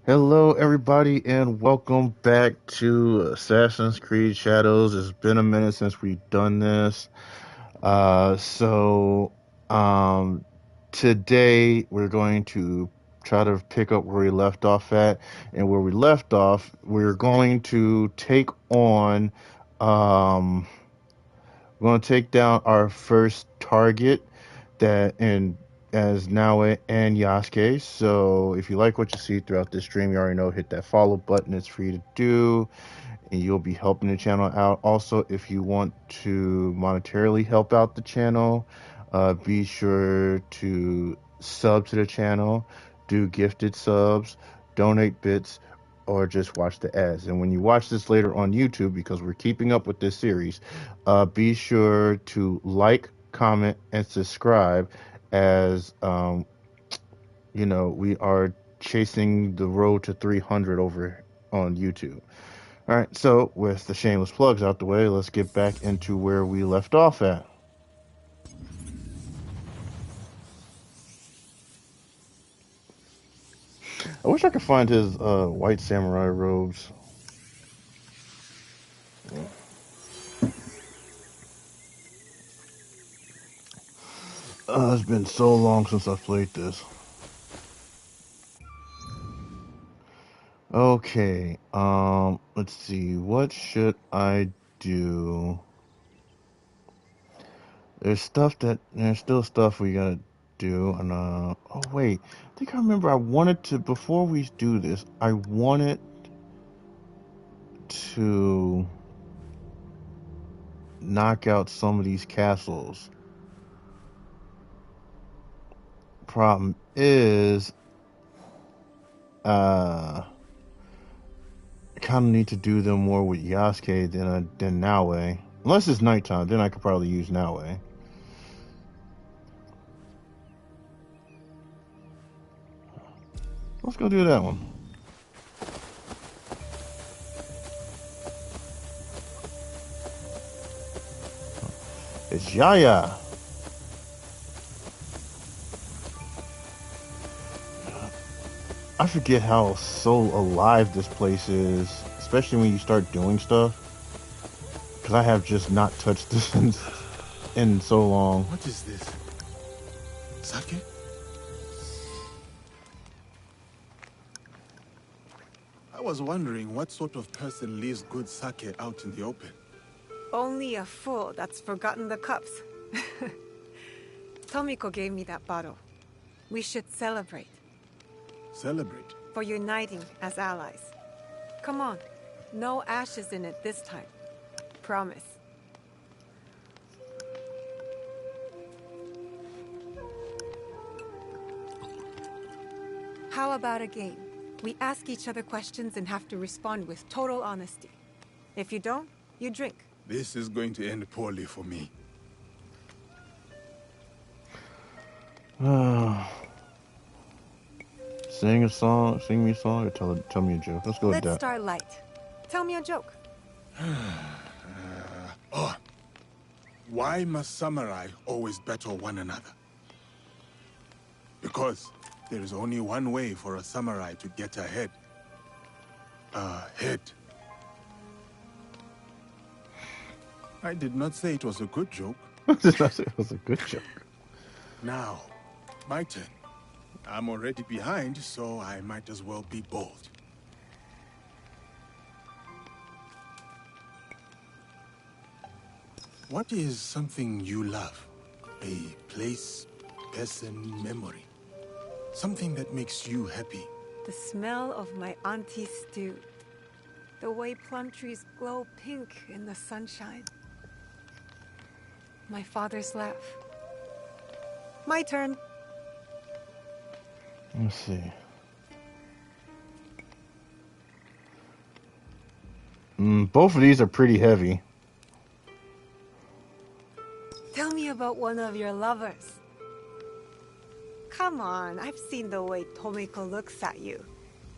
Hello, everybody, and welcome back to Assassin's Creed Shadows. It's been a minute since we've done this. So today we're going to try to pick up where we left off at. And where we left off, we're going to um, we're going to take down our first target that and as Naoe and Yasuke. So if you like what you see throughout this stream, you already know, hit that follow button. It's free to do, and you'll be helping the channel out. Also, if you want to monetarily help out the channel, be sure to sub to the channel, do gifted subs, donate bits, or just watch the ads. And when you watch this later on YouTube, because we're keeping up with this series, be sure to like, comment, and subscribe as we are chasing the road to 300 over on YouTube. All right, so with the shameless plugs out the way, let's get back into where we left off at. I wish I could find his white samurai robes. It's been so long since I've played this. Okay, let's see. What should I do? There's still stuff we gotta do, and oh wait, I think I remember I wanted to, before we do this, I wanted to knock out some of these castles. Problem is, I kind of need to do them more with Yasuke than Naoe. Unless it's nighttime, then I could probably use Naoe. Let's go do that one. It's Yaya. I forget how so alive this place is, especially when you start doing stuff. Because I have just not touched this in so long. What is this? Sake? I was wondering what sort of person leaves good sake out in the open. Only a fool that's forgotten the cups. Tomiko gave me that bottle. We should celebrate. Celebrate? For uniting as allies. Come on. No ashes in it this time. Promise. How about a game? We ask each other questions and have to respond with total honesty. If you don't, you drink. This is going to end poorly for me. Sing me a song, or tell me a joke. Let's go with that. Let's start light. Tell me a joke. Why must samurai always battle one another? Because there is only one way for a samurai to get ahead. Ahead. I did not say it was a good joke. I did not say it was a good joke. Now, my turn. I'm already behind, so I might as well be bold. What is something you love? A place, person, memory. Something that makes you happy. The smell of my auntie's stew. The way plum trees glow pink in the sunshine. My father's laugh. My turn. Let's see. Both of these are pretty heavy. Tell me about one of your lovers. Come on, I've seen the way Tomiko looks at you.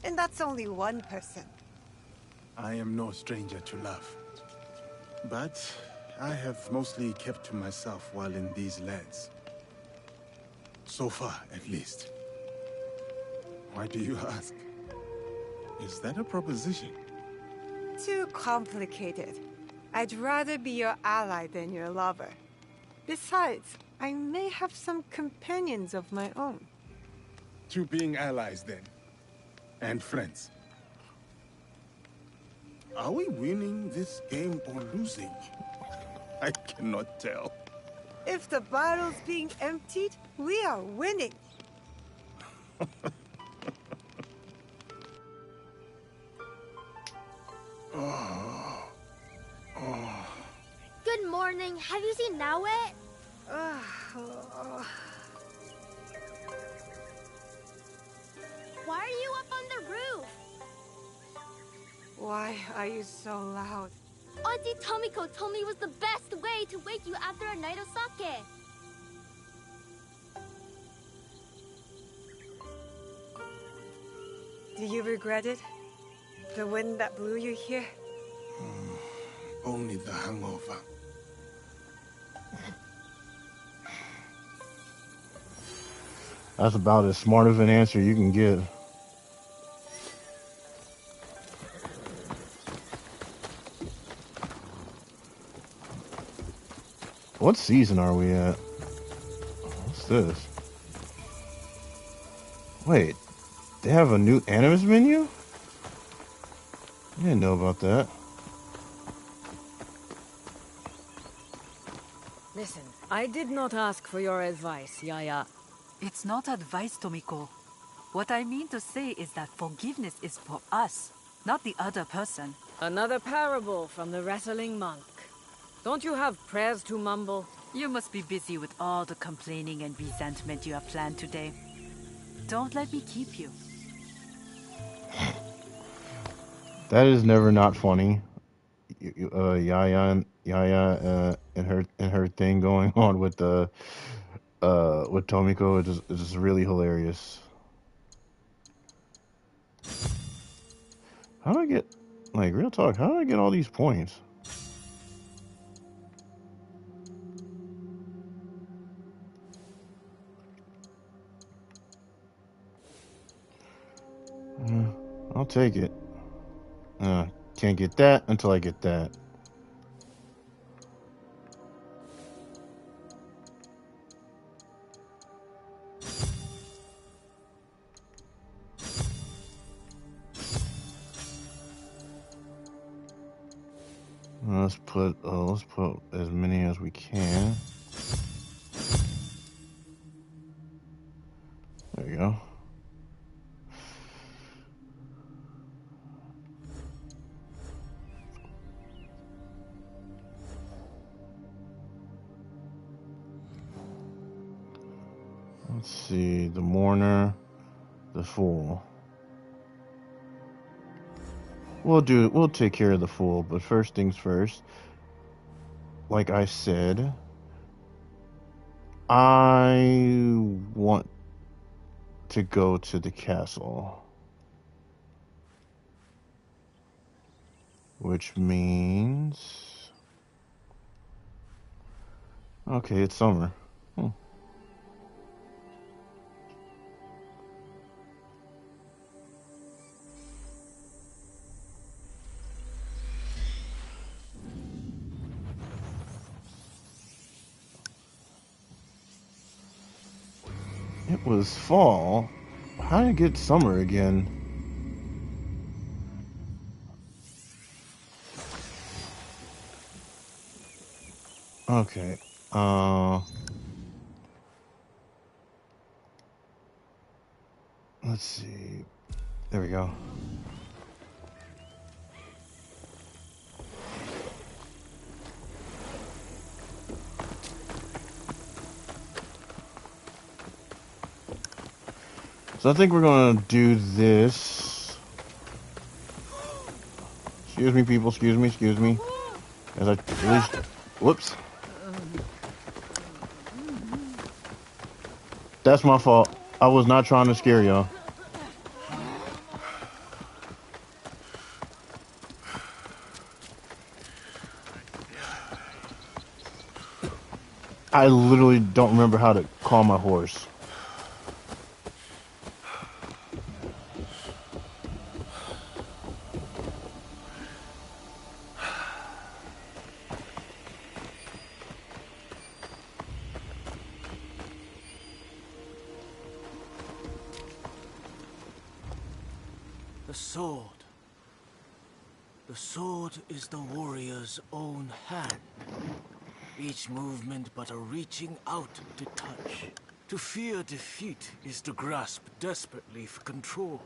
And that's only one person. I am no stranger to love. But I have mostly kept to myself while in these lands. So far, at least. Why do you ask? Is that a proposition? Too complicated. I'd rather be your ally than your lover. Besides, I may have some companions of my own. To being allies, then. And friends. Are we winning this game or losing? I cannot tell. If the bottle's being emptied, we are winning. Good morning. Have you seen Nanoe? Why are you up on the roof? Why are you so loud? Auntie Tomiko told me it was the best way to wake you after a night of sake. Do you regret it? The wind that blew you here? Only the hangover. That's about as smart of an answer you can give. What season are we at? What's this? Wait, they have a new animus menu? I didn't know about that. Listen, I did not ask for your advice, Yaya. It's not advice, Tomiko. What I mean to say is that forgiveness is for us, not the other person. Another parable from the wrestling monk. Don't you have prayers to mumble? You must be busy with all the complaining and resentment you have planned today. Don't let me keep you. That is never not funny. Yaya and her thing going on with with Tomiko is just really hilarious. How do I get, like, real talk? How do I get all these points? I'll take it. Can't get that until I get that. Let's put as many as we can. There you go. Let's see, the mourner, the fool. We'll take care of the fool, but first things first. Like I said, I want to go to the castle. Which means... Okay, it's summer. It was fall. How did it get summer again? Okay. Let's see. There we go. So I think we're gonna do this. Excuse me, people. Excuse me. As I at least, whoops. That's my fault. I was not trying to scare y'all. I literally don't remember how to call my horse. The sword. The sword is the warrior's own hand. Each movement but a reaching out to touch. To fear defeat is to grasp desperately for control,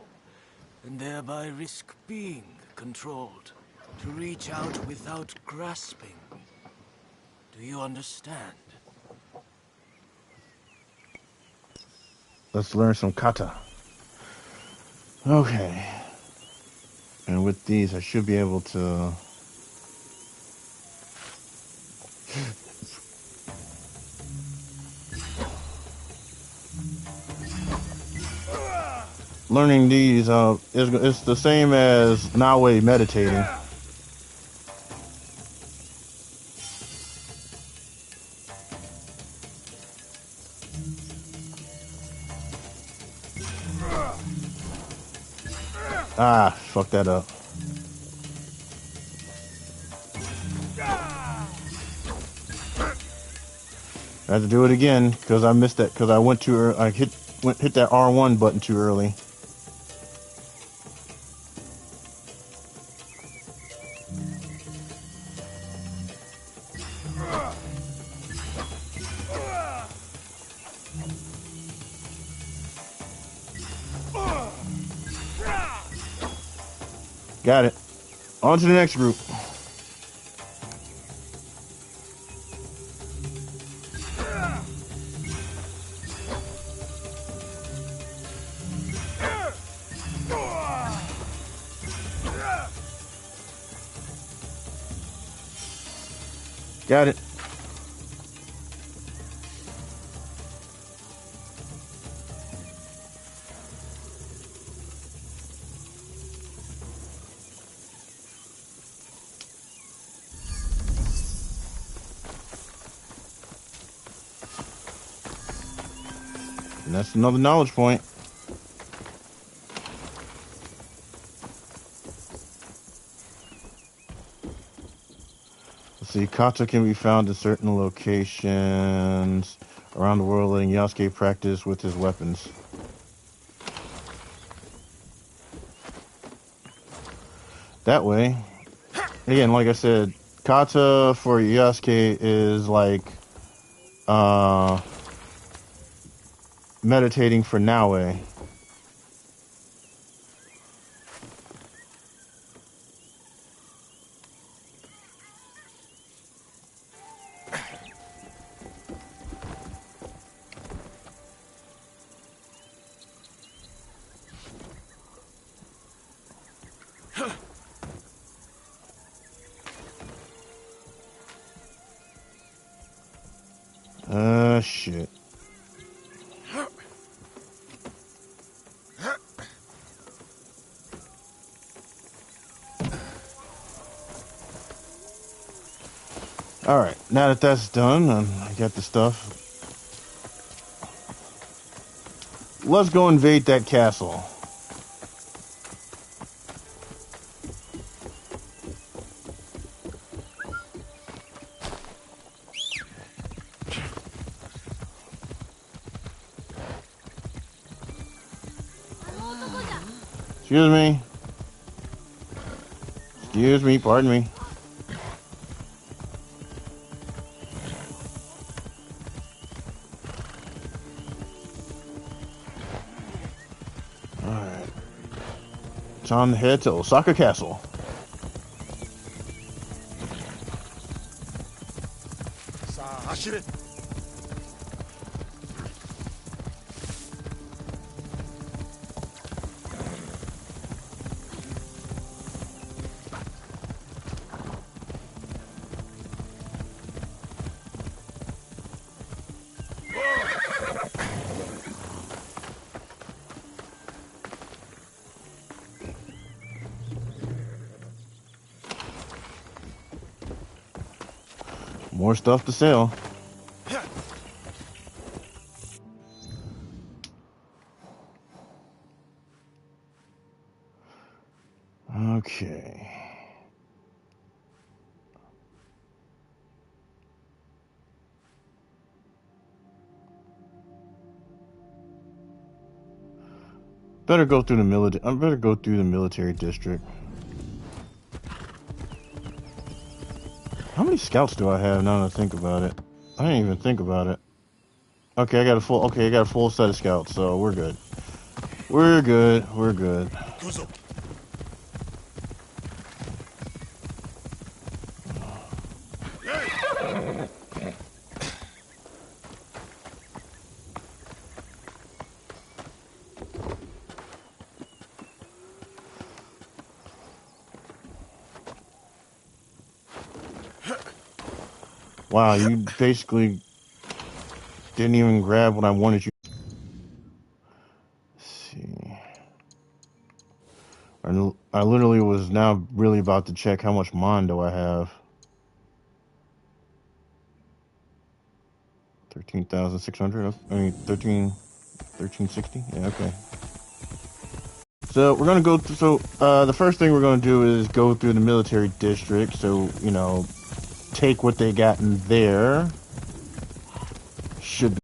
and thereby risk being controlled. To reach out without grasping. Do you understand? Let's learn some kata. Okay. And with these, I should be able to... Learning these, it's the same as Nanoe meditating. Ah, fuck that up. I had to do it again because I missed that because I went too early. I hit that R1 button too early. Got it. On to the next group. Got it. And that's another knowledge point. Let's see, kata can be found in certain locations around the world, letting Yasuke practice with his weapons. That way, again, like I said, kata for Yasuke is like meditating for Nanoe. Shit. Alright, now that that's done, I got the stuff. Let's go invade that castle. Excuse me. Excuse me, pardon me. Alright. It's on the head to Osaka Castle. More stuff to sell. Okay. better go through the military. I better go through the military district. How many scouts do I have now that I think about it? I didn't even think about it. Okay, I got a full. Okay, I got a full set of scouts, so we're good. We're good. We're good. Wow, you basically didn't even grab what I wanted you. Let's see. I literally was now really about to check how much Mondo I have. 13,600. I mean, 1360. Yeah, okay. So we're gonna go through. So the first thing we're gonna do is go through the military district. So you know, take what they got in there. Should be.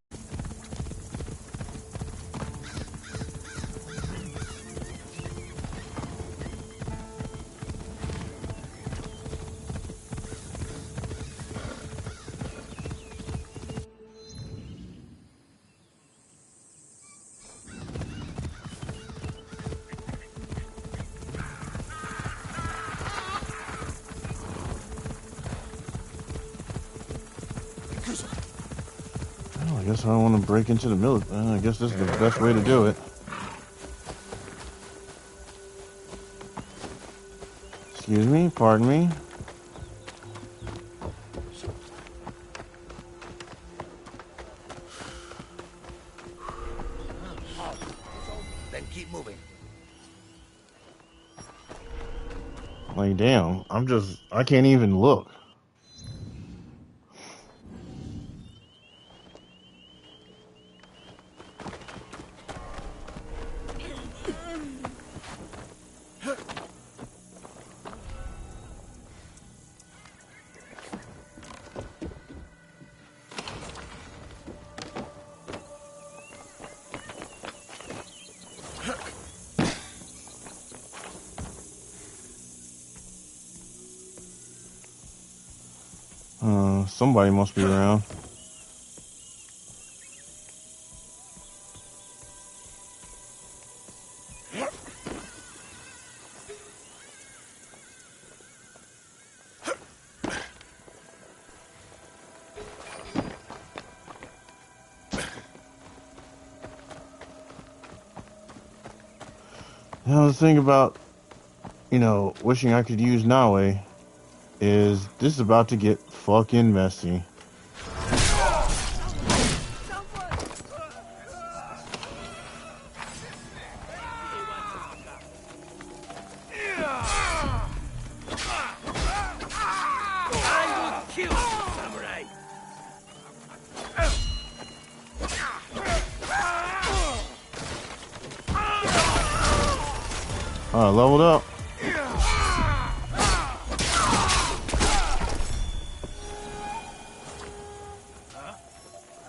Oh, I guess I don't want to break into the military. I guess this is the best way to do it. Excuse me, pardon me. Then keep moving. Like, damn, I can't even look. Somebody must be around. Now the thing about, you know, wishing I could use Nanoe is this is about to get fucking messy. Leveled up.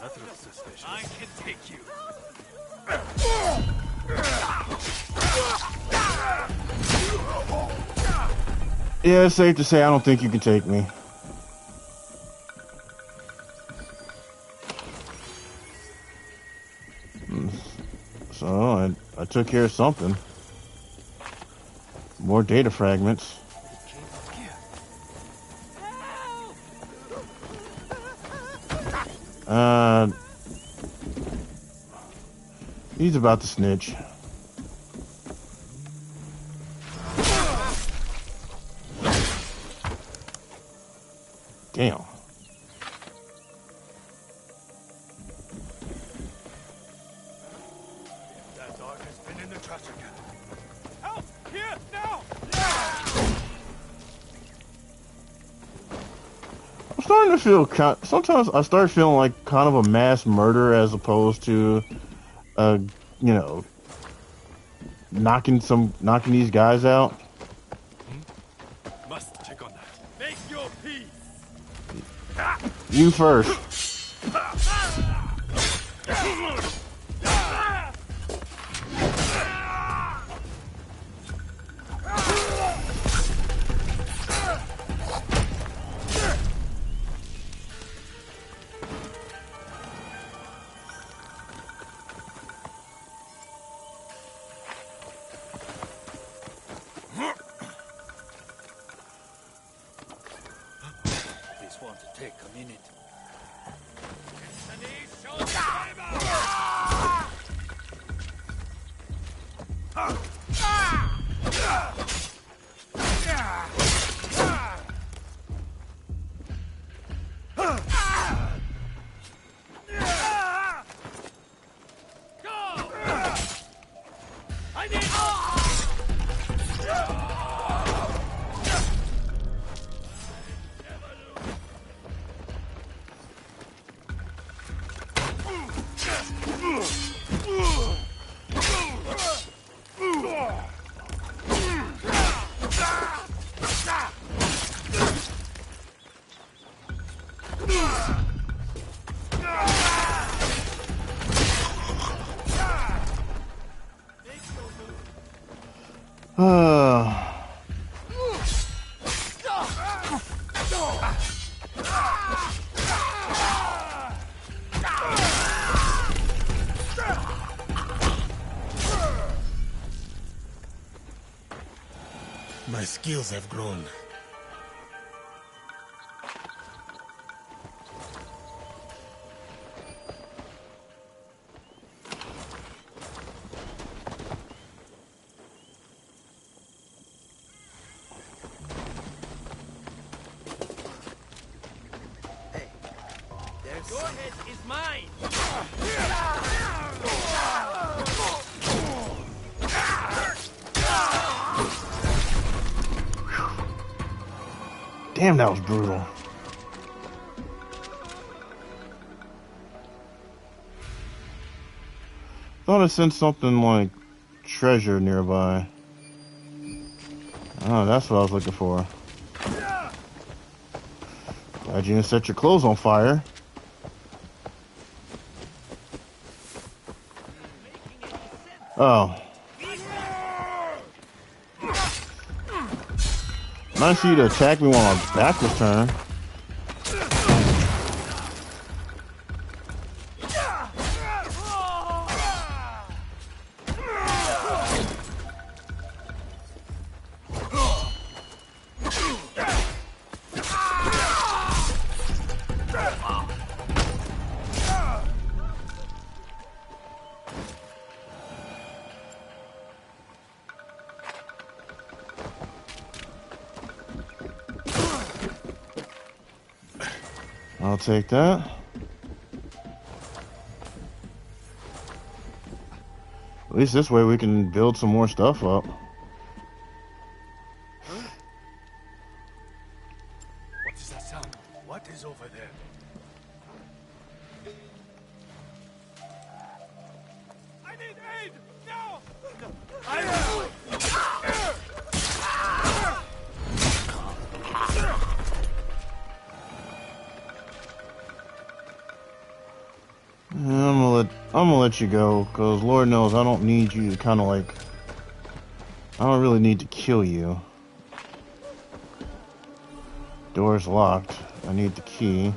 That looks suspicious. I can take you. Yeah, it's safe to say I don't think you can take me. So I took care of something. More data fragments. He's about to snitch. Damn. That dog has been in the trash again. Help! Here! Now! I'm starting to feel sometimes I start feeling like kind of a mass murder as opposed to, you know, knocking these guys out. Must check on that. Make your peace. You first. take a minute. My skills have grown. Your head is mine! Damn, that was brutal. Thought I sensed something like treasure nearby. Oh, that's what I was looking for. Glad you didn't set your clothes on fire. Oh. Nice of you to attack me while my back was turned. I'll take that. At least this way we can build some more stuff up. What is that sound? What is over there? I need aid! Now! I'm gonna let you go, cause Lord knows I don't need you to kind of like. I don't really need to kill you. Door's locked. I need the key.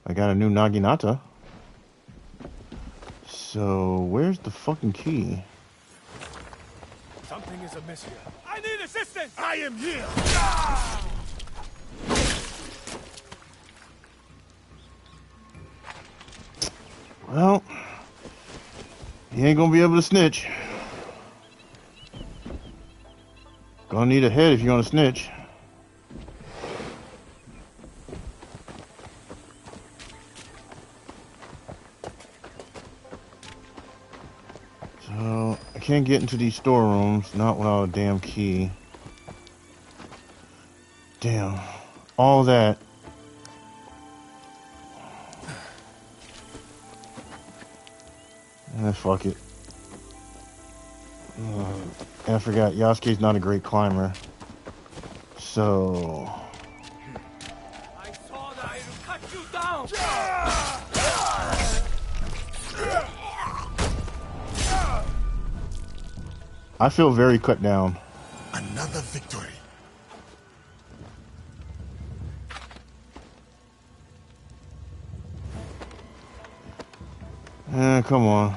I got a new Naginata. So where's the fucking key? Something is amiss here. I need assistance! I am here! Well, you ain't gonna be able to snitch. Gonna need a head if you're gonna snitch. So, I can't get into these storerooms, not without a damn key. Damn. All that. Fuck it. I forgot, Yasuke's not a great climber. So... I saw that I will cut you down! I feel very cut down. Another victory. Come on.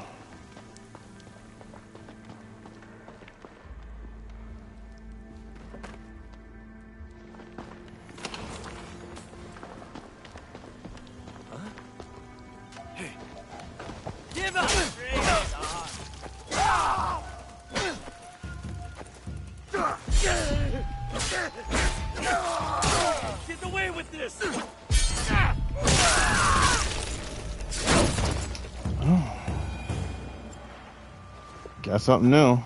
Got something new.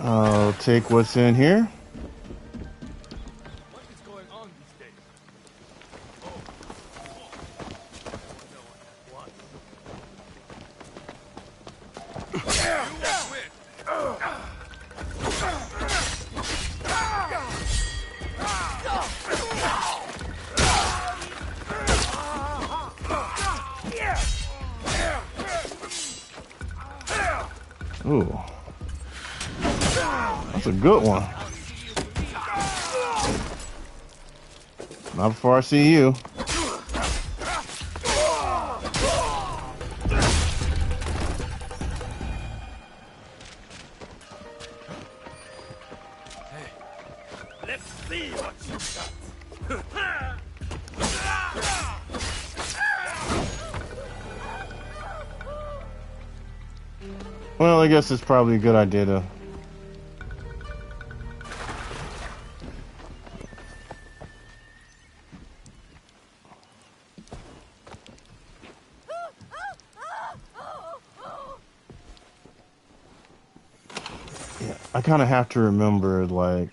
I'll take what's in here. What is going on these days? Ooh. That's a good one. Not before I see you. Let's see what you got. Well, I guess it's probably a good idea to... Yeah, I kind of have to remember, like...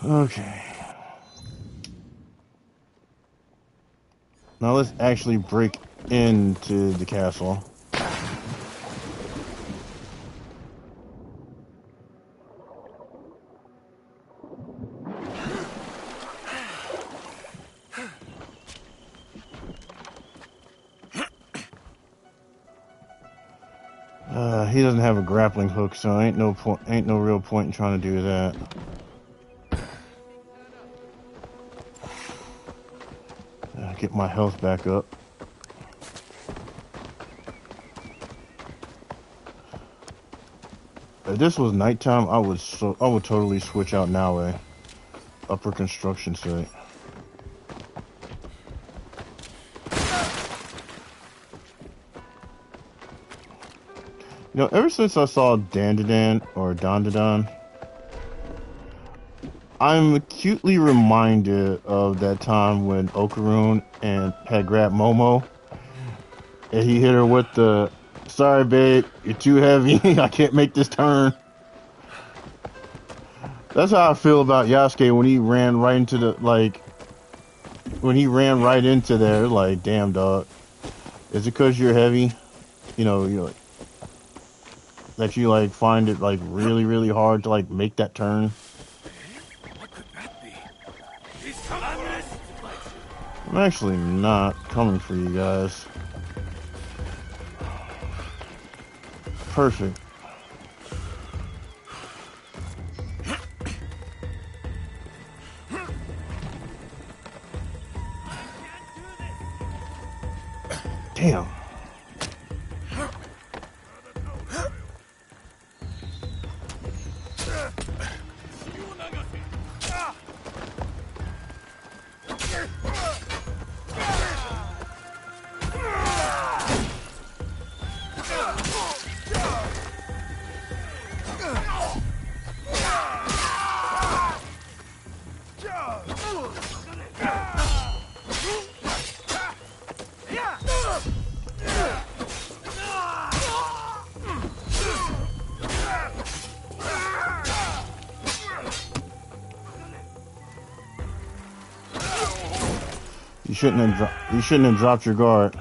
Okay. Now let's actually break into the castle. He doesn't have a grappling hook, so ain't no real point in trying to do that. Get my health back up. If this was nighttime, I would totally switch out Nanoe. Upper construction site. You know, ever since I saw Dandadan or Dandadan, I'm acutely reminded of that time when Okarun had grabbed Momo, and he hit her with the, "Sorry, babe, you're too heavy. I can't make this turn." That's how I feel about Yasuke when he ran right into the, like, when he ran right into there, like, damn, dog. Is it because you're heavy? You know, you're like, that you, like, find it, like, really, really hard to, like, make that turn? What could that be? He's coming. I'm actually not coming for you guys. Perfect. Damn. You shouldn't have dropped your guard.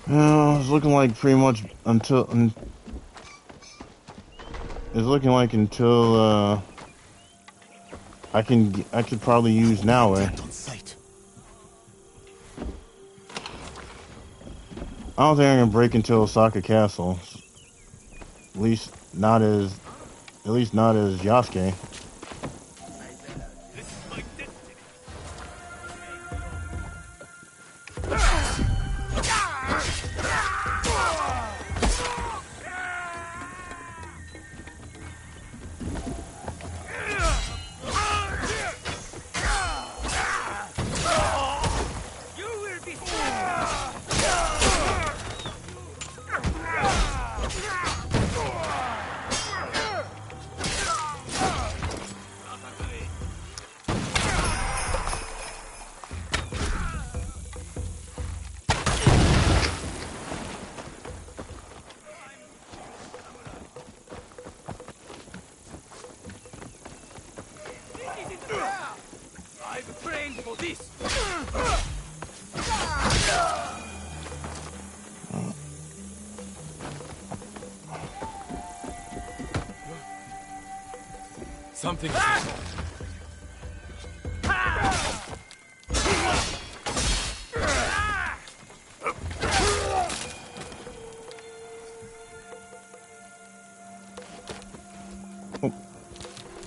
It's looking like pretty much until it's looking like until I could probably use Nanoe. Contact on sight. I don't think I can break into Osaka Castle. At least not as Yasuke. I've trained for this. Something.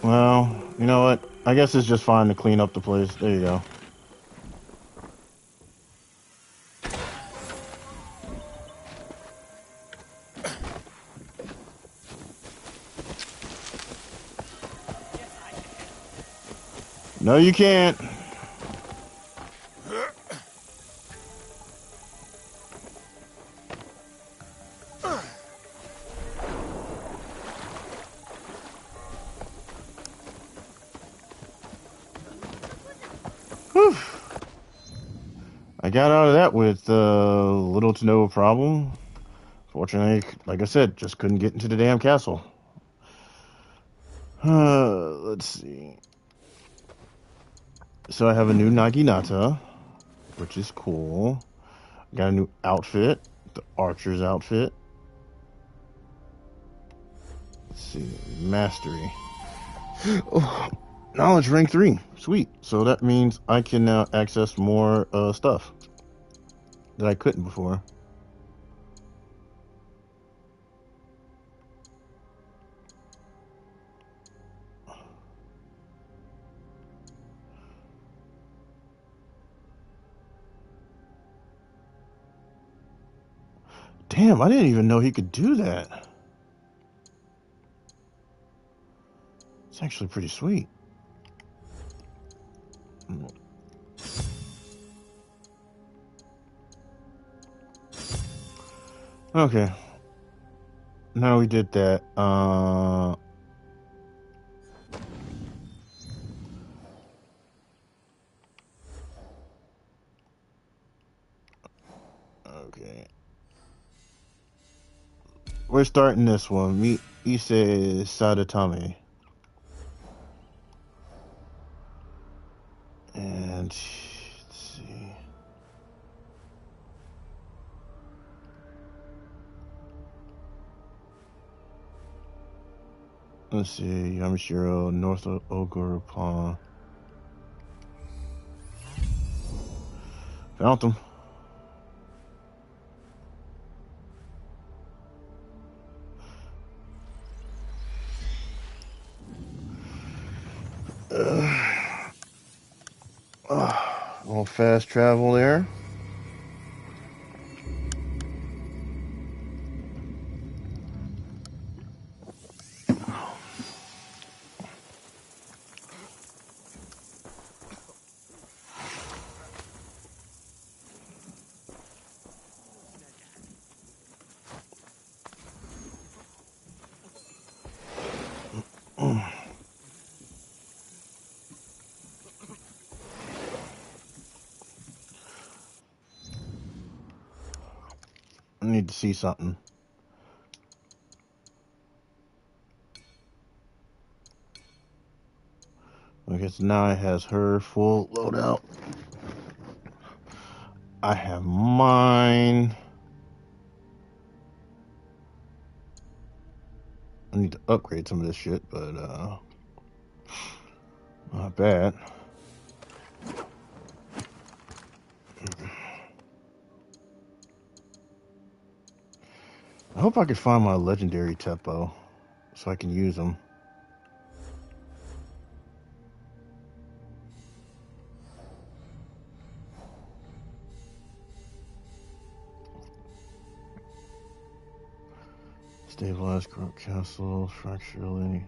Well, you know what? I guess it's just fine to clean up the place. There you go. No, you can't. Whew. I got out of that with little to no problem. Fortunately, like I said, just couldn't get into the damn castle. Let's see. So I have a new Naginata, which is cool. Got a new outfit, the archer's outfit. Let's see, mastery. Oh, knowledge rank 3. Sweet. So that means I can now access more stuff that I couldn't before. Damn, I didn't even know he could do that. It's actually pretty sweet. Okay. Now we did that. Okay. We're starting this one. Ise Sadatame. And let's see. Let's see. Yamashiro, North Ogre Pawn. Found them. A little fast travel there. I need to see something. Okay, so now it has her full loadout. I have mine. need to upgrade some of this shit, but not bad. I hope I can find my legendary Teppo so I can use them. Stabilize corrupt castles, fracturally.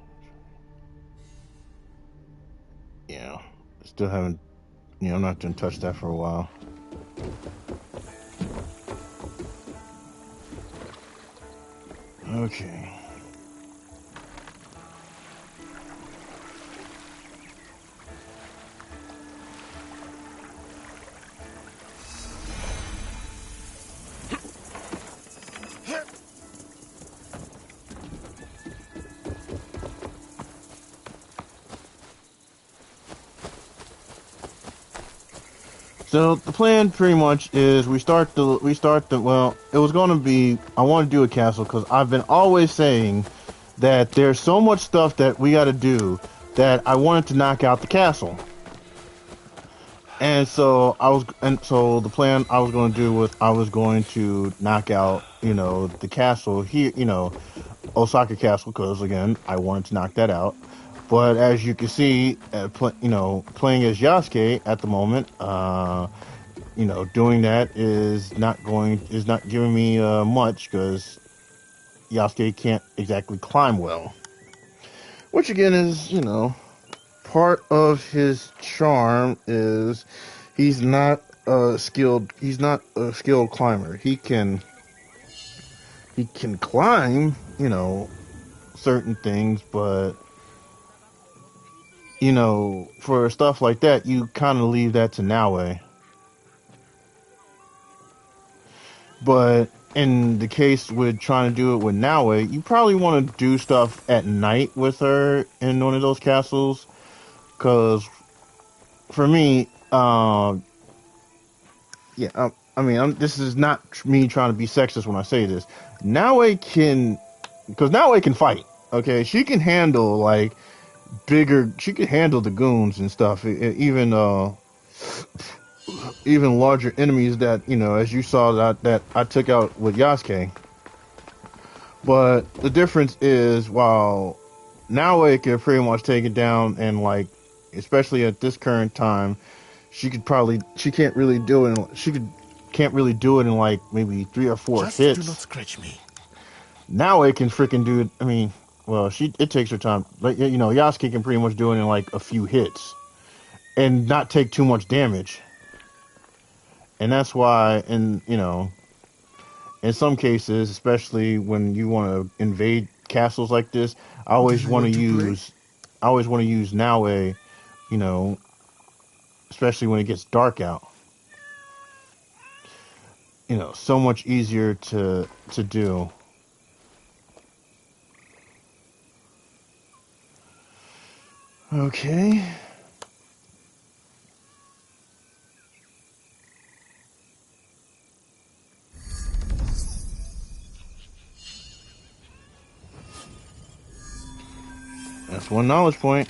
Yeah, still haven't. I'm not gonna touch that for a while. Okay. So the plan pretty much is we start the well, it was going to be, I want to do a castle because I've been always saying that there's so much stuff that we got to do that I wanted to knock out the castle. And so the plan I was going to do was I was going to knock out, the castle here, Osaka Castle, because again, I wanted to knock that out. But as you can see, playing as Yasuke at the moment, doing that is not giving me much because Yasuke can't exactly climb well. Which again is, part of his charm is he's not a skilled climber. He can climb, certain things, but for stuff like that, you kind of leave that to Nanoe. But in the case with trying to do it with Nanoe, you probably want to do stuff at night with her in one of those castles. Because for me, this is not me trying to be sexist when I say this. Nanoe can fight. Okay, she can handle she can handle the goons and stuff. Even larger enemies that, as you saw that I took out with Yasuke. But the difference is, while Nanoe can pretty much take it down, and especially at this current time, she can't really do it in maybe 3 or 4 Just hits. do not scratch me. Nanoe can freaking do it. I mean, well, it takes her time. Yasuke can pretty much do it in a few hits and not take too much damage. And that's why, in some cases, especially when you want to invade castles like this, I always want to use Nanoe, especially when it gets dark out. So much easier to do. Okay. That's one knowledge point.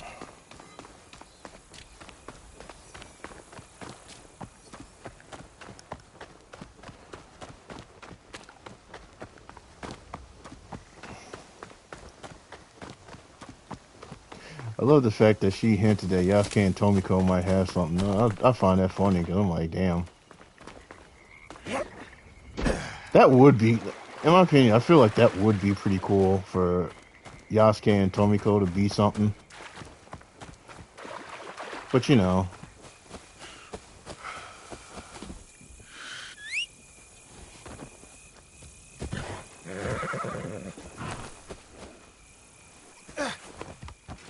I love the fact that she hinted that Yasuke and Tomiko might have something. I find that funny because I'm like, damn. That would be, in my opinion, I feel like that would be pretty cool for Yasuke and Tomiko to be something. But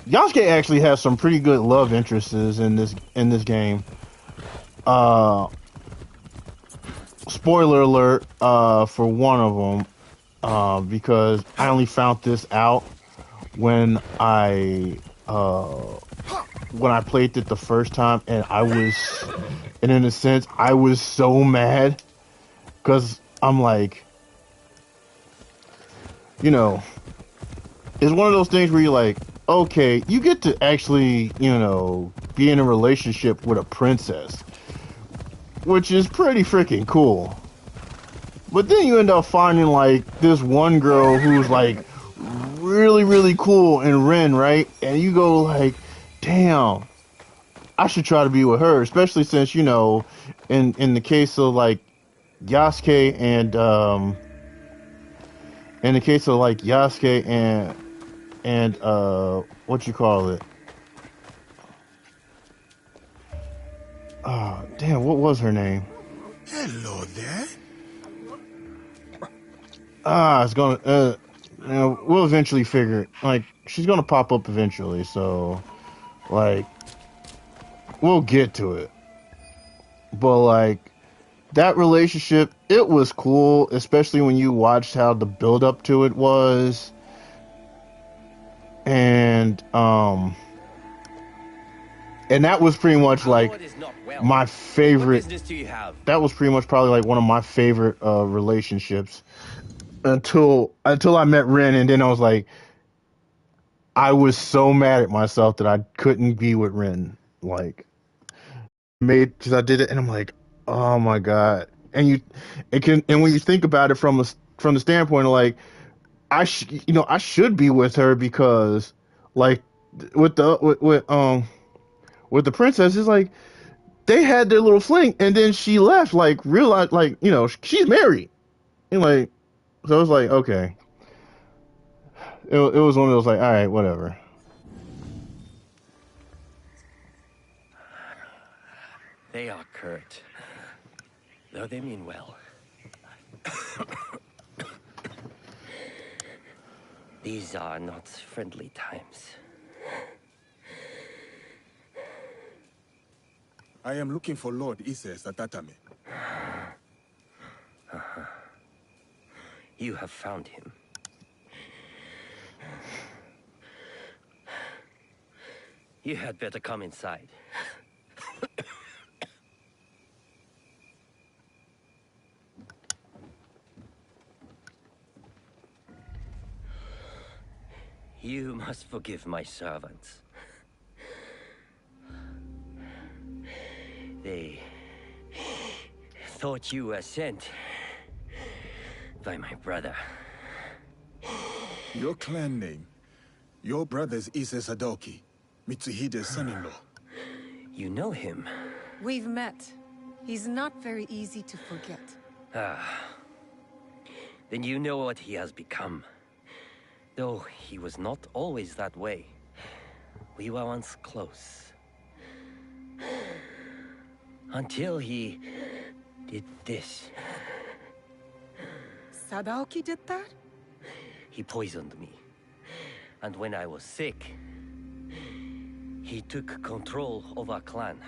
Yasuke actually has some pretty good love interests in this game. Spoiler alert for one of them, because I only found this out when I played it the first time, and in a sense, I was so mad because I'm like, it's one of those things where you're like, okay, you get to actually, be in a relationship with a princess, which is pretty freaking cool. But then you end up finding like this one girl who's like really, really cool in Ren, right? And you go like, damn, I should try to be with her, especially since, in the case of like Yasuke and in the case of like Yasuke and what you call it? Oh, damn, what was her name? Hello there. It's gonna we'll eventually figure it. Like she's gonna pop up eventually, so like we'll get to it. But like that relationship, it was cool, especially when you watched how the build up to it was. And that was pretty much like my favorite. That was pretty much probably like one of my favorite relationships until I met Ren, and then I was like, I was so mad at myself that I couldn't be with Ren. Like, because I did it, and I'm like, oh my god. And when you think about it from the standpoint of like, I should be with her because like with the princess, it's like they had their little fling, and then she left, like realized like she's married, and like so it was like okay, it was one of those like all right, whatever. They are curt, though they mean well. These are not friendly times. I am looking for Lord Ise Sadaoki. You have found him. You had better come inside. You must forgive my servants. They thought you were sent by my brother. Your clan name. Your brother's Ise Sadaoki, Mitsuhide's son-in-law. You know him? We've met. He's not very easy to forget. Then you know what he has become. Though he was not always that way. We were once close. Until he did this. Sadaoki did that? He poisoned me. And when I was sick, he took control of our clan.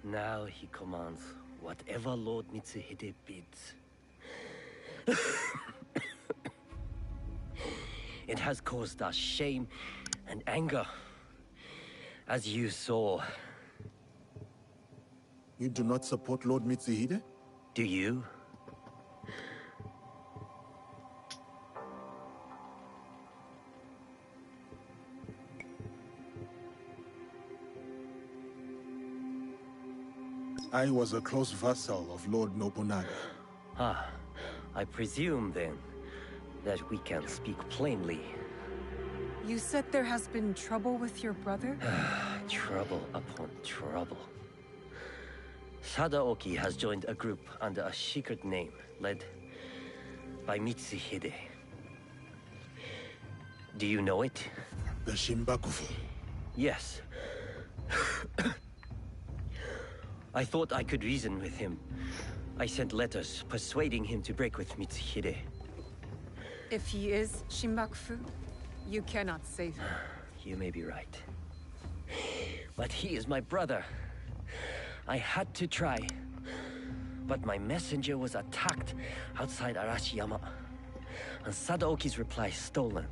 Now he commands whatever Lord Mitsuhide bids. It has caused us shame and anger, as you saw. You do not support Lord Mitsuhide? Do you? I was a close vassal of Lord Nobunaga. Ah, I presume then that we can speak plainly. You said there has been trouble with your brother? Trouble upon trouble. Sadaoki has joined a group under a secret name, led by Mitsuhide. Do you know it? The Shimbakufu. Yes. I thought I could reason with him. I sent letters persuading him to break with Mitsuhide. If he is Shimbakufu, you cannot save him. You may be right. But he is my brother. I had to try. But my messenger was attacked outside Arashiyama, and Sadaoki's reply stolen.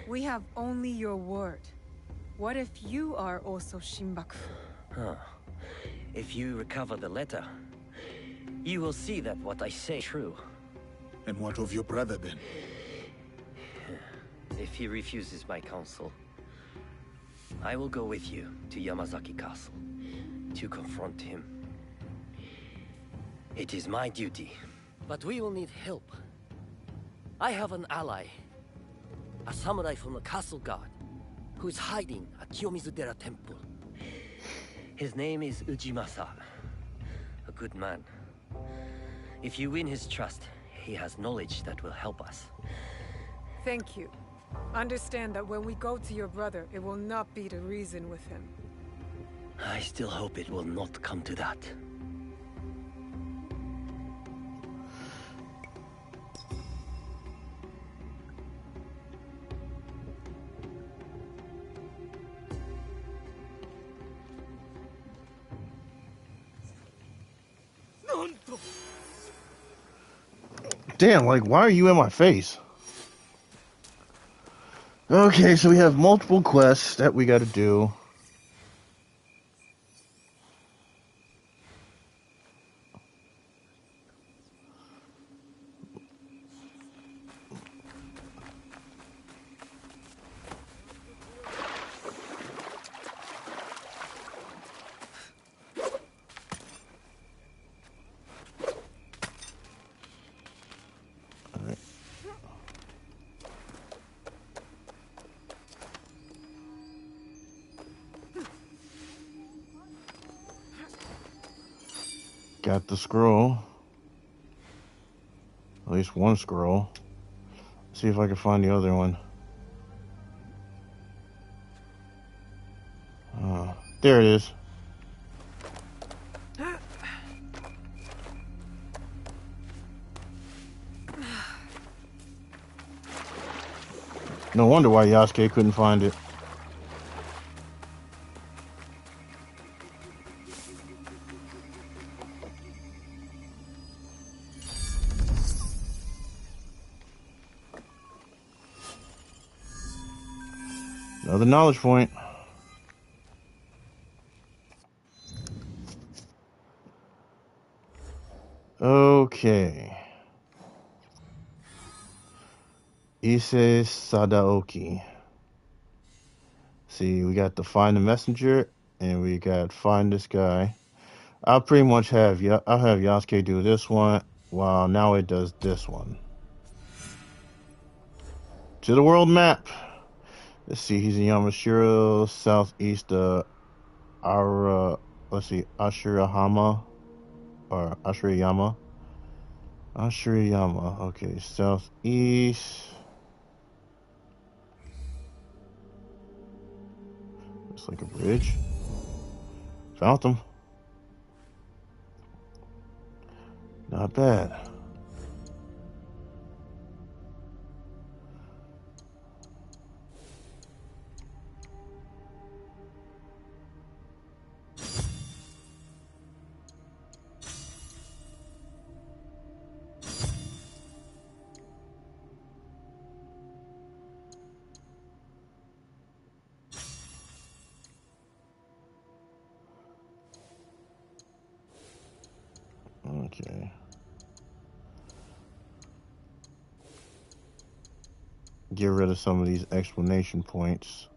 We have only your word. What if you are also Shimbakufu? Huh. If you recover the letter, you will see that what I say is true. And what of your brother then? if he refuses my counsel. I will go with you to Yamazaki Castle to confront him. It is my duty. But we will need help. I have an ally, a samurai from the castle guard, who is hiding at Kiyomizu-dera Temple. His name is Ujimasa, a good man. If you win his trust, he has knowledge that will help us. Thank you. Understand that when we go to your brother, it will not be to reason with him. I still hope it will not come to that. Damn, like, why are you in my face? Okay, so we have multiple quests that we gotta do. Got the scroll. At least one scroll. See if I can find the other one. There it is. No wonder why Yasuke couldn't find it. Another knowledge point. Okay. Ise Sadaoki. See, we got to find the messenger, and we got find this guy. I'll pretty much have I'll have Yasuke do this one, while now it does this one. To the world map. Let's see, he's in Yamashiro, southeast of Ashirahama, or Ashirayama. Ashirayama, okay, southeast. Looks like a bridge. Found him. Not bad. Okay. Get rid of some of these explanation points.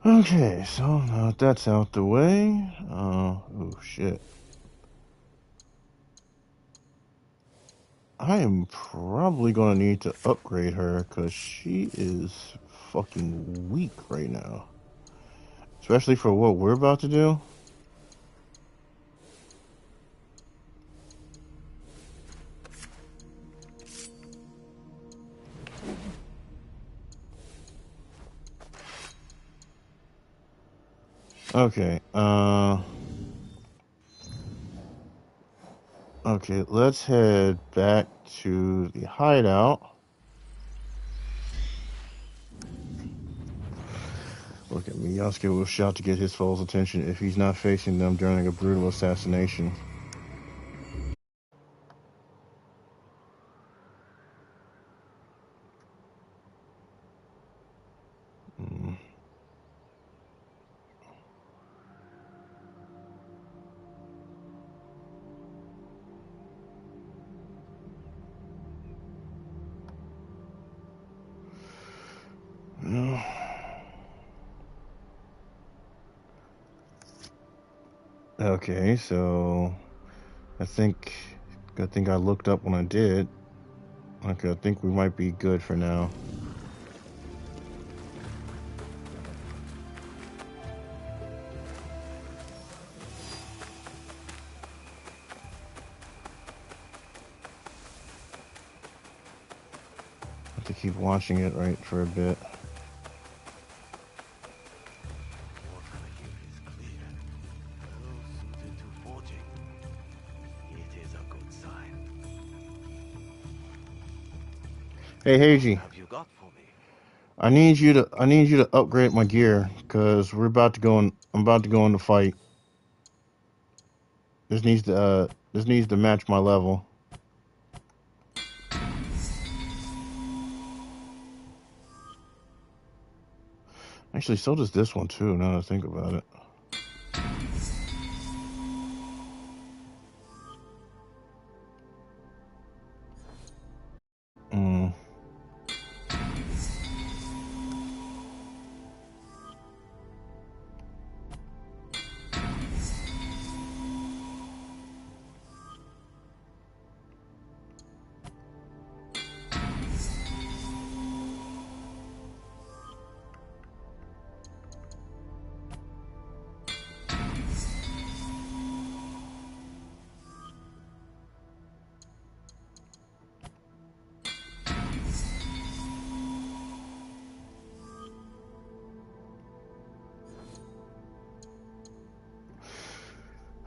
Okay, so now that's out the way. Oh shit. I am probably gonna need to upgrade her because she is fucking weak right now. Especially for what we're about to do. Okay, okay, let's head back to the hideout. Look at me, Yasuke will shout to get his foe's attention if he's not facing them during a brutal assassination. Okay, so I think I looked up when I did. Okay, I think we might be good for now. Have to keep watching it right for a bit. Hey, Heiji. Have you got for me? I need you to upgrade my gear because we're about to go in. I'm about to go in the fight. This needs to match my level. Actually, so does this one too. Now that I think about it. Mm.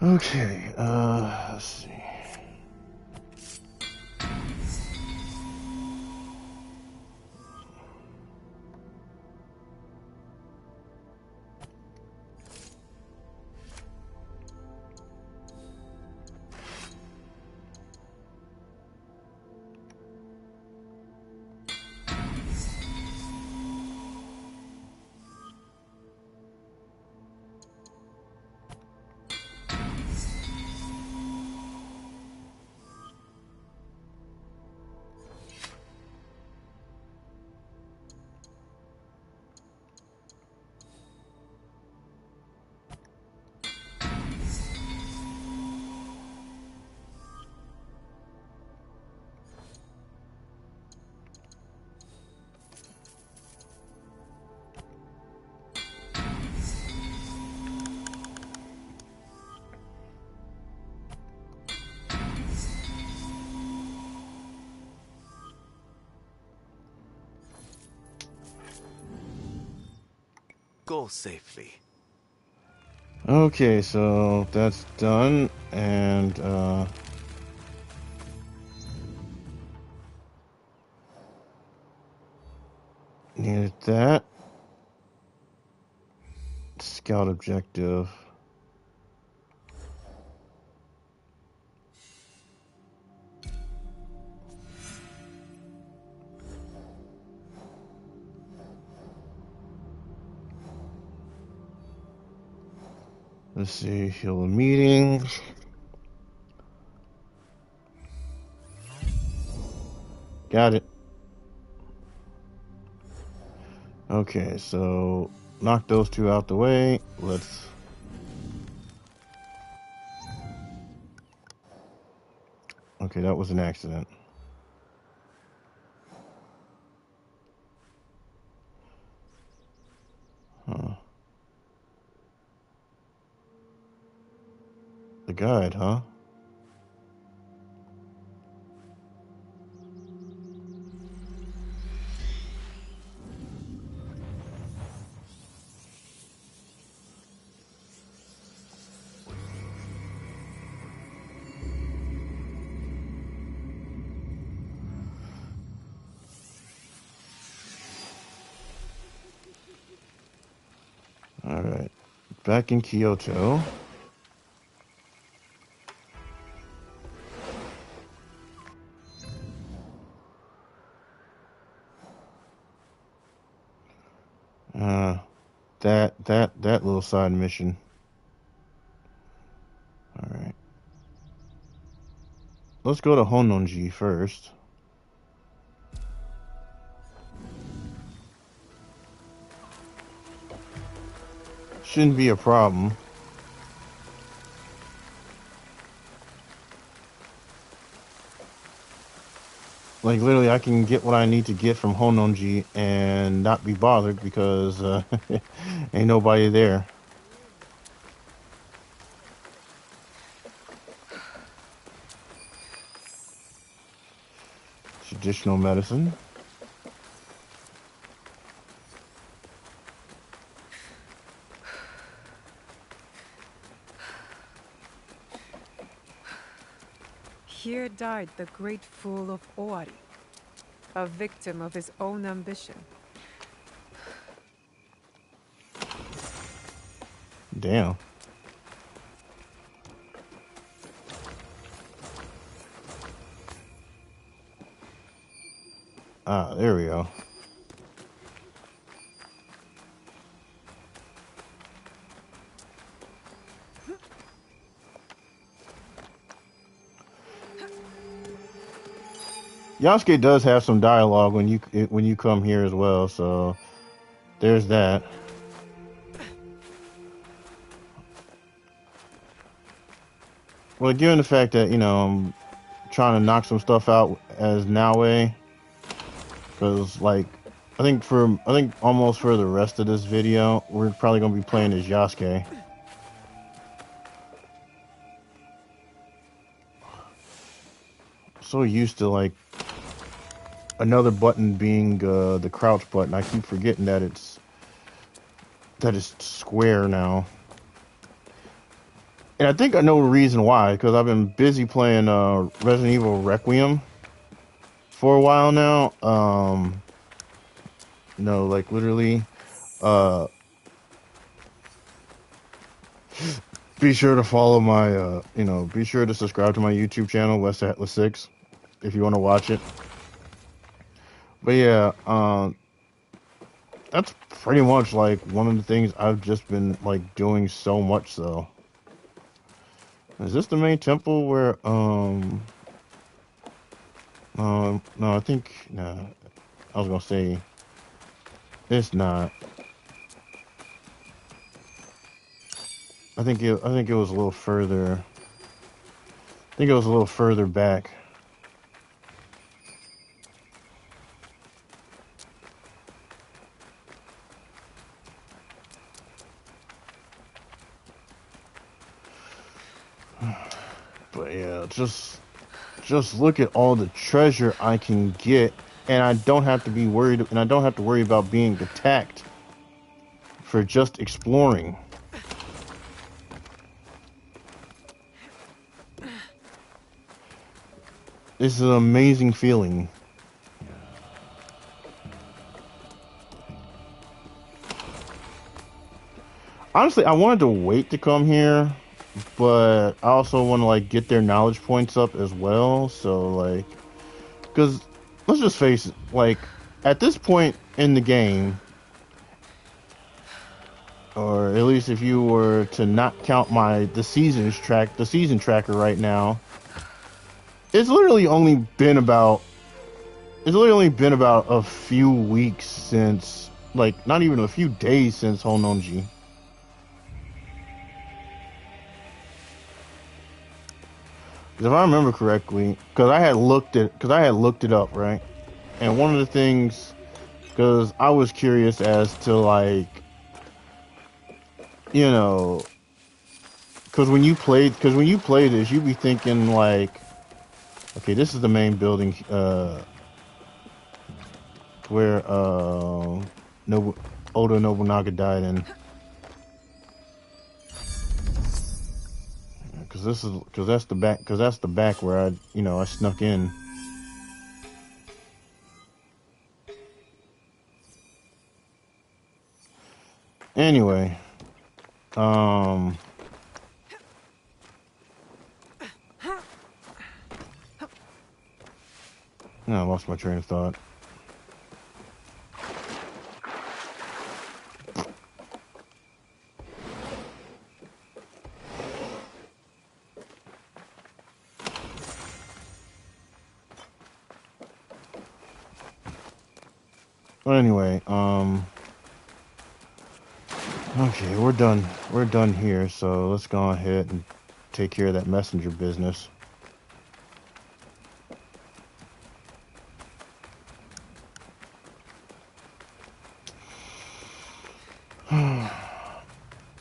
Okay. Let's see. Go safely. Okay, so that's done, and needed that. Scout objective. Let's see, heal a meeting. Got it. Okay, so knock those two out the way. Let's. Okay, that was an accident. Huh. The guide, huh? Alright. Back in Kyoto. Uh, that little side mission. Alright. Let's go to Hononji first. Shouldn't be a problem. Like literally, I can get what I need to get from Hononji and not be bothered because ain't nobody there. Traditional medicine. Here died the great fool of Owari, a victim of his own ambition. Damn. Ah, there we go. Yasuke does have some dialogue when you come here as well, so there's that. Well, given the fact that I'm trying to knock some stuff out as Nanoe, because like I think almost for the rest of this video we're probably gonna be playing as Yasuke. So used to like another button being the crouch button. I keep forgetting that it's square now. And I think I know the reason why, because I've been busy playing Resident Evil Requiem for a while now. No, like literally. Be sure to follow my be sure to subscribe to my YouTube channel, West Atlas 6, if you want to watch it. But yeah, that's pretty much like one of the things I've just been like doing so much so. Is this the main temple where no, I think no. I was gonna say it's not. I think it was a little further. I think it was a little further back. But yeah, just look at all the treasure I can get, and I don't have to be worried, and I don't have to worry about being attacked for just exploring. This is an amazing feeling. Honestly, I wanted to wait to come here, but I also want to like get their knowledge points up as well. So like, because let's just face it, like at this point in the game, or at least if you were to not count the season tracker right now, it's literally only been about a few weeks since, like not even a few days since Hononji. If I remember correctly, because I had looked it up, right? And one of the things, because I was curious as to like, because when you play this, you be thinking like, okay, this is the main building, where Oda Nobunaga died in. Because that's the back where I snuck in. Anyway, no, I lost my train of thought. But anyway, okay, we're done. We're done here, so let's go ahead and take care of that messenger business.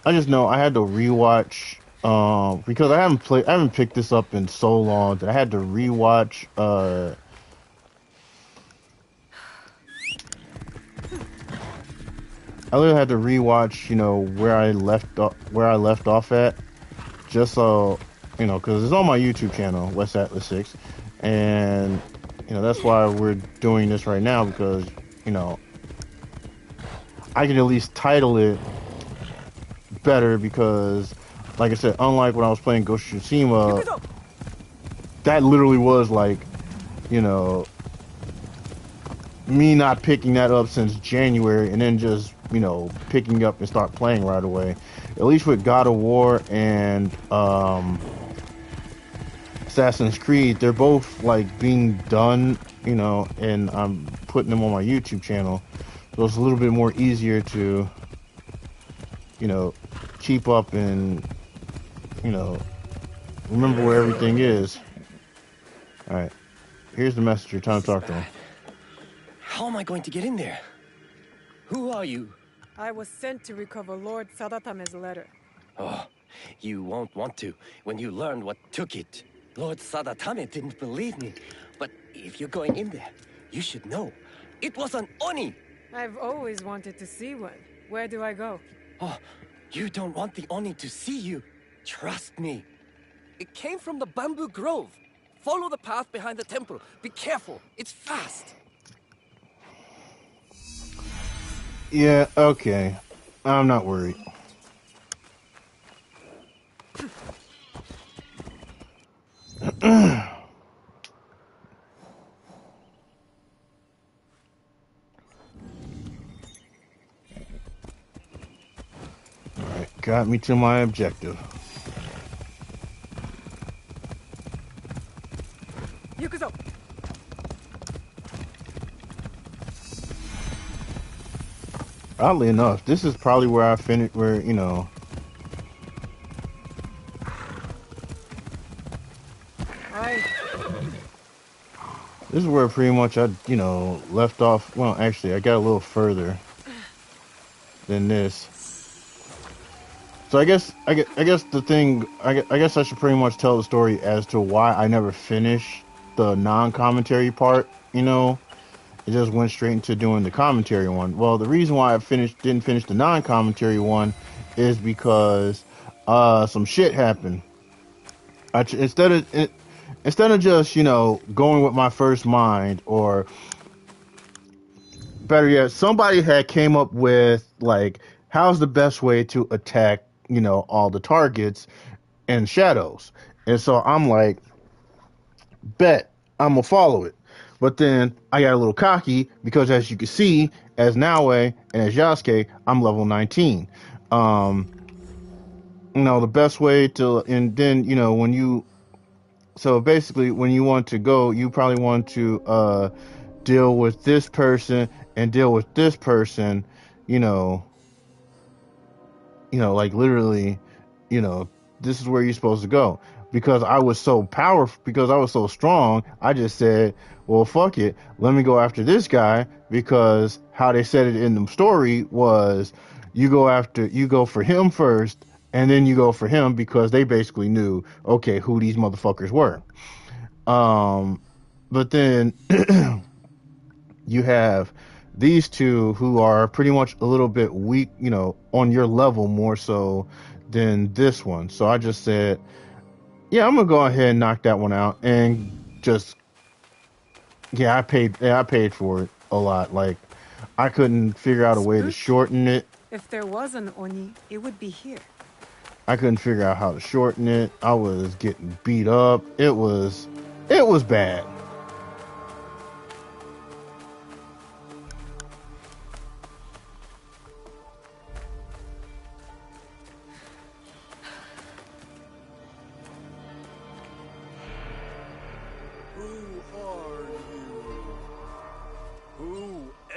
I just know I had to rewatch because I haven't picked this up in so long that I had to rewatch I literally had to rewatch, where I left off at, just so, because it's on my YouTube channel, West Atlas 6, and, that's why we're doing this right now, because, you know, I can at least title it better, because, like I said, unlike when I was playing Ghost of Tsushima, that literally was, like, you know, me not picking that up since January, and then just, picking up and start playing right away. At least with God of War and Assassin's Creed, they're both like being done, and I'm putting them on my YouTube channel. So it's a little bit more easier to, keep up and, remember where everything is. Alright. Here's the messenger. Time to talk to him. How am I going to get in there? Who are you? I was sent to recover Lord Sadatame's letter. Oh, you won't want to when you learn what took it. Lord Sadatame didn't believe me, but if you're going in there, you should know. It was an Oni! I've always wanted to see one. Where do I go? Oh, you don't want the Oni to see you. Trust me. It came from the bamboo grove. Follow the path behind the temple. Be careful. It's fast. Yeah, okay. I'm not worried. Alright, got me to my objective. Yukuzo! Oddly enough, this is probably where I finished, where, this is where pretty much I, left off. Well, actually, I got a little further than this. So I guess the thing, I guess I should pretty much tell the story as to why I never finished the non-commentary part, It just went straight into doing the commentary one. Well, the reason why I didn't finish the non-commentary one is because some shit happened. Instead of just going with my first mind, or better yet, somebody had came up with like how's the best way to attack all the targets and shadows, and so I'm like, bet I'm gonna follow it. But then I got a little cocky because, as you can see, as Nanoe and as Yasuke, I'm level 19. The best way to, and then when you, so basically when you want to go, you probably want to deal with this person and deal with this person, you know, like literally, this is where you're supposed to go. Because I was so powerful, because I was so strong, I just said, well, fuck it. Let me go after this guy, because how they said it in the story was you go for him first, and then you go for him, because they basically knew, okay, who these motherfuckers were. But then you have these two who are pretty much a little bit weak, on your level more so than this one. So I just said, yeah, I'm gonna go ahead and knock that one out, and just, I paid for it a lot. Like, I couldn't figure out a way to shorten it. If there was an Oni, it would be here. I couldn't figure out how to shorten it. I was getting beat up. It was bad.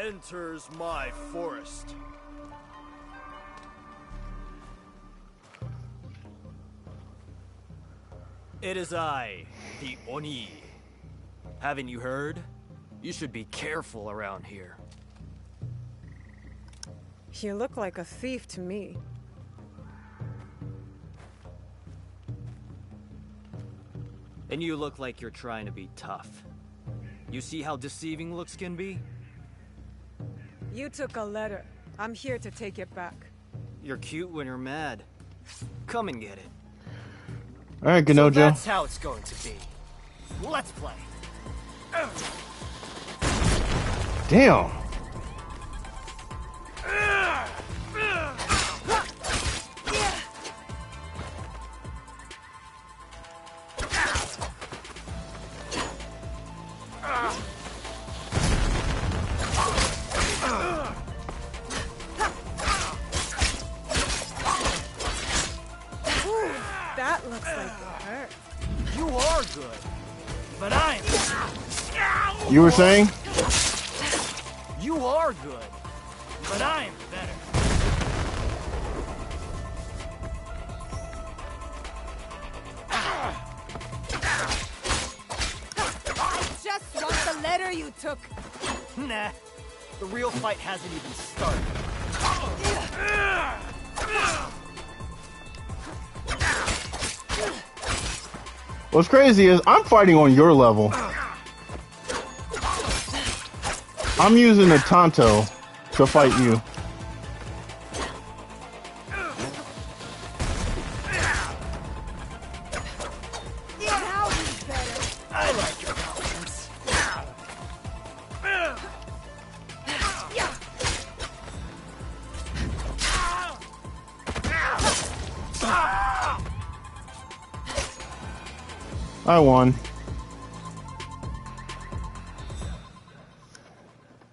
Enters my forest. It is I, the Oni. Haven't you heard? You should be careful around here. You look like a thief to me. And you look like you're trying to be tough. You see how deceiving looks can be? You took a letter. I'm here to take it back. You're cute when you're mad. Come and get it. Alright, So Ganojo. that's how it's going to be. Let's play. Damn. That looks like it hurt. You are good, but I'm... You were saying? You are good, but I'm better. I just want the letter you took. Nah, the real fight hasn't even started. What's crazy is I'm fighting on your level. I'm using a Tonto to fight you. Now he's better. I like your problems. I won.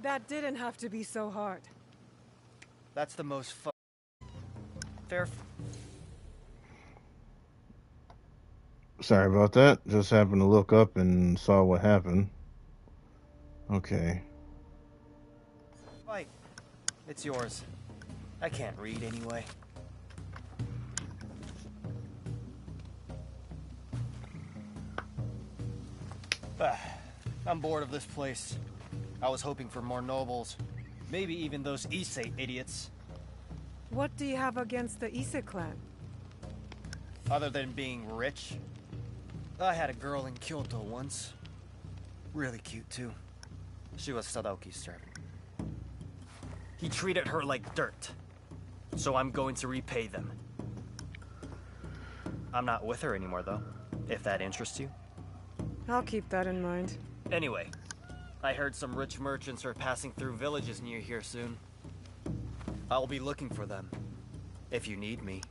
That didn't have to be so hard. That's the most fun. Fair. Sorry about that. Just happened to look up and saw what happened. Okay. Fight. It's yours. I can't read anyway. I'm bored of this place. I was hoping for more nobles. Maybe even those Ise idiots. What do you have against the Ise clan? Other than being rich. I had a girl in Kyoto once. Really cute too. She was Sadaoki's servant. He treated her like dirt. So I'm going to repay them. I'm not with her anymore though, if that interests you. I'll keep that in mind. Anyway, I heard some rich merchants are passing through villages near here soon. I'll be looking for them, if you need me.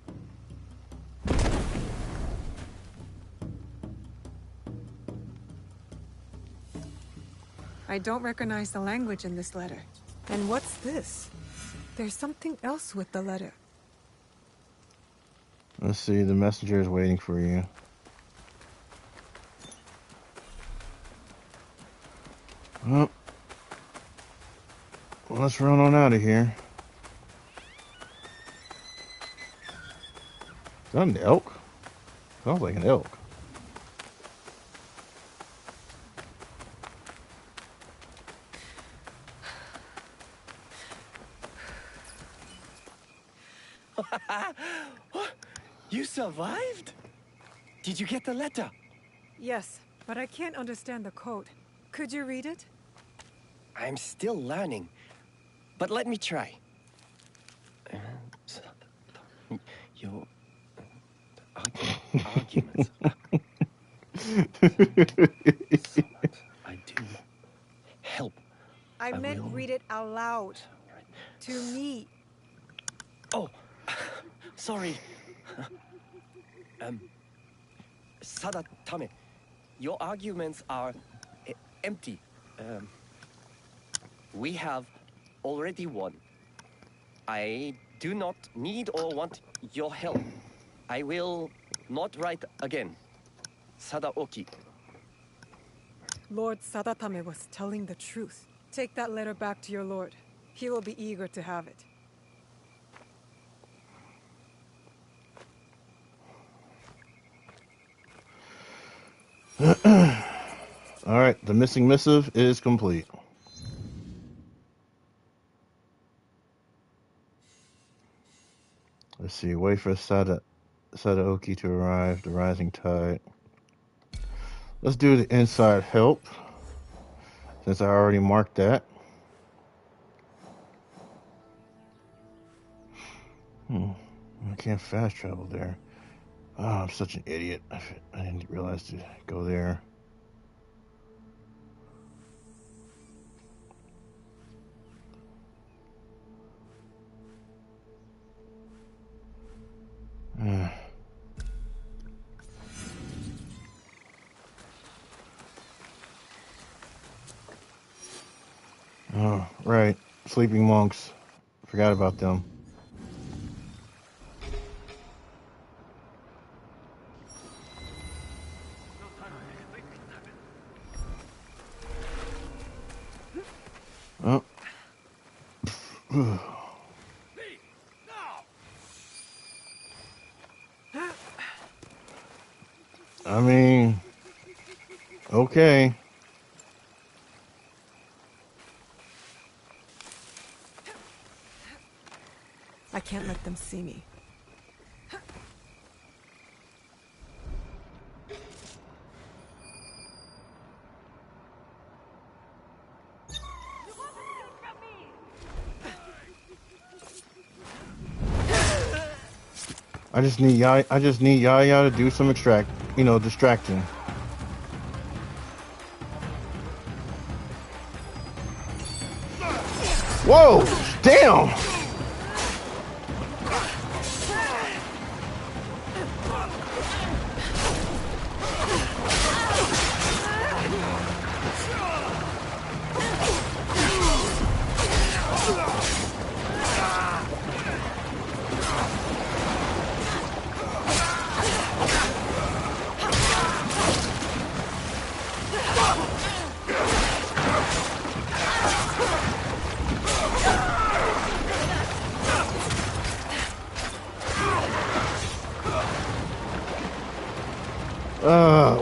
I don't recognize the language in this letter. And what's this? There's something else with the letter. Let's see, the messenger is waiting for you. Well, let's run on out of here. Is that an elk? Sounds like an elk. You survived? Did you get the letter? Yes, but I can't understand the code. Could you read it? I'm still learning, but let me try. Your arguments. I do. Help. I meant read it out loud. To me. Oh, sorry. Sadatame, your arguments are empty. We have already won. I do not need or want your help. I will not write again. Sadaoki. Lord Sadatame was telling the truth. Take that letter back to your lord. He will be eager to have it. Alright, the missing missive is complete. Let's see, wait for Sadaoki to arrive, the rising tide. Let's do the inside help, since I already marked that. I can't fast travel there. Oh, I'm such an idiot. I didn't realize to go there. Oh, right. Sleeping monks. Forgot about them. Oh. I mean, okay. I can't let them see me. I just need Yaya to do some distracting. Whoa! Damn!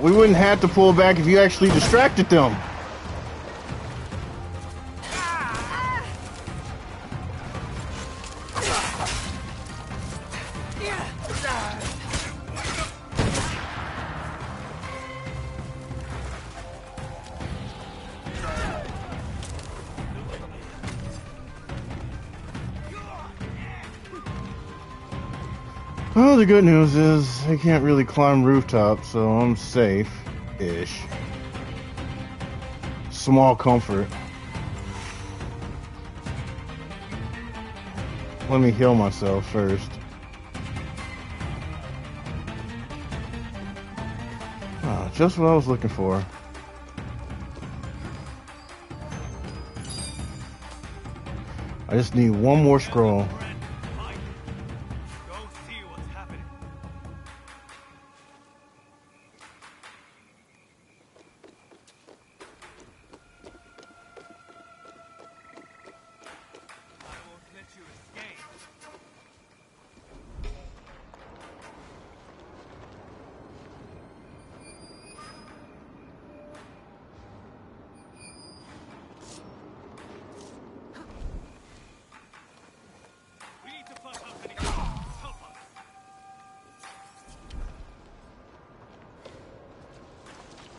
We wouldn't have to pull back if you actually distracted them. Well, the good news is I can't really climb rooftops, so I'm safe-ish. Small comfort. Let me heal myself first. Oh, just what I was looking for. I just need one more scroll.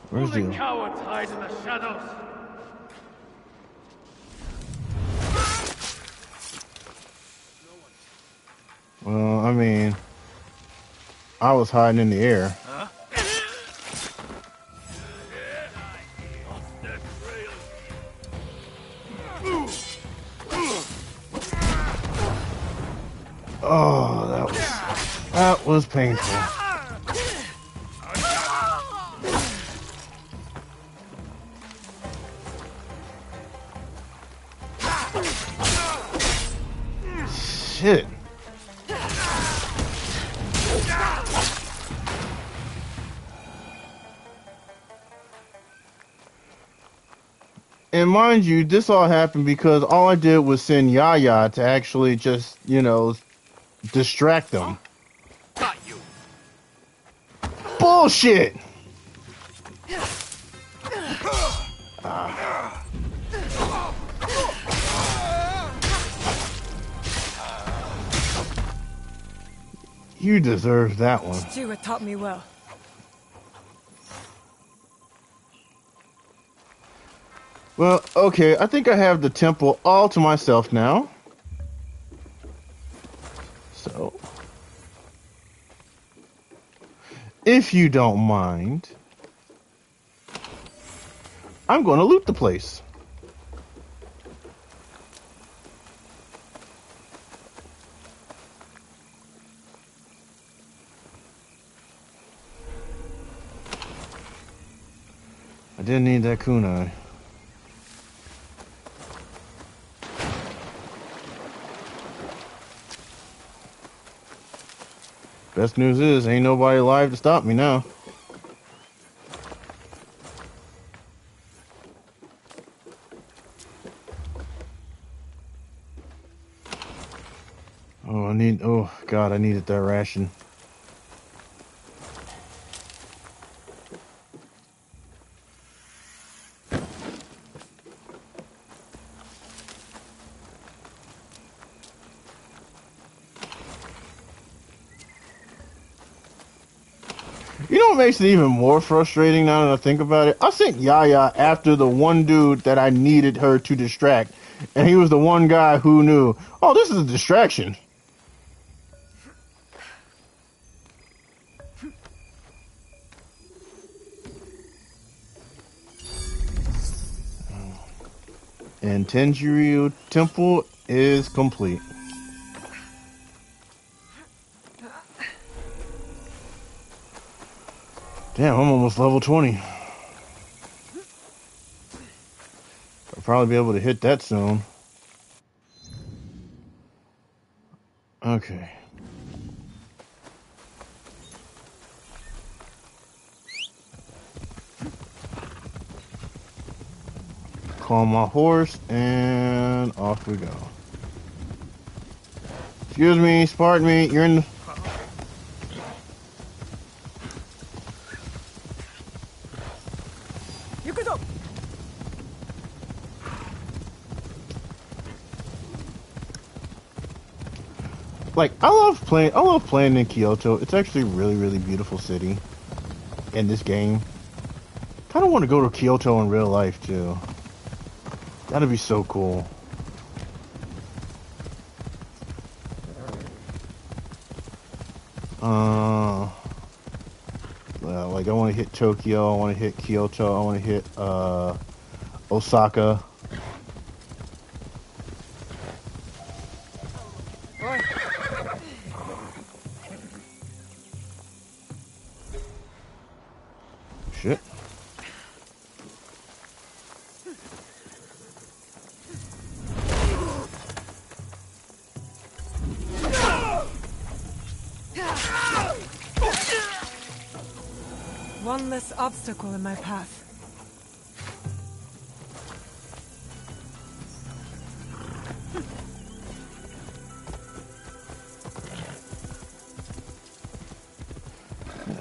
Where's the cowards hide in the shadows? Well, I mean, I was hiding in the air. Huh? Oh, that was painful. Shit. And mind you, this all happened because all I did was send Yaya to actually just, distract them. Got you. Bullshit! You deserve that one. Stewart taught me well. Well, okay, I think I have the temple all to myself now. So, if you don't mind, I'm going to loot the place. I didn't need that kunai. Best news is, ain't nobody alive to stop me now. Oh God, I needed that ration. You know what makes it even more frustrating now that I think about it? I sent Yaya after the one dude that I needed her to distract, and he was the one guy who knew, oh, this is a distraction. And Tenjiryu Temple is complete. Damn, I'm almost level 20. I'll probably be able to hit that soon. Okay. Call my horse, and off we go. Excuse me, pardon me, you're in the... You can go. Like, I love playing in Kyoto. It's actually a really, really beautiful city in this game. Kind of want to go to Kyoto in real life, too. That'd be so cool. Well, like, I want to hit Tokyo, I want to hit Kyoto, I want to hit, Osaka. Shit. One less obstacle in my path.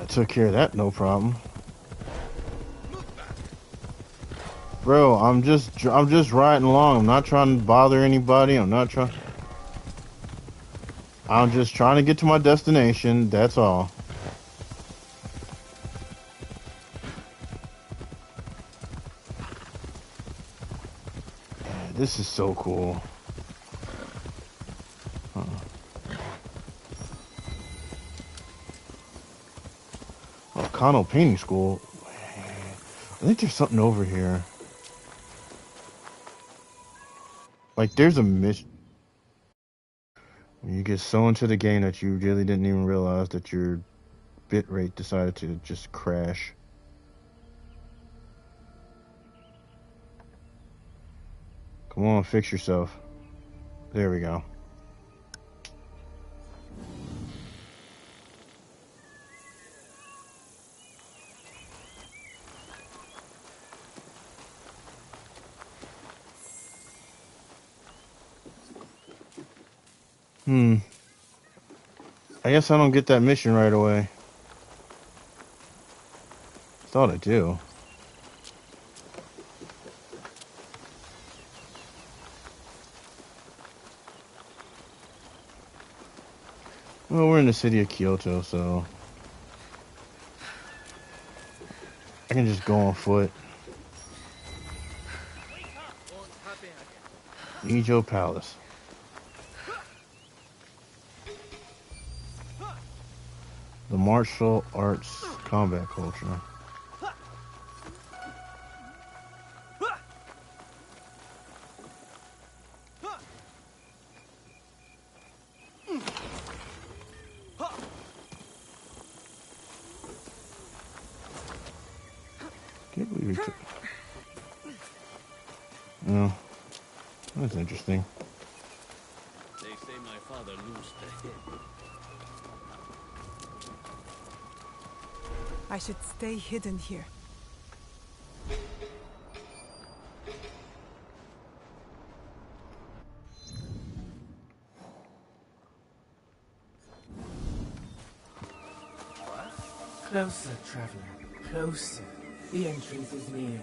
I took care of that, no problem. Bro, I'm just riding along. I'm not trying to bother anybody. I'm just trying to get to my destination. That's all. Yeah, this is so cool. Oh, Kano Painting School. I think there's something over here. Like, there's a mission. You get so into the game that you really didn't even realize that your bitrate decided to just crash. Come on, fix yourself. There we go. I guess I don't get that mission right away. Thought I do. Well, we're in the city of Kyoto, so I can just go on foot. Nijo Palace. The martial arts combat culture. Can't believe he took. No, that's interesting. They say my father loosed the head. I should stay hidden here. Closer, traveler. Closer. The entrance is near.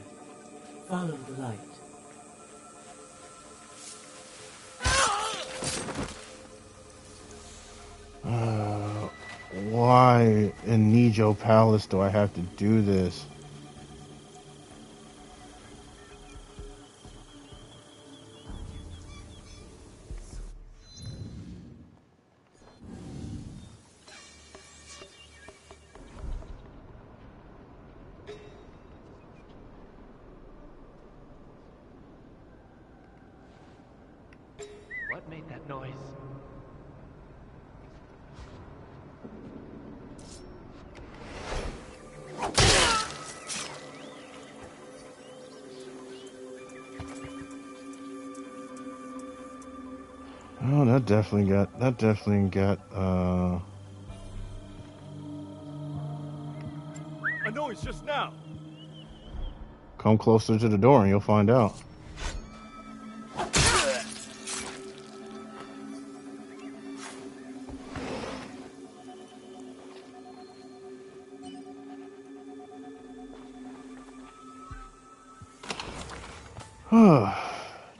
Follow the light. Why in Nijo Palace do I have to do this? What made that noise? Oh, that definitely got, A noise just now. come closer to the door and you'll find out.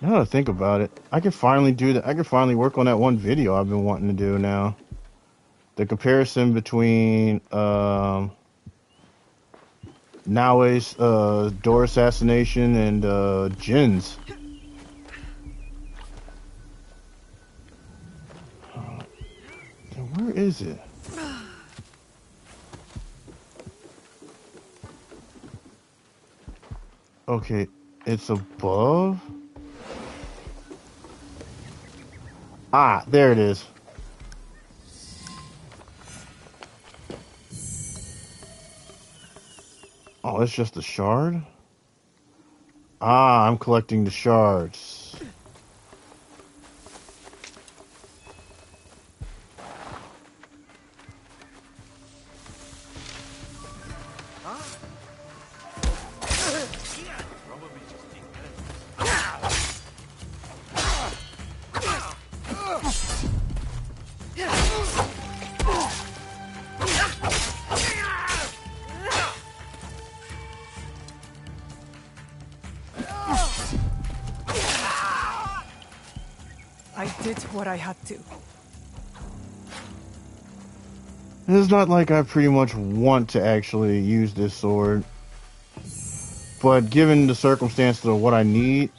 Now that I think about it, I can finally do that. I can finally work on that one video I've been wanting to do now. The comparison between Naoe's door assassination and Jin's. Where is it? Okay, it's above. Ah, there it is. Oh, it's just a shard? Ah, I'm collecting the shards. I did what I had to. It's not like I pretty much want to actually use this sword. But given the circumstances of what I need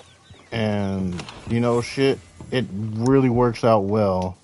and, you know, shit, it really works out well.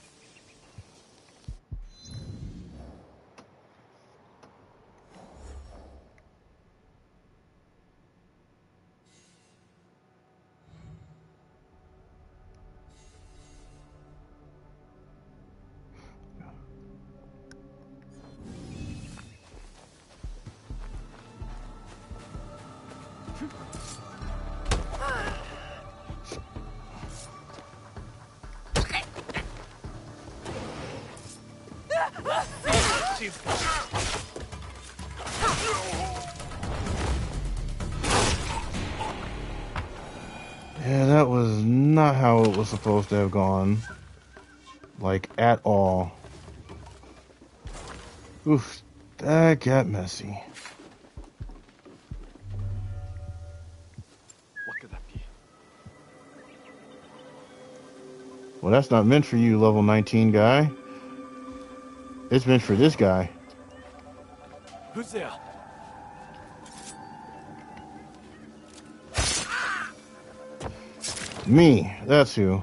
Yeah, that was not how it was supposed to have gone. Like, at all. Oof, that got messy. What could that be? Well, that's not meant for you, level 19 guy. It's meant for this guy. Who's there? Me, that's who.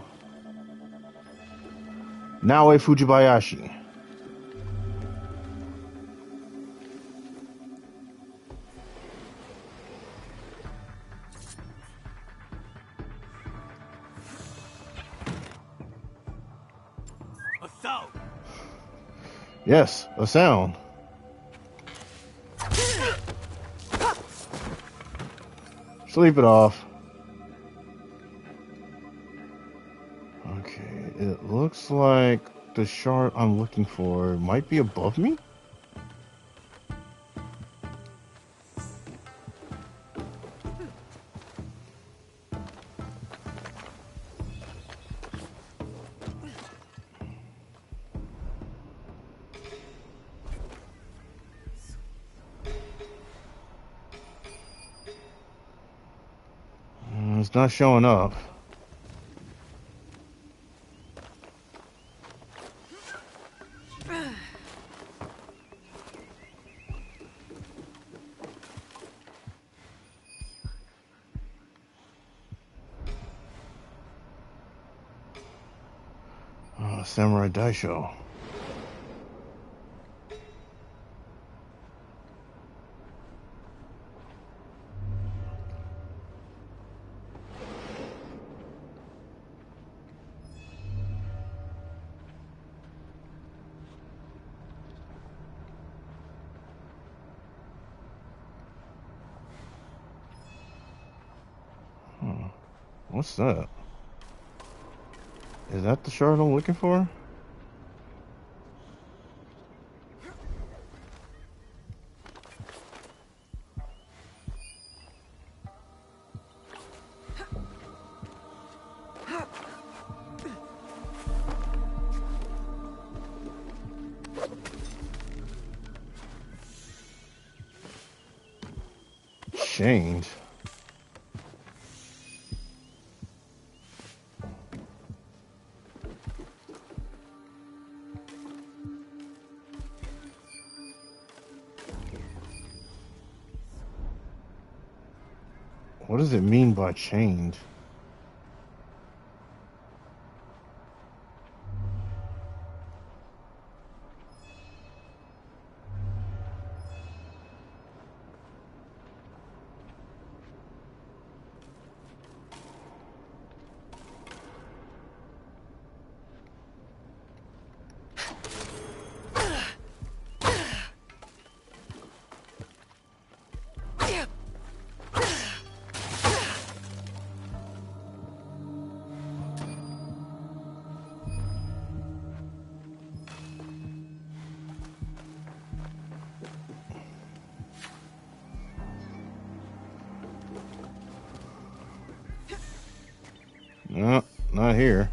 Naoe Fujibayashi. A sound. Yes, a sound. Sleep it off. Okay, it looks like the shard I'm looking for might be above me? It's not showing up. Samurai Daisho. What's that? Is that the shard I'm looking for? Chained. What does it mean by chained? No, not here.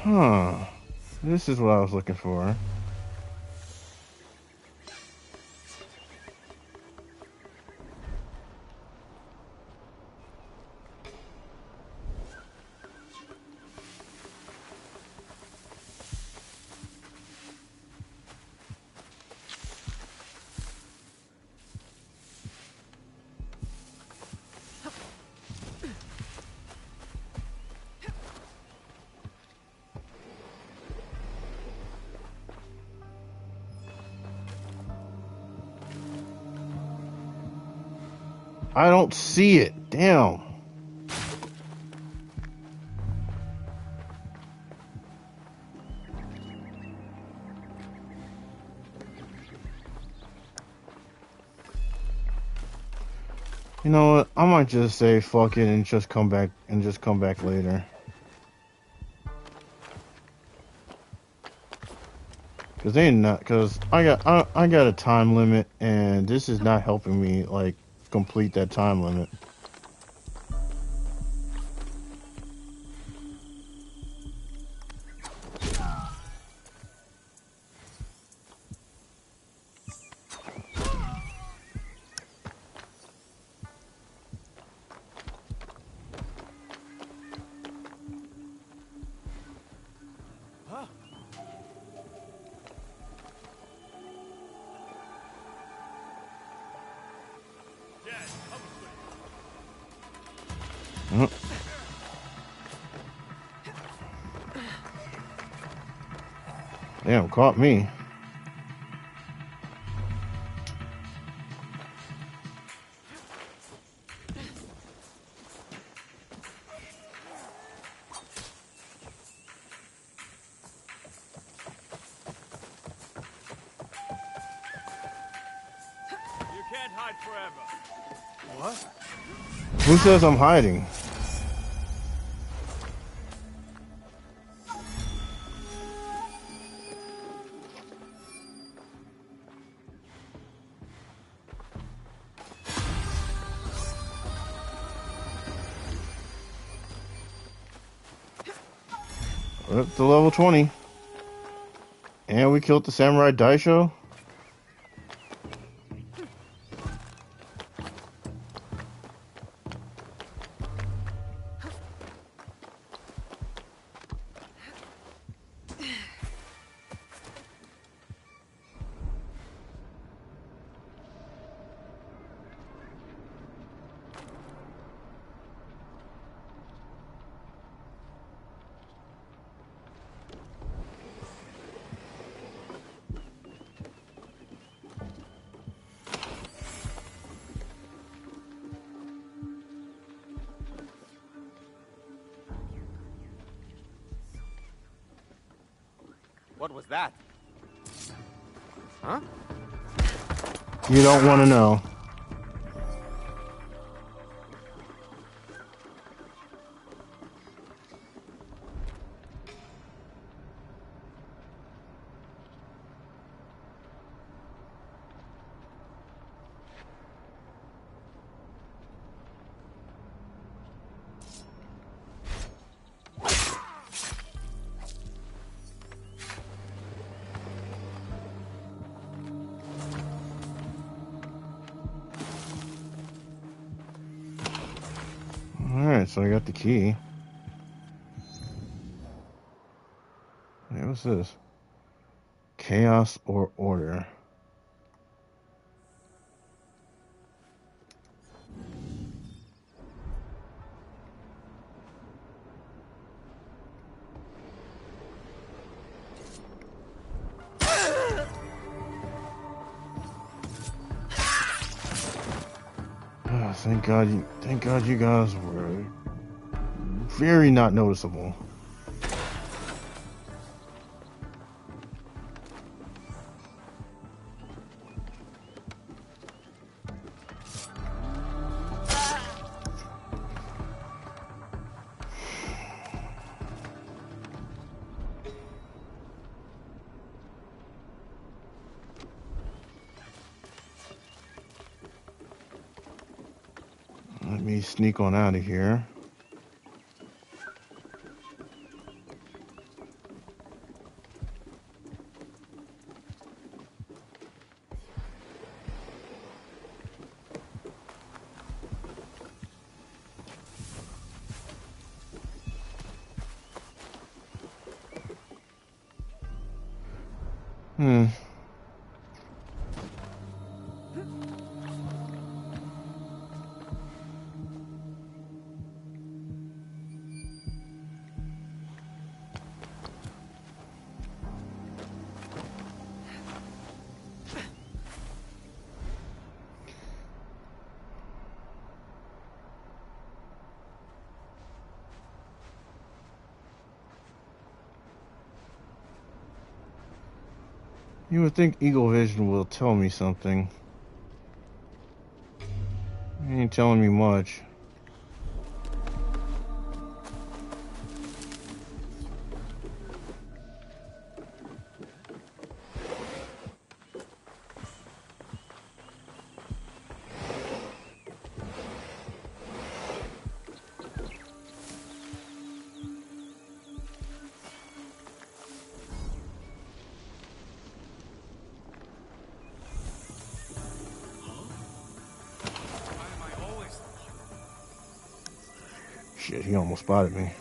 Huh. This is what I was looking for. I don't see it. Damn. You know what? I might just say fuck it and just come back later. Cause I got a time limit, and this is not helping me like complete that time limit. Damn, caught me. You can't hide forever. What? Who says I'm hiding? We're up to level 20. And we killed the Samurai Daisho. What was that? Huh? You don't want to know. Alright, so I got the key. Hey, what's this? Chaos or order? Oh, thank God you guys were very not noticeable. Let me sneak on out of here. You would think Eagle Vision will tell me something. He ain't telling me much. Shit, he almost spotted me.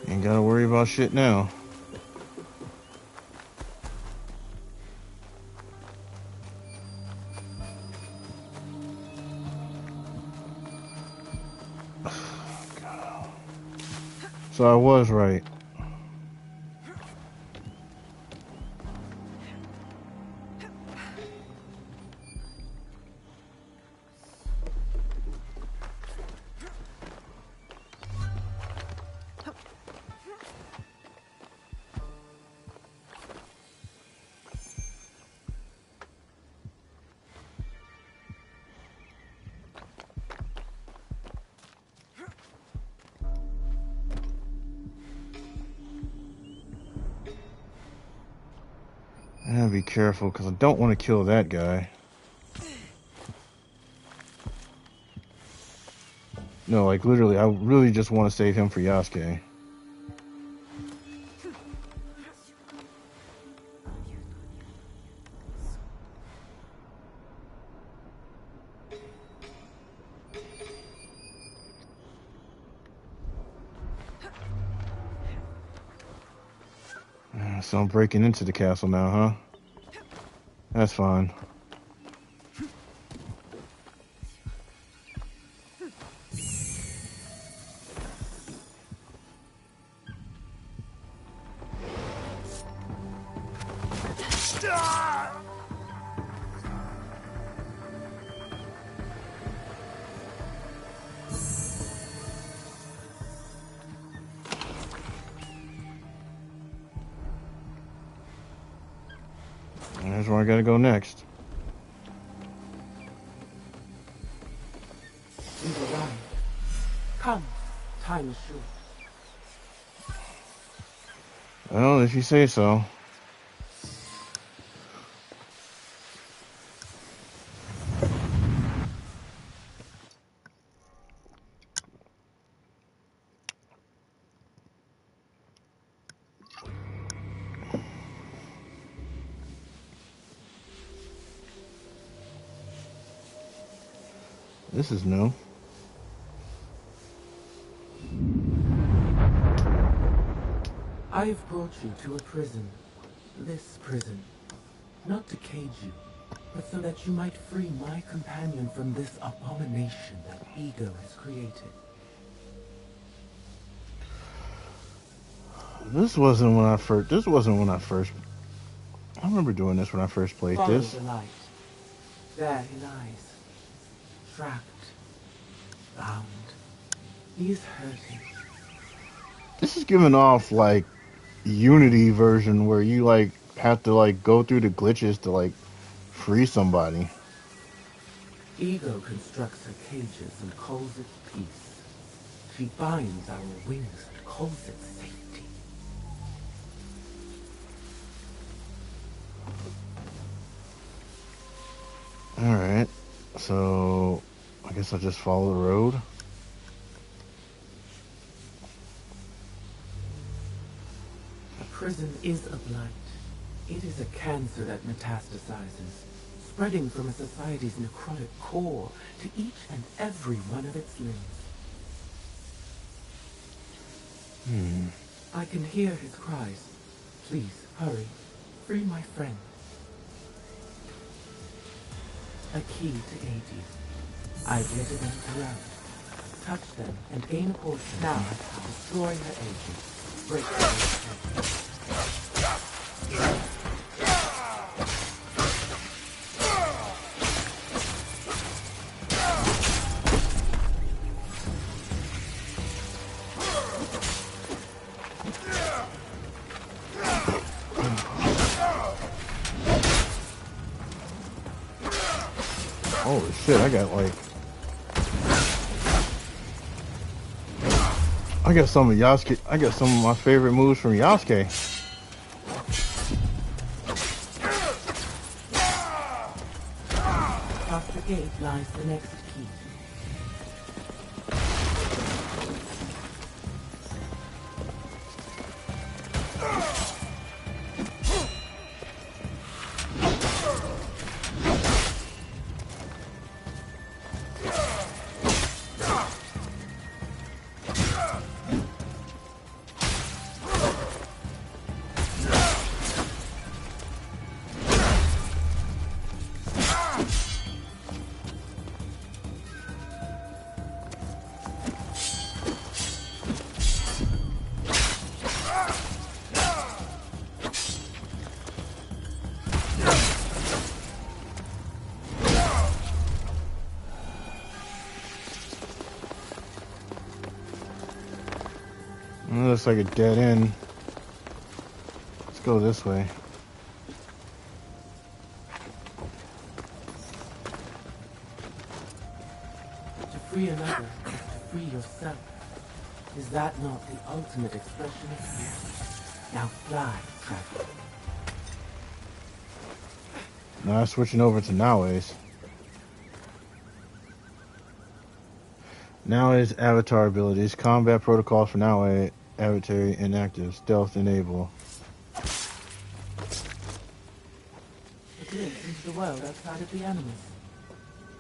Ain't gotta worry about shit now. So I was right. I gotta be careful because I don't want to kill that guy. No, like literally, I really just want to save him for Yasuke. So I'm breaking into the castle now, huh? That's fine. That's where I gotta go next. You've arrived. Come, time is short. Well, if you say so. This is new. I have brought you to a prison. This prison. Not to cage you, but so that you might free my companion from this abomination that ego has created. This wasn't when I first. I remember doing this when I first played Follow this. the light. There he lies. Trapped. Bound. He is hurting. This is giving off like Unity version where you like have to like go through the glitches to like free somebody. Ego constructs her cages and calls it peace. She binds our wings and calls it safety. Alright. So I guess I'll just follow the road. Prison is a blight. It is a cancer that metastasizes, spreading from a society's necrotic core to each and every one of its limbs. I can hear his cries. Please, hurry. Free my friend. A key to aid you. I've littered them throughout. Touch them and gain a portion. Now, destroy her agent. Break her head. Holy shit, I got like... I got some of Yasuke. I got some of my favorite moves from Yasuke. Across the gate lies the next key. looks like a dead end. Let's go this way. To free another is to free yourself. Is that not the ultimate expression of fear? Now fly, traveler. Now switching over to Naoe's. Naoe's avatar abilities. Combat protocols for Nanoe avatar inactive. Stealth enable. A glimpse into the world outside of the animals.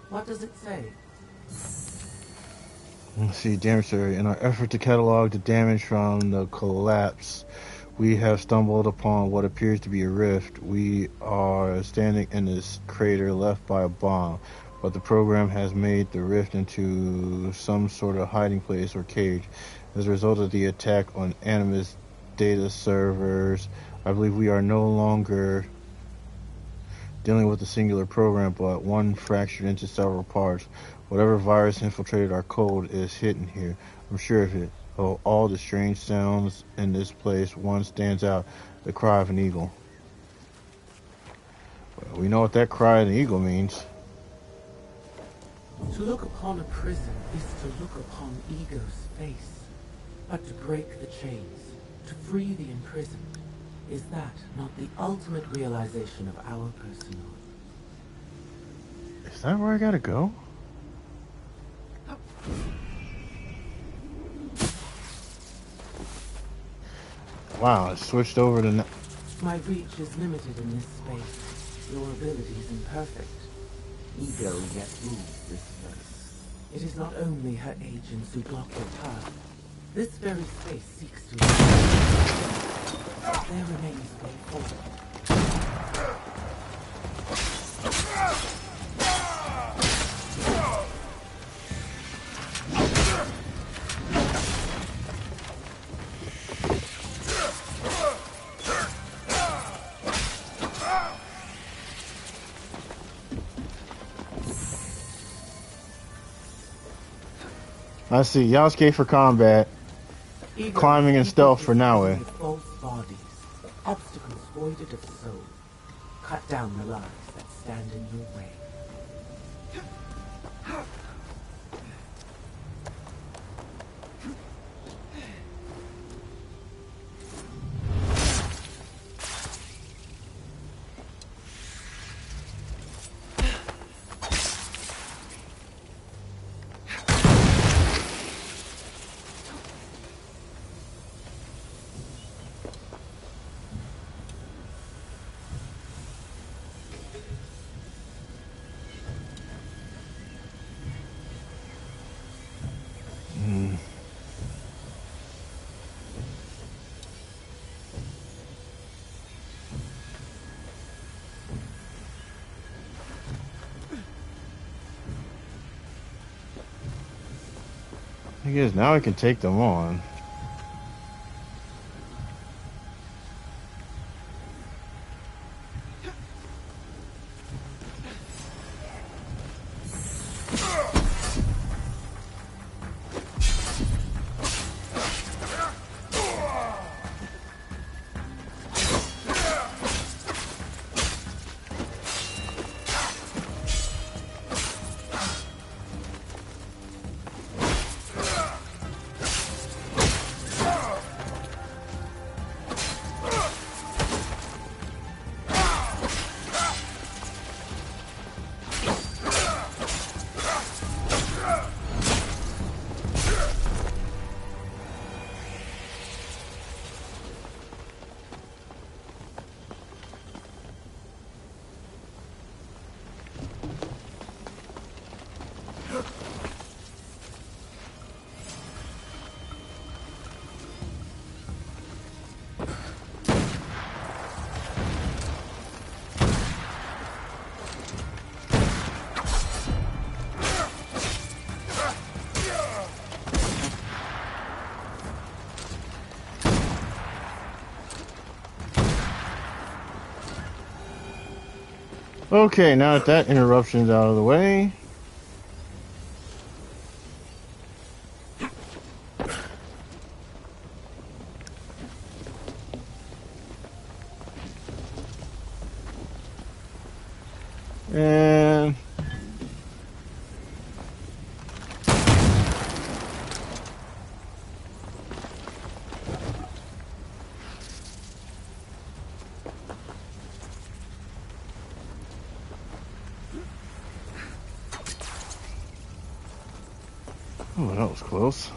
What does it say? Let's see, damage theory. In our effort to catalog the damage from the collapse, we have stumbled upon what appears to be a rift. We are standing in this crater left by a bomb, but the program has made the rift into some sort of hiding place or cage. As a result of the attack on Animus data servers, I believe we are no longer dealing with a singular program, but one fractured into several parts. Whatever virus infiltrated our code is hidden here. I'm sure of it. Oh, all the strange sounds in this place, one stands out, the cry of an eagle. Well, we know what that cry of an eagle means. To look upon a prison is to look upon ego's face. But to break the chains, to free the imprisoned, is that not the ultimate realization of our personhood? Is that where I gotta go? Wow, it switched over to... My reach is limited in this space. Your ability is imperfect. Ego yet rules this place. It is not only her agents who block your path. This very space seeks to... There remains a way forward. I see. Yasuke for combat. Climbing and stealth for Nanoe. False bodies, obstacles voided of soul. Cut down the lies that stand in your way. I guess now I can take them on. Okay, now that interruption's out of the way. And oh, that was close.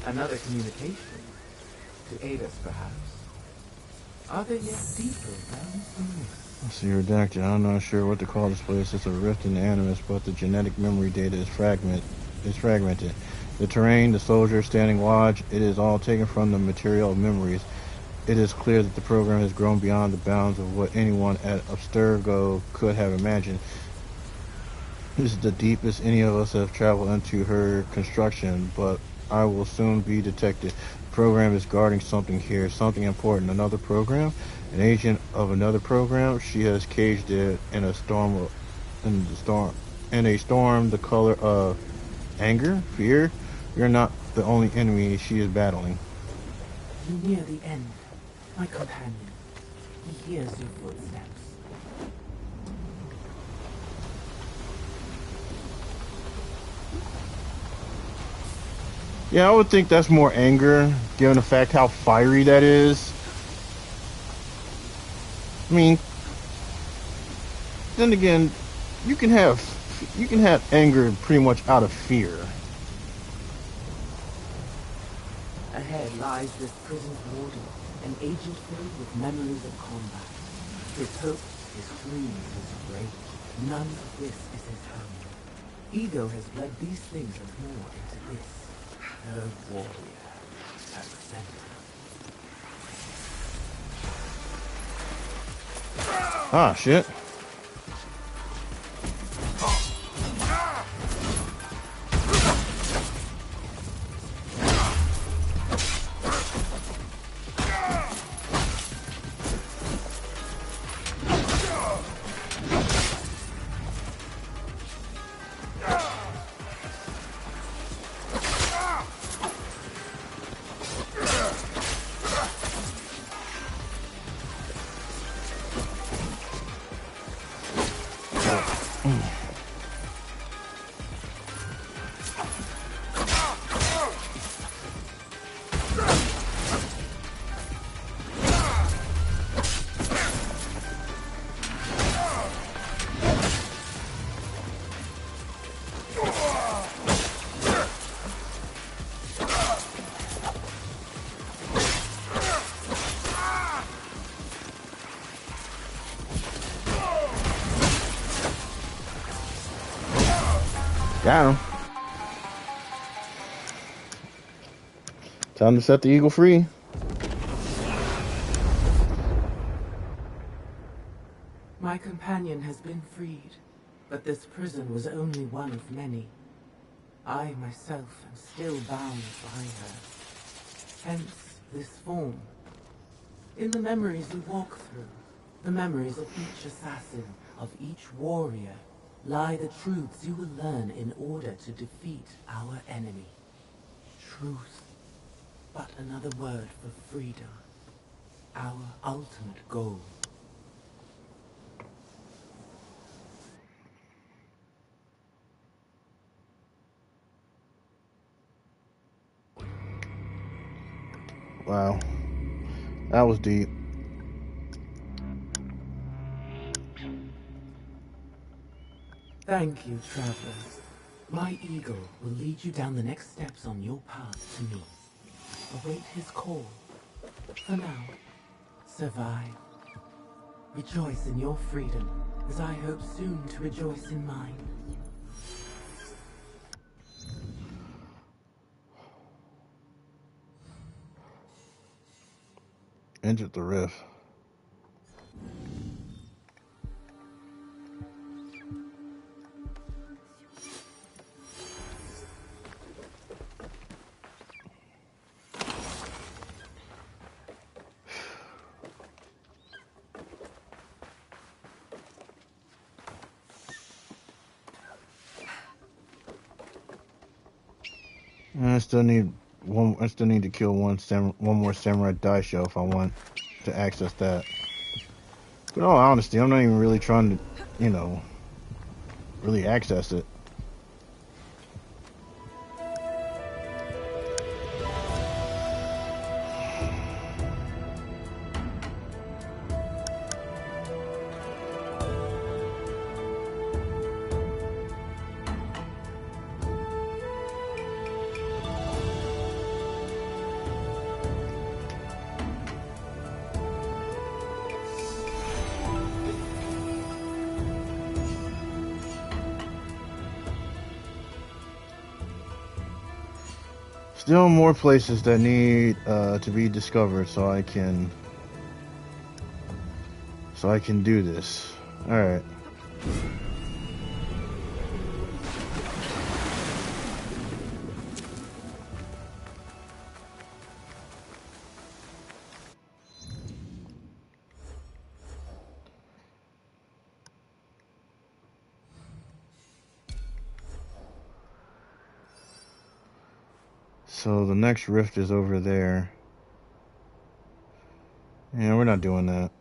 Another communication? To aid us, perhaps? Are there yet deeper realms than this? Let's see, redacted. I'm not sure what to call this place. It's a rift in the animus, but the genetic memory data is fragmented. The terrain, the soldiers standing watch, it is all taken from the material of memories. It is clear that the program has grown beyond the bounds of what anyone at Abstergo could have imagined. This is the deepest any of us have traveled into her construction, but I will soon be detected. The program is guarding something here, something important. Another program? An agent of another program? She has caged it in a storm the color of anger, fear. You're not the only enemy she is battling. You near the end, my companion. He hears your footsteps. Yeah, I would think that's more anger, given the fact how fiery that is. I mean, then again, you can have anger pretty much out of fear. Ahead lies this prisoned warden, an agent filled with memories of combat. His hopes, his dreams, his rage. None of this is his home. Ego has bled these things and more into this. Her warrior at the center. Ah, shit. Got him. Time to set the eagle free. My companion has been freed, but this prison was only one of many. I myself am still bound by her. Hence this form. In the memories we walk through, the memories of each assassin, of each warrior, lie the truths you will learn in order to defeat our enemy. Truth, but another word for freedom. Our ultimate goal. Wow. That was deep. Thank you, travelers. My eagle will lead you down the next steps on your path to me. Await his call. For now, survive. Rejoice in your freedom, as I hope soon to rejoice in mine. Entered the rift. I still need one. I still need to kill one more samurai daisho if I want to access that. But in all honesty, I'm not even really trying to, you know, really access it. Still more places that need to be discovered, so I can do this. All right. So the next rift is over there. Yeah, we're not doing that.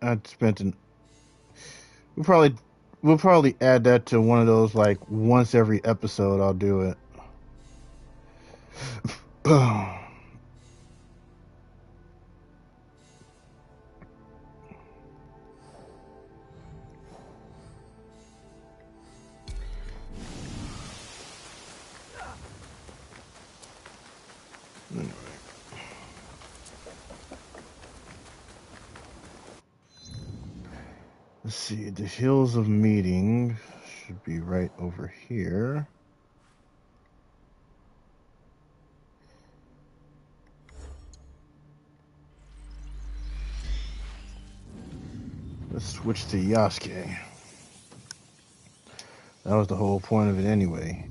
I spent an. We'll probably add that to one of those like once every episode. I'll do it. Let's see. The Hills of Meeting should be right over here. Let's switch to Yasuke. That was the whole point of it anyway.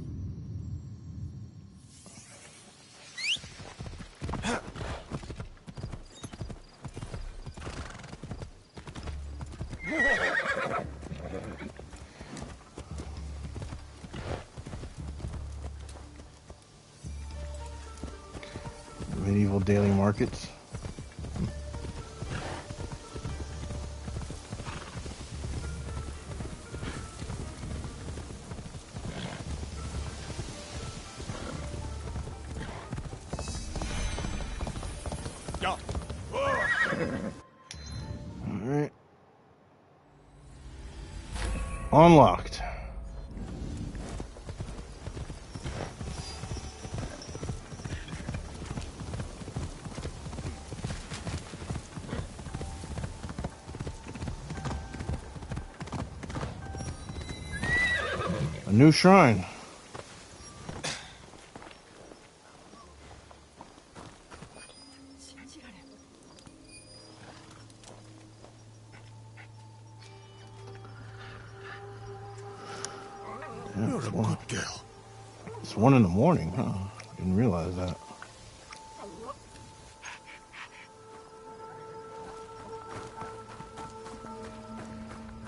Medieval daily markets. Alright. Unlocked. A new shrine. Damn, You're a good girl. It's 1 in the morning, huh? Didn't realize that.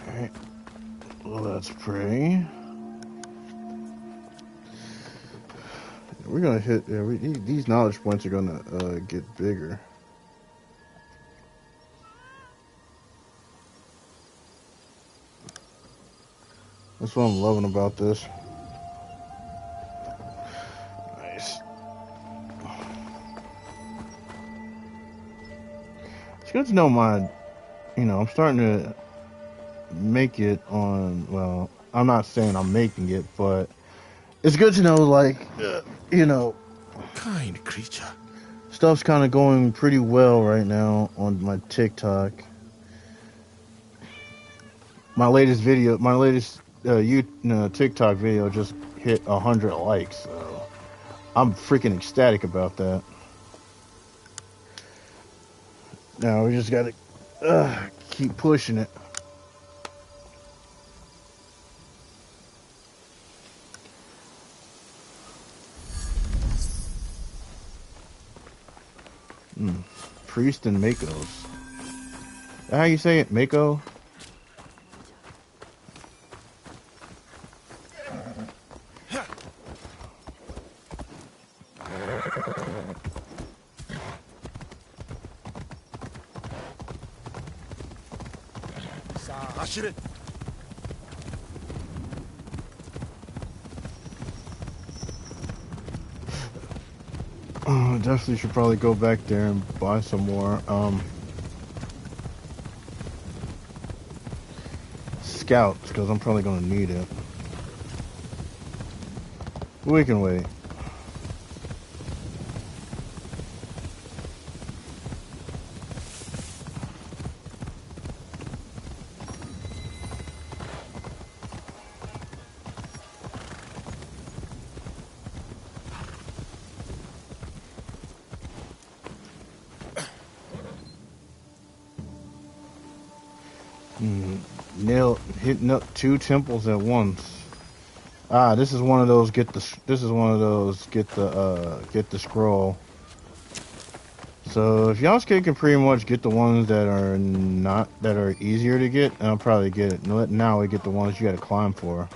Alright. let's pray. We're gonna hit. These knowledge points are gonna get bigger. That's what I'm loving about this. Nice. It's good to know I'm starting to make it on, well, I'm not saying I'm making it, but it's good to know, Kind creature. Stuff's kind of going pretty well right now on my TikTok. My latest TikTok video just hit 100 likes, so I'm freaking ecstatic about that. Now we just gotta keep pushing it. Priest and Makos. Is that how you say it? Mako? Definitely should probably go back there and buy some more scouts, because I'm probably gonna need it. We can wait. Hitting up 2 temples at once. This is one of those get the scroll. So if Yasuke can pretty much get the ones that are easier to get, I'll probably get it. Now we get the ones you gotta climb for.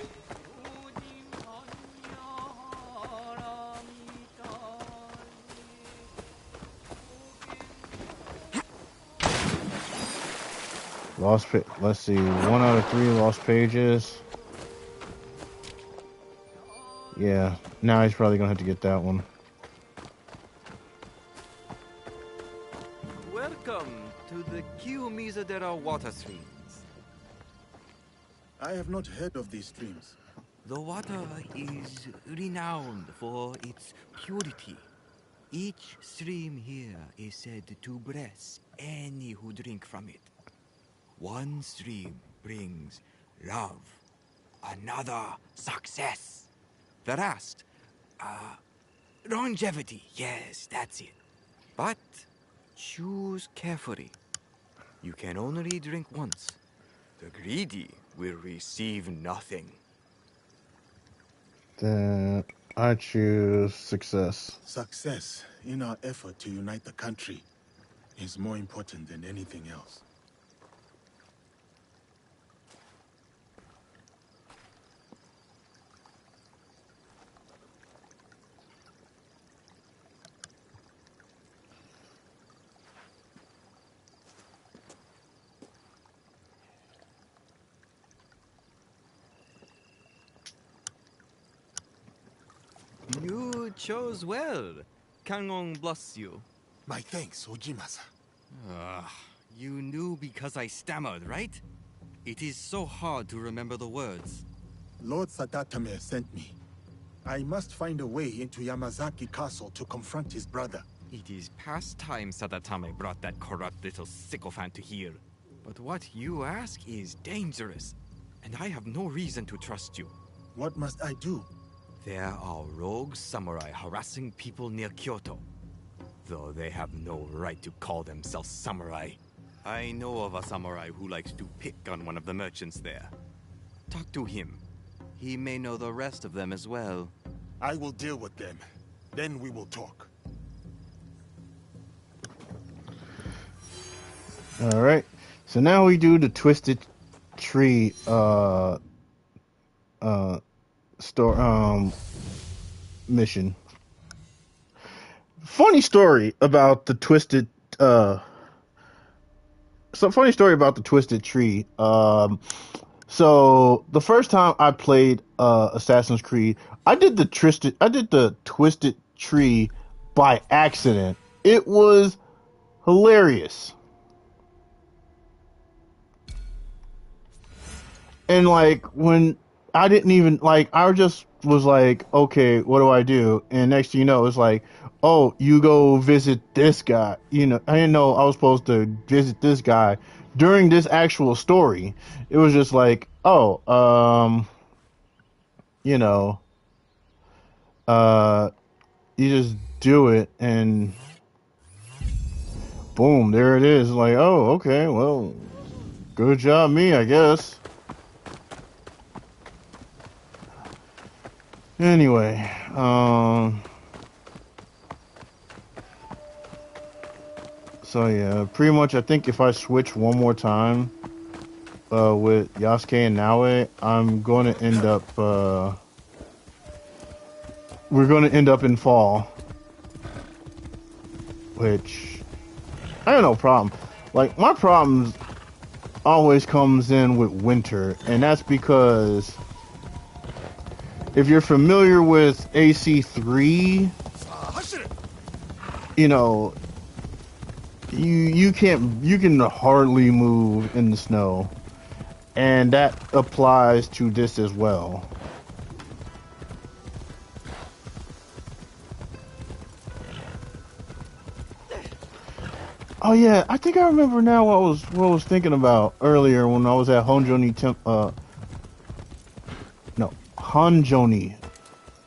Let's see, 1 out of 3 lost pages. Yeah, now he's probably gonna have to get that one. Welcome to the Kiyomiza-dera water streams. I have not heard of these streams. The water is renowned for its purity. Each stream here is said to bless any who drink from it. One stream brings love, another success, the last, longevity. Yes, that's it. But choose carefully. You can only drink once. The greedy will receive nothing. Then I choose success. Success in our effort to unite the country is more important than anything else. You chose well. Kangon bless you. My thanks, Ojimasa. You knew because I stammered, right? It is so hard to remember the words. Lord Sadatame sent me. I must find a way into Yamazaki Castle to confront his brother. It is past time Sadatame brought that corrupt little sycophant to here. But what you ask is dangerous, and I have no reason to trust you. What must I do? There are rogue samurai harassing people near Kyoto, though they have no right to call themselves samurai. I know of a samurai who likes to pick on one of the merchants there. Talk to him. He may know the rest of them as well. I will deal with them. Then we will talk. Alright. So now we do the Twisted Tree store mission. Funny story about the twisted some funny story about the twisted tree. So the first time I played Assassin's Creed, I did the twisted tree by accident. It was hilarious. And like when I didn't even like, I just was like, okay, what do I do? And next thing you know, it's like, oh, you go visit this guy. You know, I didn't know I was supposed to visit this guy during this actual story. It was just like, oh, you know, uh, you just do it and boom, there it is. Like, oh, okay, well, good job, me, I guess. Anyway, so yeah, pretty much I think if I switch one more time with Yasuke and Naoe, I'm going to end up we're going to end up in fall, which I have no problem. Like my problems always comes in with winter, and that's because if you're familiar with AC3, you know, you can hardly move in the snow. And that applies to this as well. Oh yeah, I think I remember now what I was thinking about earlier when I was at Honjoni.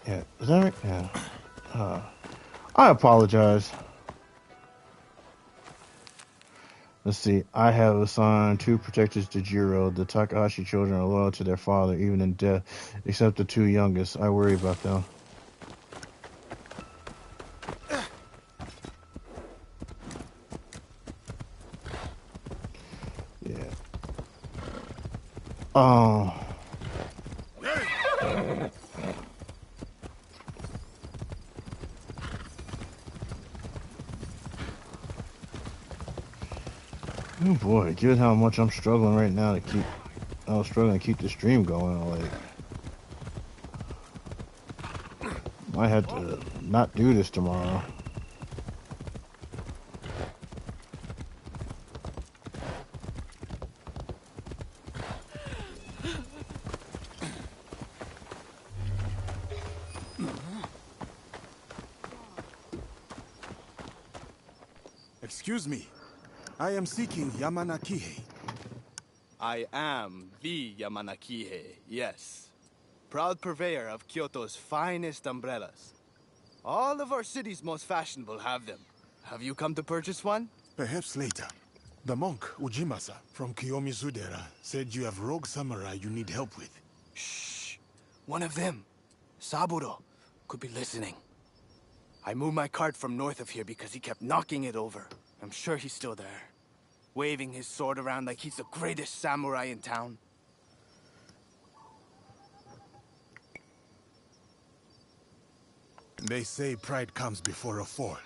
Yeah, is that right? Yeah. I apologize. Let's see. I have assigned 2 protectors to Jiro. The Takahashi children are loyal to their father, even in death, except the 2 youngest. I worry about them. Yeah. Oh boy, given how much I'm struggling right now I was struggling to keep the stream going. Like, I had to not do this tomorrow. Excuse me. I am seeking Yamanakihe. I am the Yamanakihe, yes. Proud purveyor of Kyoto's finest umbrellas. All of our city's most fashionable have them. Have you come to purchase one? Perhaps later. The monk, Ujimasa, from Kiyomizudera, said you have rogue samurai you need help with. Shh. One of them, Saburo, could be listening. I moved my cart from north of here because he kept knocking it over. I'm sure he's still there, waving his sword around like he's the greatest samurai in town. They say pride comes before a fall.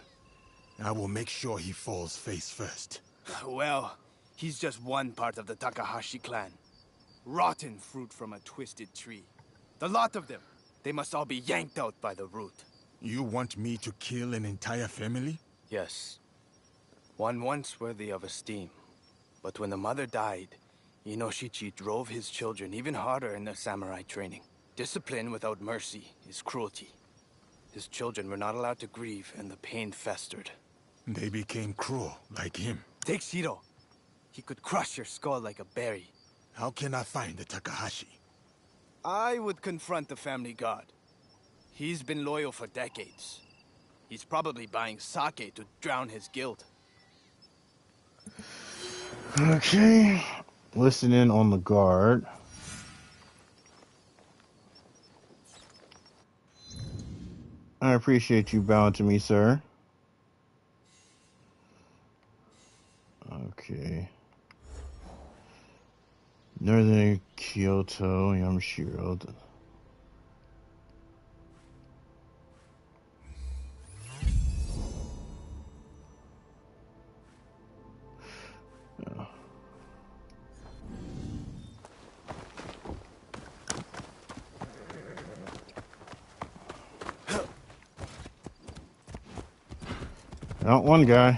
I will make sure he falls face first. Well, he's just one part of the Takahashi clan. Rotten fruit from a twisted tree. The lot of them. They must all be yanked out by the root. You want me to kill an entire family? Yes. One once worthy of esteem. But when the mother died, Inoshichi drove his children even harder in their samurai training. Discipline without mercy is cruelty. His children were not allowed to grieve, and the pain festered. They became cruel, like him. Take Shiro. He could crush your skull like a berry. How can I find the Takahashi? I would confront the family god. He's been loyal for decades. He's probably buying sake to drown his guilt. Okay. Listen in on the guard. I appreciate you bowing to me, sir. Okay. Northern Kyoto, Yamashiro. Not one guy.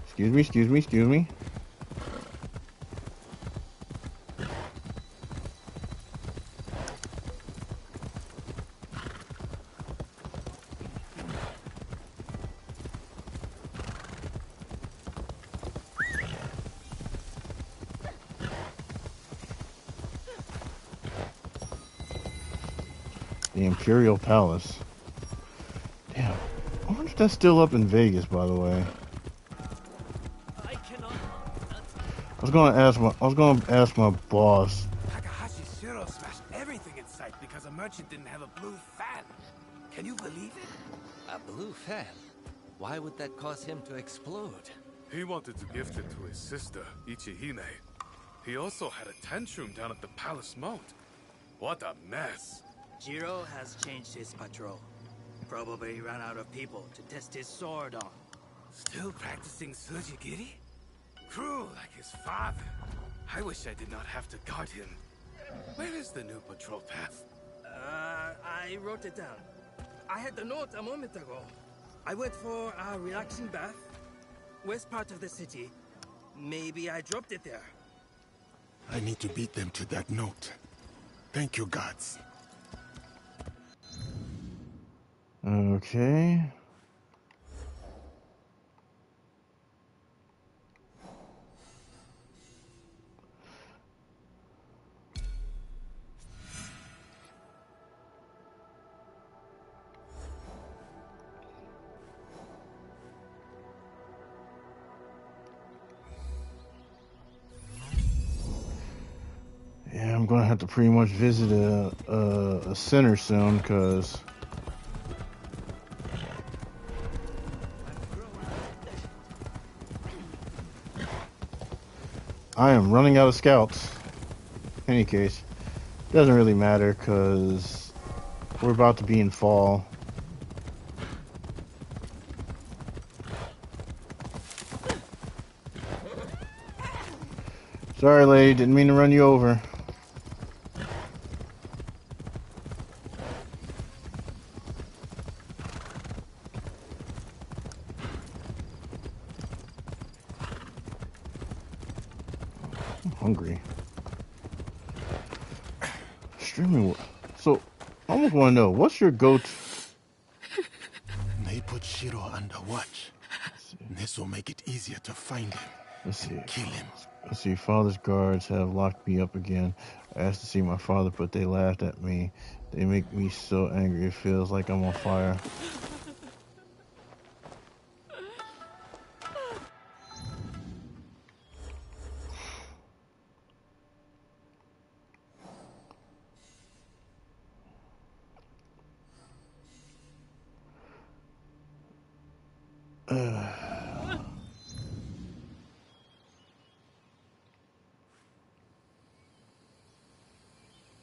Excuse me, excuse me, excuse me. The Imperial Palace. Damn. I wonder if that's still up in Vegas, by the way. I was gonna ask my boss. Takahashi Shiro smashed everything in sight because a merchant didn't have a blue fan. Can you believe it? A blue fan? Why would that cause him to explode? He wanted to gift it to his sister, Ichihime. He also had a tantrum down at the palace moat. What a mess. Jiro has changed his patrol. Probably ran out of people to test his sword on. Still practicing Sujigiri? Cruel like his father. I wish I did not have to guard him. Where is the new patrol path? I wrote it down. I had the note a moment ago. I went for a relaxing bath. West part of the city. Maybe I dropped it there. I need to beat them to that note. Thank you, gods. Okay. Yeah, I'm gonna have to pretty much visit a center soon, cause I am running out of scouts. In any case, doesn't really matter, cause we're about to be in fall. Sorry, lady, didn't mean to run you over. Hungry. Extremely. So, I almost want to know, what's your go-to? They put Shiro under watch. This will make it easier to find him. Let's see. Kill him. Let's see. Father's guards have locked me up again. I asked to see my father, but they laughed at me. They make me so angry. It feels like I'm on fire.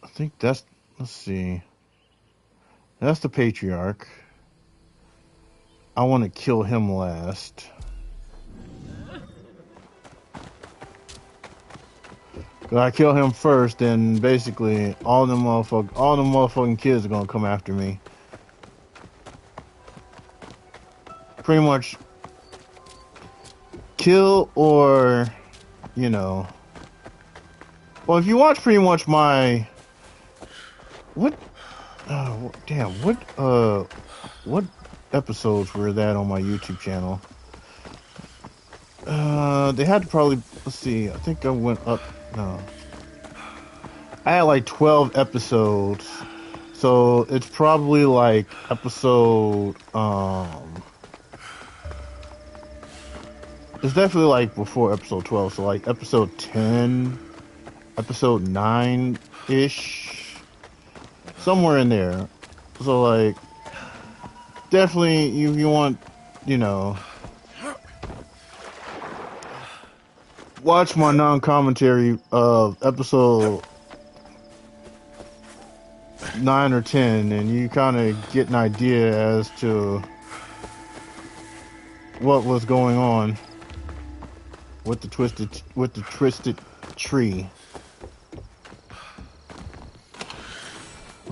I think that's, let's see. That's the patriarch. I want to kill him last. Cause I kill him first, then basically all the motherfucking kids are gonna come after me. Pretty much kill or, you know. Well, if you watch pretty much my what episodes were that on my YouTube channel? They had to probably, let's see, I think I went up, no. I had like 12 episodes. So it's probably like episode, it's definitely like before episode 12. So like episode 10, episode 9-ish, somewhere in there. So like, definitely you want, you know, watch my non-commentary of episode 9 or 10, and you kind of get an idea as to what was going on with the twisted tree.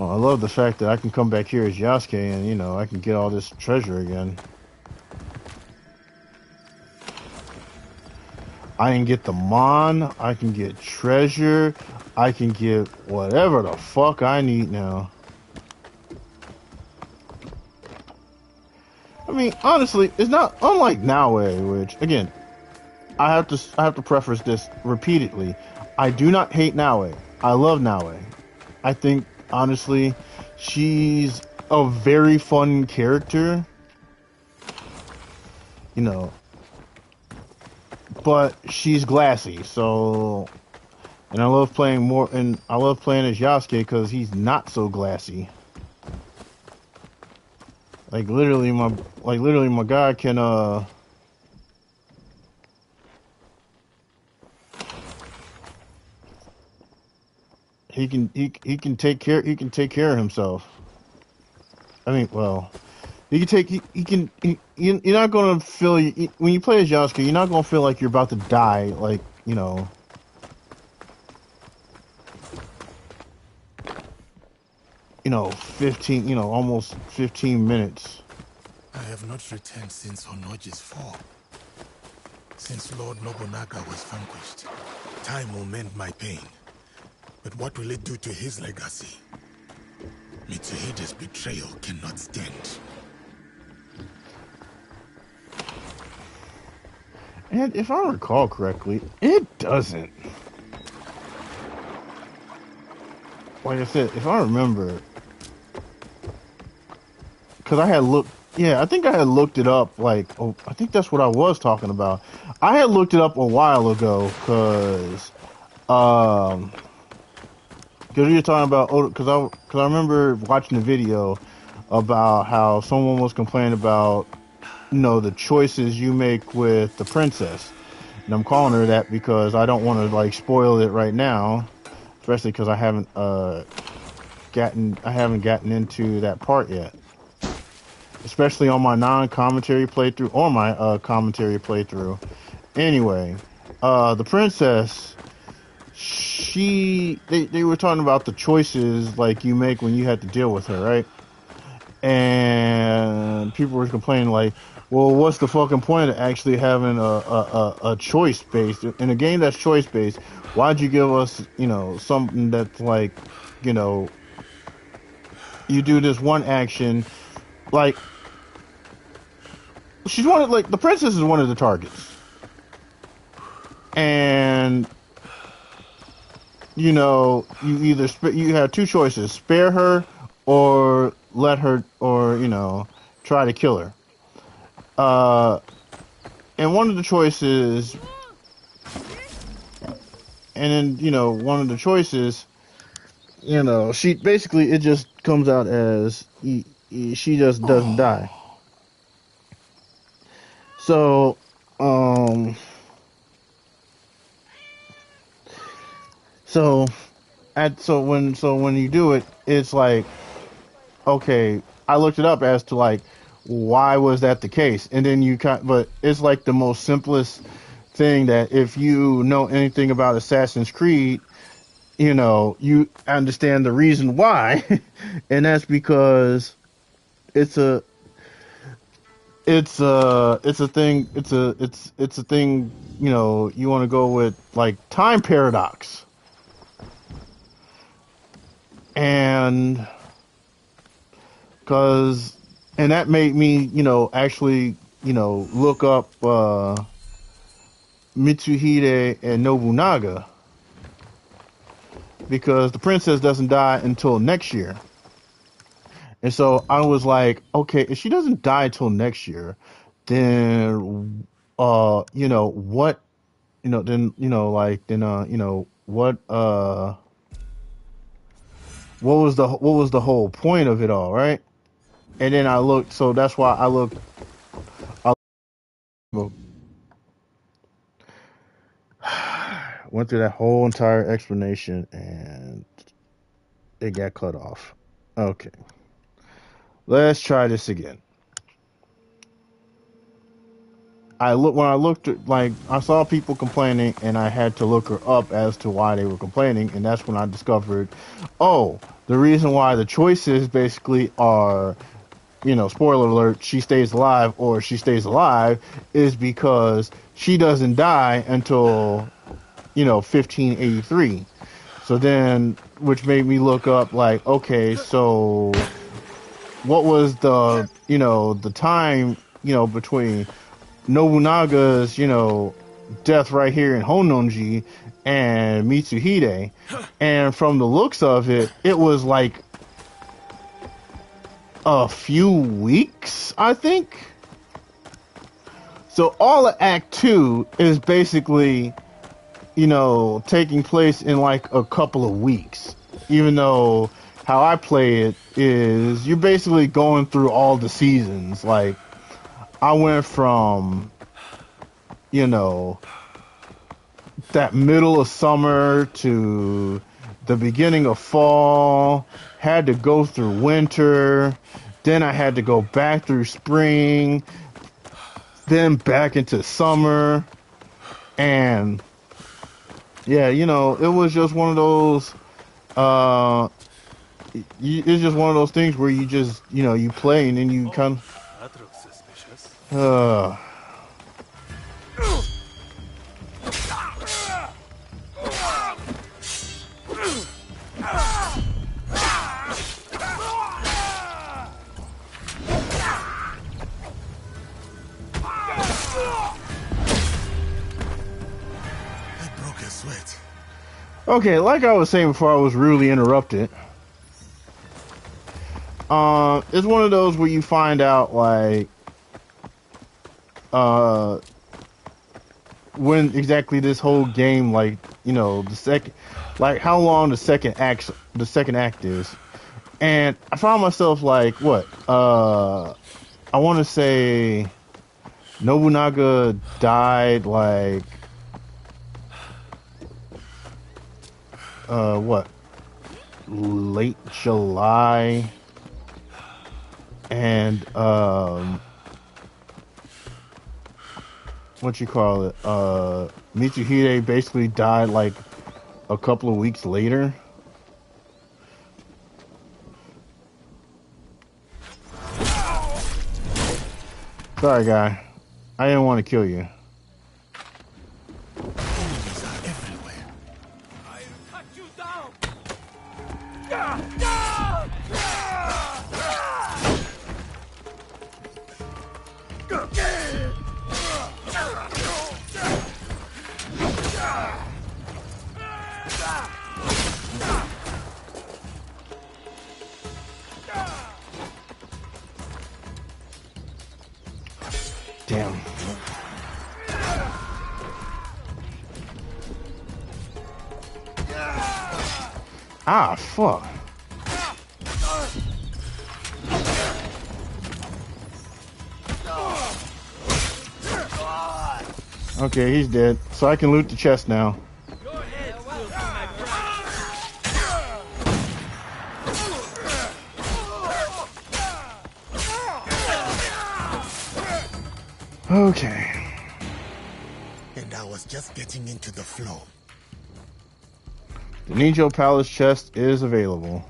Well, I love the fact that I can come back here as Yasuke and, you know, I can get all this treasure again. I can get the Mon, I can get treasure, I can get whatever the fuck I need now. I mean, honestly, it's not unlike Nanoe, which, again, I have to preface this repeatedly. I do not hate Nanoe. I love Nanoe. I think, honestly, she's a very fun character. You know, but she's glassy, so, and I love playing as Yasuke because he's not so glassy. Like literally my guy can he can take care of himself. I mean, well, you're not gonna feel when you play as Yasuke, you're not gonna feel like you're about to die, like, you know. You know, 15, you know, almost 15 minutes. I have not returned since Onoji's fall. Since Lord Nobunaga was vanquished, time will mend my pain. But what will it do to his legacy? Mitsuhide's betrayal cannot stand. And if I recall correctly, it doesn't. Like I said, if I remember, because I had looked, yeah, I think I had looked it up, like, oh, I think that's what I was talking about. I had looked it up a while ago, because we were talking about, because I remember watching the video about how someone was complaining about, you know, the choices you make with the princess. And I'm calling her that because I don't want to, like, spoil it right now, especially because I haven't gotten into that part yet. Especially on my non-commentary playthrough or my commentary playthrough. Anyway, the princess, they were talking about the choices like you make when you had to deal with her, right? And people were complaining like, well, what's the fucking point of actually having a choice based in a game that's choice based? Why'd you give us, you know, something that's like, you know, you do this one action, like she's one of, like, the princess is one of the targets, and you know, you have two choices: spare her or let her, or, you know, try to kill her. And one of the choices, and then, you know, one of the choices, you know, she basically, it just comes out as she just doesn't die. So, so when you do it, it's like, okay, I looked it up as to like why was that the case, and then but it's like the most simplest thing that if you know anything about Assassin's Creed, you know, you understand the reason why, and that's because it's a thing, it's a thing, you know, you want to go with like time paradox, and and that made me, you know, actually, you know, look up Mitsuhide and Nobunaga, because the princess doesn't die until next year. And so I was like, okay, if she doesn't die till next year, then you know, what, you know, then, you know, like, then you know, what was the whole point of it all, right? And then I looked, so that's why I went through that whole entire explanation and it got cut off. Okay. Let's try this again. when I looked at, like, I saw people complaining, and I had to look her up as to why they were complaining, and that's when I discovered, oh, the reason why the choices basically are, you know, spoiler alert, she stays alive or she stays alive, is because she doesn't die until, you know, 1583. So then, which made me look up, like, okay, so what was the, you know, the time, you know, between Nobunaga's, you know, death right here in Hononji and Mitsuhide. And from the looks of it, it was like a few weeks, I think. So all of Act 2 is basically, you know, taking place in like a couple of weeks. Even though how I play it is you're basically going through all the seasons. Like, I went from, you know, that middle of summer to the beginning of fall, had to go through winter, then I had to go back through spring, then back into summer, and yeah, you know, it was just one of those, it's just one of those things where you just, you know, you play and then you kind of, That looks suspicious. Sweat. Okay, like I was saying before I was rudely interrupted, it's one of those where you find out, like, when exactly this whole game, like, you know, the second, like, how long the second act is. And I found myself like, what, I want to say Nobunaga died, like, what, late July, and what you call it, Mitsuhide basically died like a couple of weeks later. Sorry, guy, I didn't want to kill you. Damn. Ah, fuck. Okay, he's dead. So I can loot the chest now. Okay. And I was just getting into the flow. The Nijo Palace chest is available.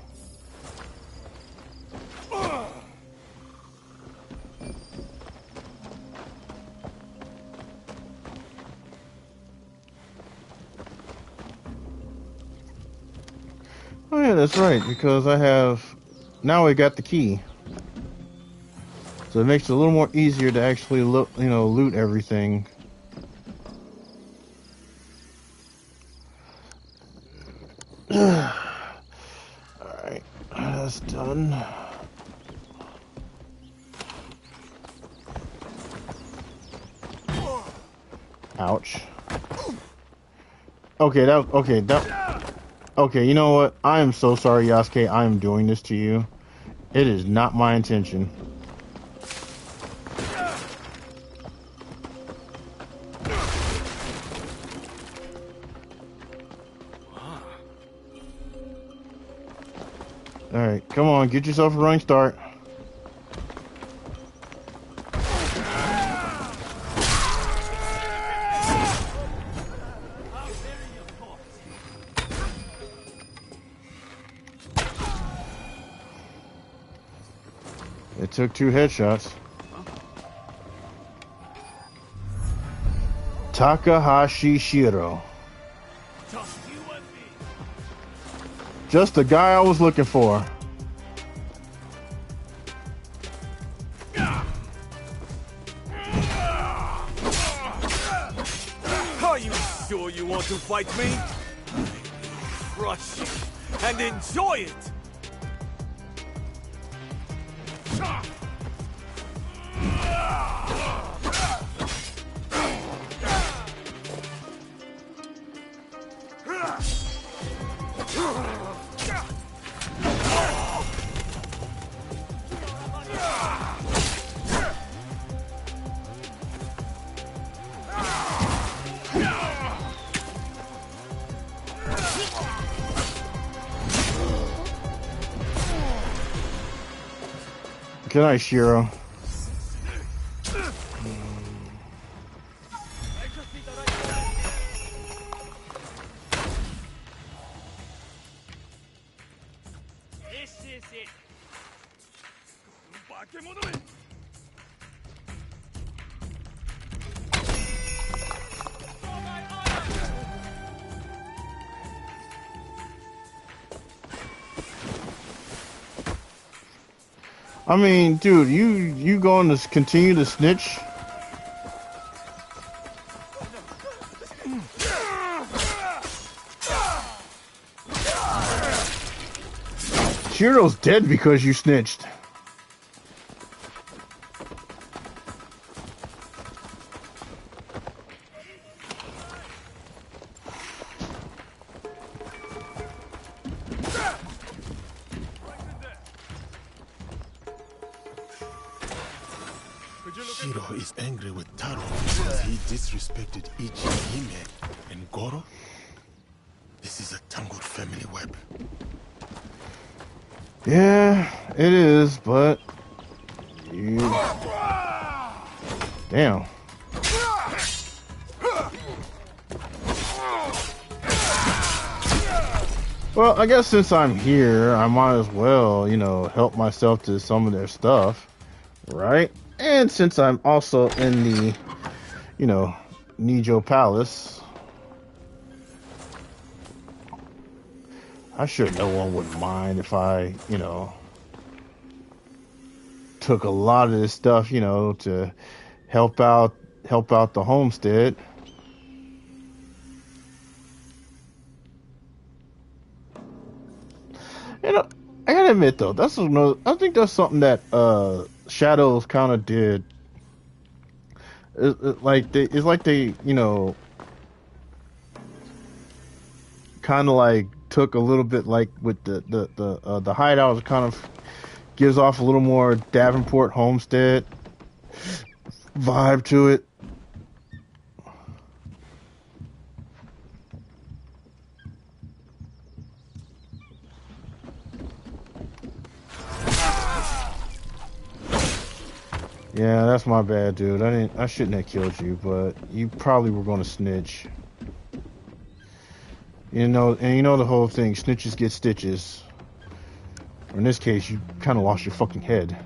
Oh yeah, that's right, because I have, now I got the key. So it makes it a little more easier to actually look, you know, loot everything. Alright, that's done. Ouch. Okay, okay, you know what? I am so sorry, Yasuke, I am doing this to you. It is not my intention. Alright, come on, get yourself a running start. It took 2 headshots. Takahashi Shiro. Just the guy I was looking for. Are you sure you want to fight me? Crush you and enjoy it! Good night, Shiro. This is it. I mean, dude, you going to continue to snitch? Shiro's dead because you snitched. Shiro is angry with Taro because he disrespected Ichi, Hime, and Goro. This is a tangled family web. Yeah, it is, but you... Damn. Well, I guess since I'm here, I might as well, you know, help myself to some of their stuff, right? And since I'm also in the, you know, Nijo Palace, I'm sure no one would mind if I, you know, took a lot of this stuff, you know, to help out the homestead. You know, I gotta admit though, I think that's something that Shadows kind of did. It's like they, you know, kind of like took a little bit like with the hideout, kind of gives off a little more Davenport homestead vibe to it. Yeah, that's my bad, dude. I shouldn't have killed you, but you probably were going to snitch. You know, and you know the whole thing, snitches get stitches. Or in this case, you kind of lost your fucking head.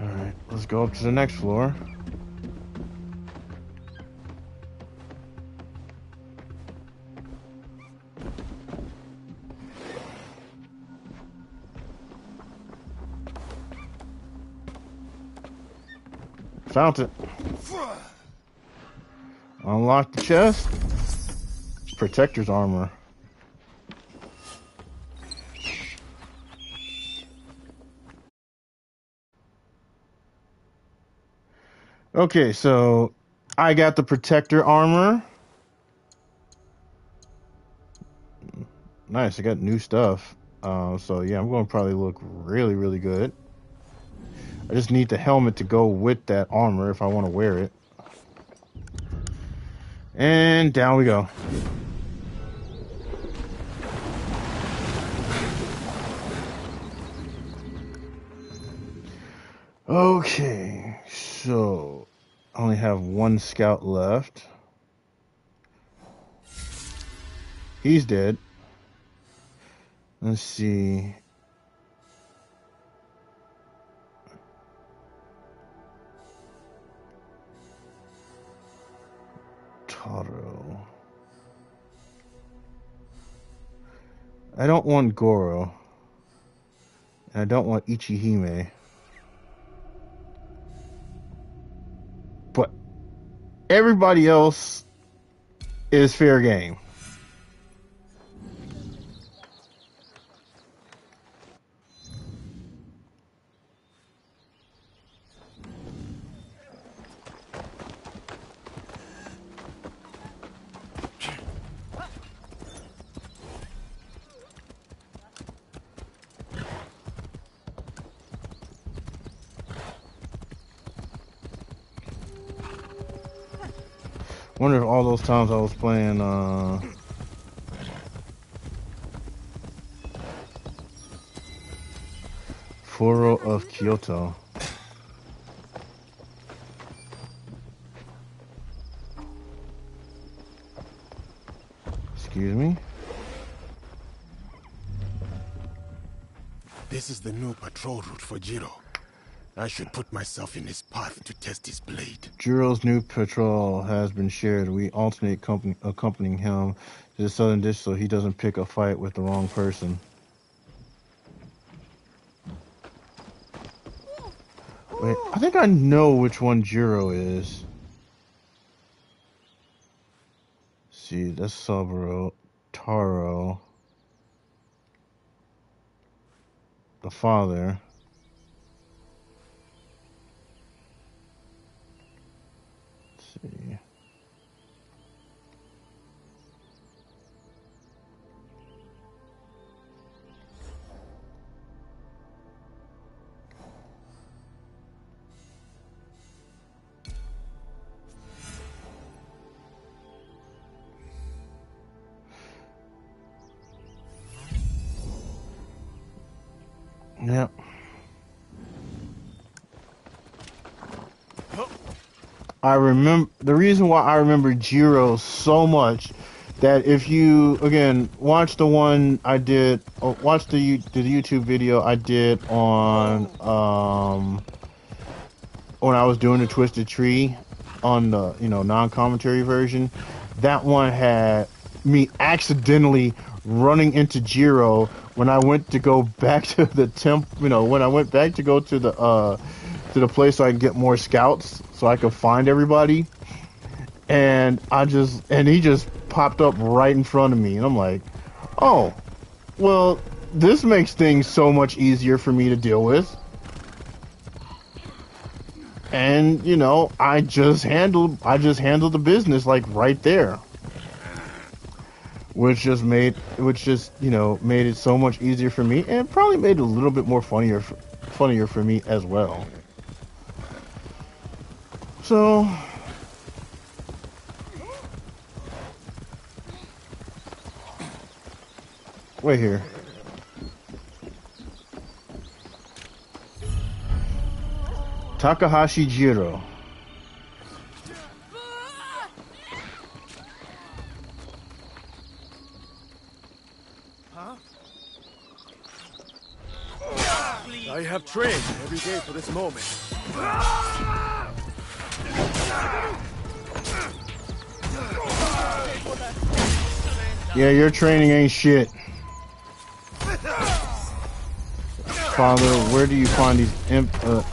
Alright, let's go up to the next floor. Found it. Unlock the chest. Protector's armor. Okay, so I got the protector armor. Nice, I got new stuff. So yeah, I'm going to probably look really, really good. I just need the helmet to go with that armor if I want to wear it. And down we go. Okay, so I only have one scout left. He's dead. Let's see. Taro. I don't want Goro. And I don't want Ichihime. But everybody else is fair game. Wonder if all those times I was playing Furo of Kyoto. Excuse me? This is the new patrol route for Jiro. I should put myself in his path to test his blade. Jiro's new patrol has been shared. We alternate accompanying him to the southern dish so he doesn't pick a fight with the wrong person. Wait, I think I know which one Jiro is. See, that's Saburo, Taro, the father. Let's see. Yep. I remember the reason why I remember Jiro so much that if you again watch the one I did, or watch the YouTube video I did on when I was doing the Twisted Tree on the non-commentary version, that one had me accidentally running into Jiro when I went to go back to the when I went back to go to the place so I could get more scouts so I could find everybody, and he just popped up right in front of me, and I'm like, oh, well, this makes things so much easier for me to deal with. And I just handled the business like right there, which just made it so much easier for me, and probably made it a little bit more funnier for me as well. So wait here. Takahashi Jiro. Huh? I have trained every day for this moment. Yeah, your training ain't shit. Father, where do you find these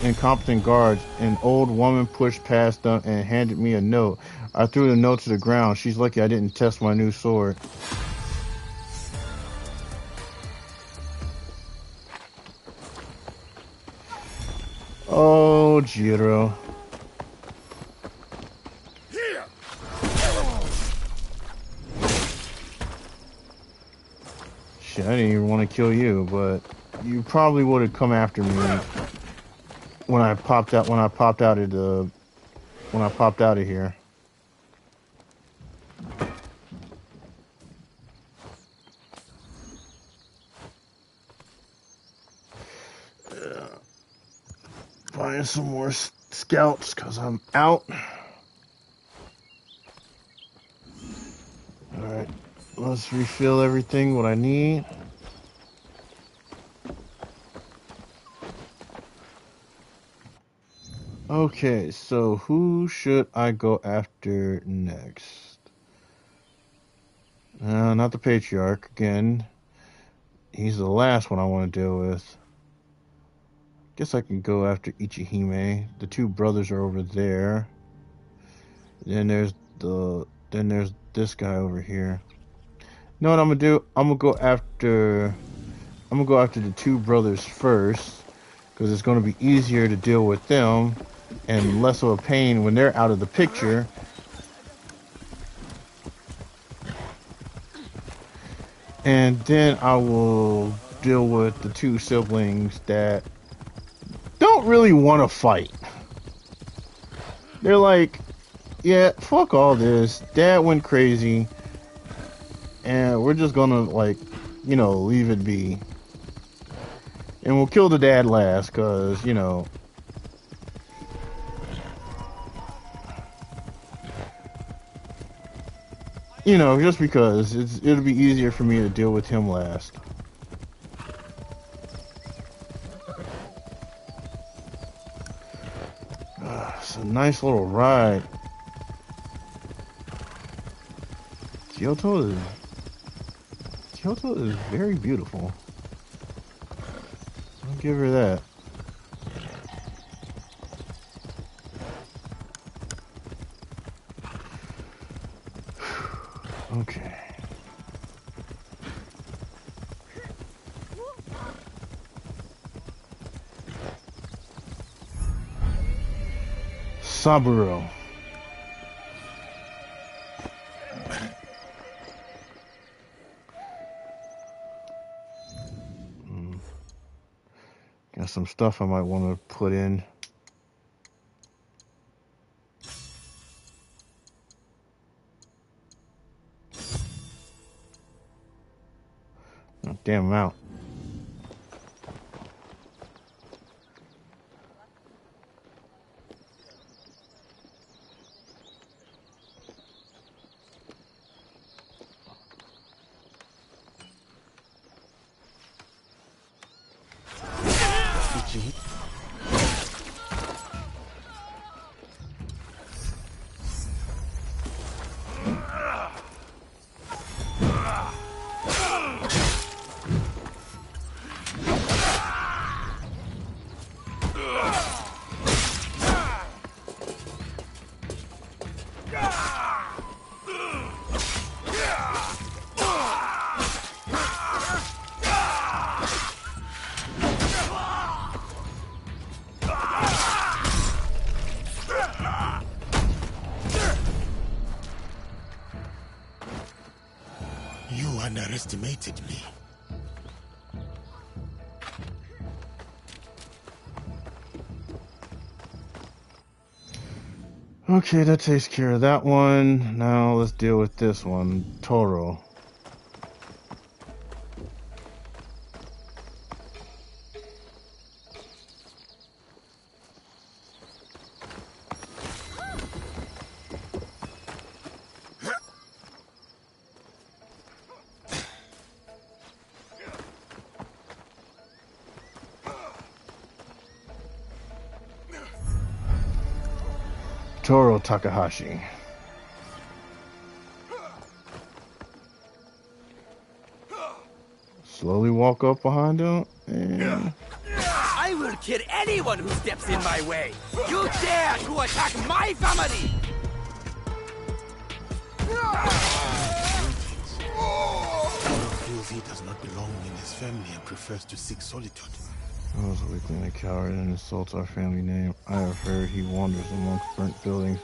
incompetent guards? An old woman pushed past them and handed me a note. I threw the note to the ground. She's lucky I didn't test my new sword. Oh, Jiro. Shit, I didn't even want to kill you, but you probably would have come after me when I popped out of here. in some more scouts because I'm out. Alright, let's refill everything what I need. Okay, so who should I go after next? Not the Patriarch again. He's the last one I want to deal with. Guess I can go after Ichihime. The two brothers are over there. Then there's this guy over here. You know what I'm gonna do? I'm gonna go after the two brothers first, because it's gonna be easier to deal with them and less of a pain when they're out of the picture. And then I will deal with the two siblings that don't really want to fight. They're like, yeah, fuck all this. Dad went crazy. And we're just gonna, like, you know, leave it be. And we'll kill the dad last, because, you know. You know, just because it'll be easier for me to deal with him last. It's a nice little ride. Kyoto is very beautiful. I'll give her that. Okay. Saburo. Got some stuff I might want to put in. Oh, damn amount. You underestimated me. Okay, that takes care of that one. Now let's deal with this one, Toro. Toro Takahashi. Slowly walk up behind him and... I will kill anyone who steps in my way! You dare to attack my family! Feels he does not belong in his family and prefers to seek solitude. I was a weakling, a coward, and insults our family name. I have heard he wanders amongst burnt buildings.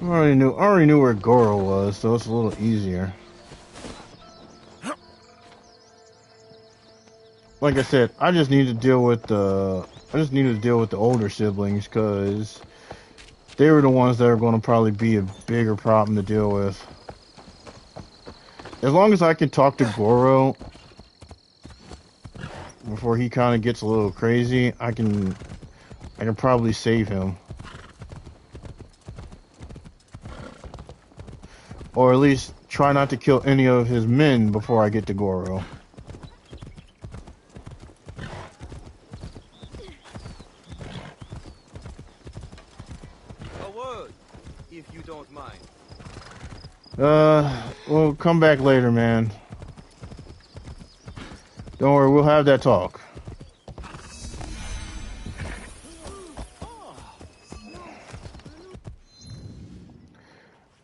I already knew where Goro was, so it's a little easier. Like I said, I just need to deal with the older siblings, because They were the ones that are going to probably be a bigger problem to deal with. As long as I can talk to Goro before he kind of gets a little crazy, I can probably save him. Or at least try not to kill any of his men before I get to Goro. A word, if you don't mind. We'll come back later, man. Don't worry, we'll have that talk.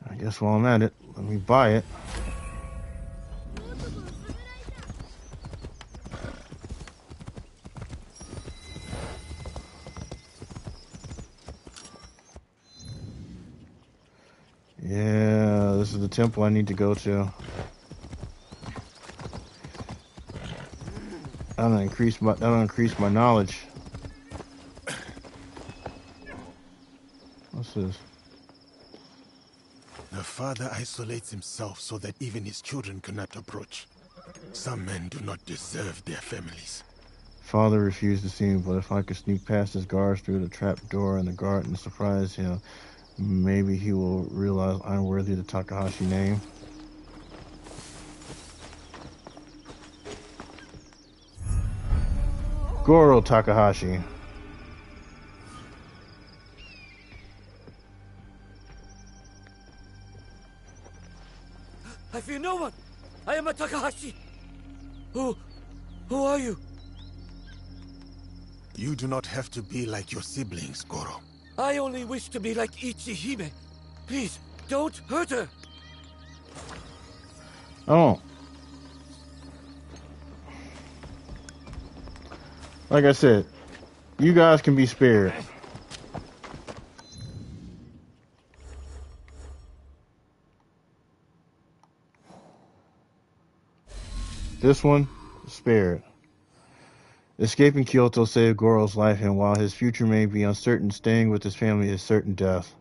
I guess while I'm at it, let me buy it. Yeah, this is the temple I need to go to. That'll increase my knowledge. What's this? The father isolates himself so that even his children cannot approach. Some men do not deserve their families. Father refused to see me, but if I could sneak past his guards through the trap door in the garden and surprise him, maybe he will realize I'm worthy of the Takahashi name. Goro Takahashi. I fear no one. I am a Takahashi. Who are you? You do not have to be like your siblings, Goro. I only wish to be like Ichihime. Please, don't hurt her. Oh. Like I said, you guys can be spared. This one, spared. Escaping Kyoto saved Goro's life, and while his future may be uncertain, staying with his family is certain death.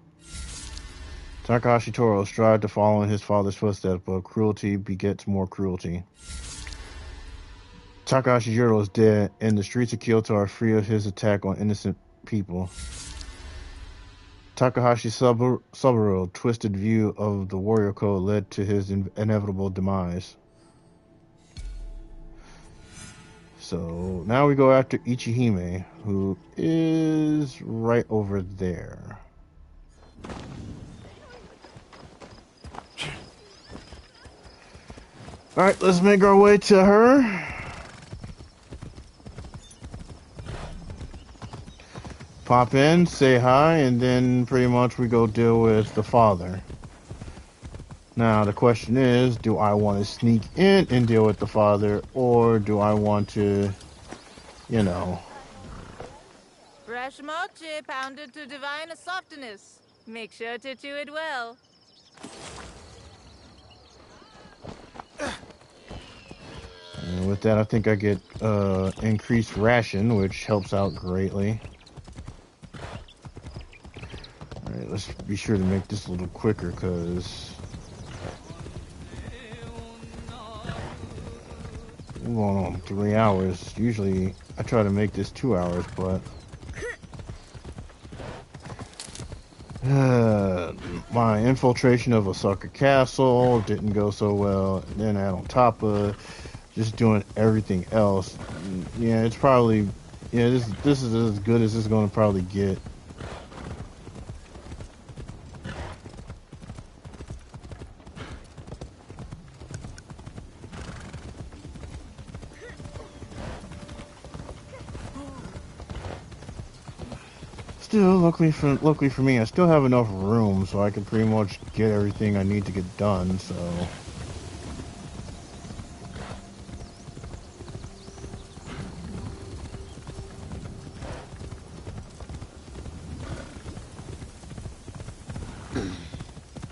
Takahashi Toro strived to follow in his father's footsteps, but cruelty begets more cruelty. Takahashi Jiro is dead, and the streets of Kyoto are free of his attack on innocent people. Takahashi Subaru's twisted view of the warrior code led to his inevitable demise. So now we go after Ichihime, who is right over there. Alright, let's make our way to her. Pop in, say hi, and then pretty much we go deal with the father. Now the question is, do I want to sneak in and deal with the father, or do I want to, you know... Fresh mochi pounded to divine softness. Make sure to chew it well. And with that, I think I get increased ration, which helps out greatly. Alright, let's be sure to make this a little quicker, because... we're going on 3 hours. Usually, I try to make this 2 hours, but... my infiltration of Osaka Castle didn't go so well. And then add on top of just doing everything else. Yeah, it's probably... yeah, this is as good as it's going to probably get. Still, luckily for me, I still have enough room, so I can pretty much get everything I need to get done, so...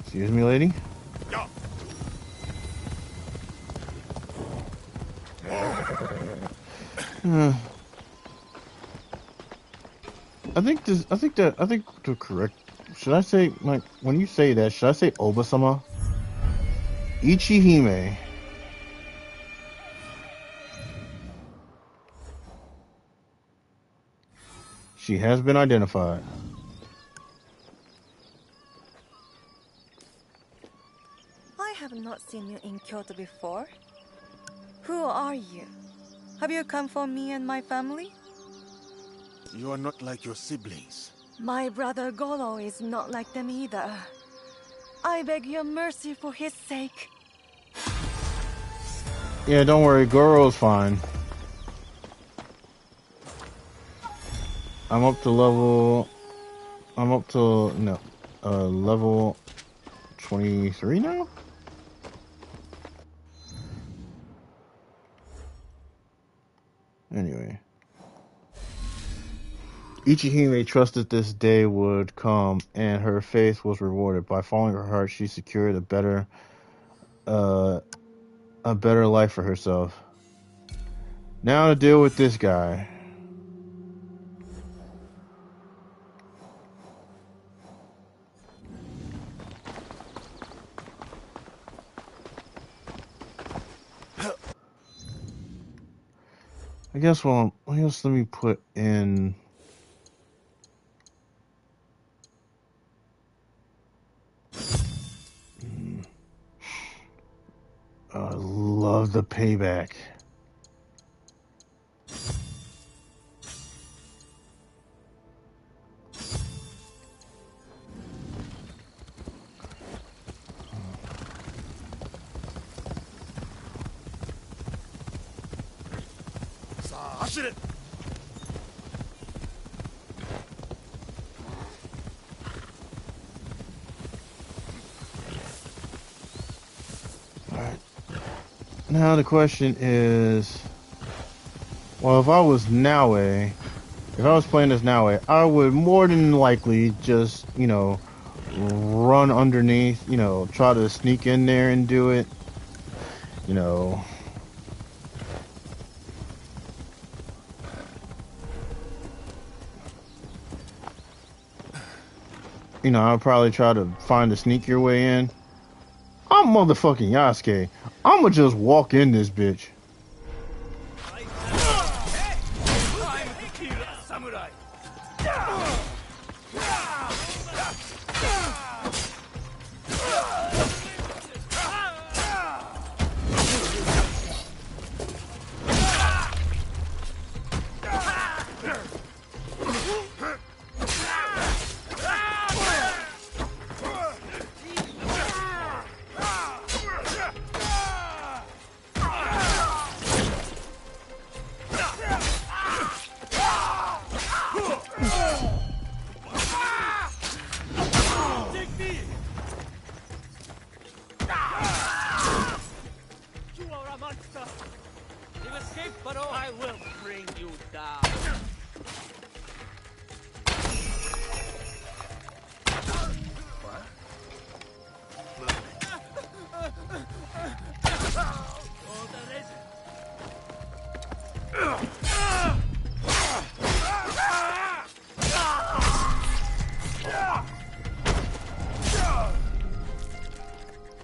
Excuse me, lady? I think the correct should I say, like, when you say that, should I say Obasama? Ichihime. She has been identified. I have not seen you in Kyoto before. Who are you? Have you come for me and my family? You are not like your siblings. My brother Goro is not like them either. I beg your mercy for his sake. Yeah, don't worry, Goro's fine. I'm up to level 23 now? Anyway. Ichihime trusted this day would come, and her faith was rewarded. By following her heart, she secured a better life for herself. Now to deal with this guy. I guess let me put in. I love the payback. Alright. Now the question is, well, if I was playing as Nanoe, I would more than likely just, run underneath, try to sneak in there and do it. I'll probably try to find a sneakier way in. I'm motherfucking Yasuke. I'ma just walk in this bitch.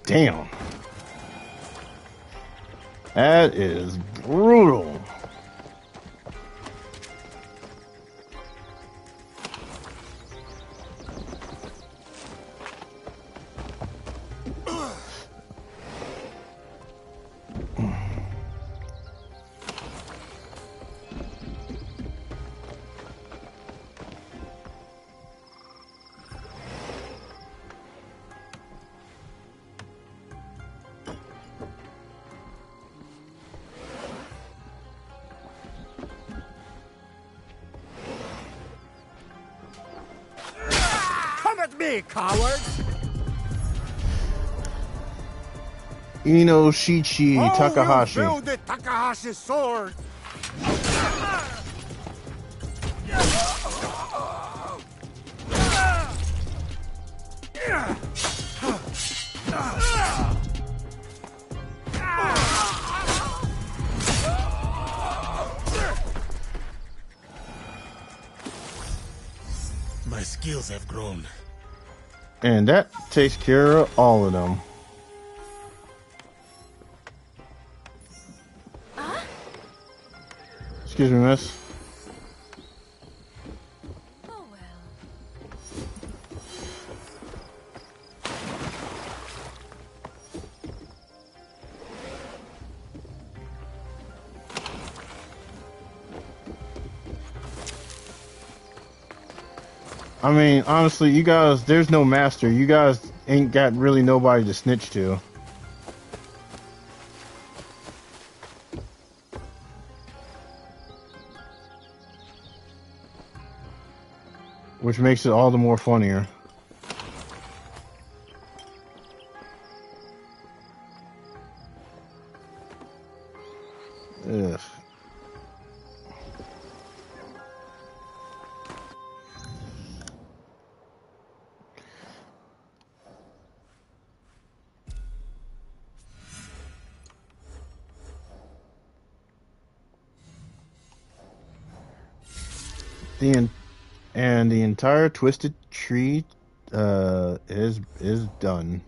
Damn. That is brutal. Coward! Shichi Takahashi. Who will wield the Takahashi sword? My skills have grown. And that takes care of all of them. Excuse me, miss. I mean, honestly, you guys, there's no master. You guys ain't got really nobody to snitch to. Which makes it all the more funnier. Ugh. The entire Twisted Tree is done.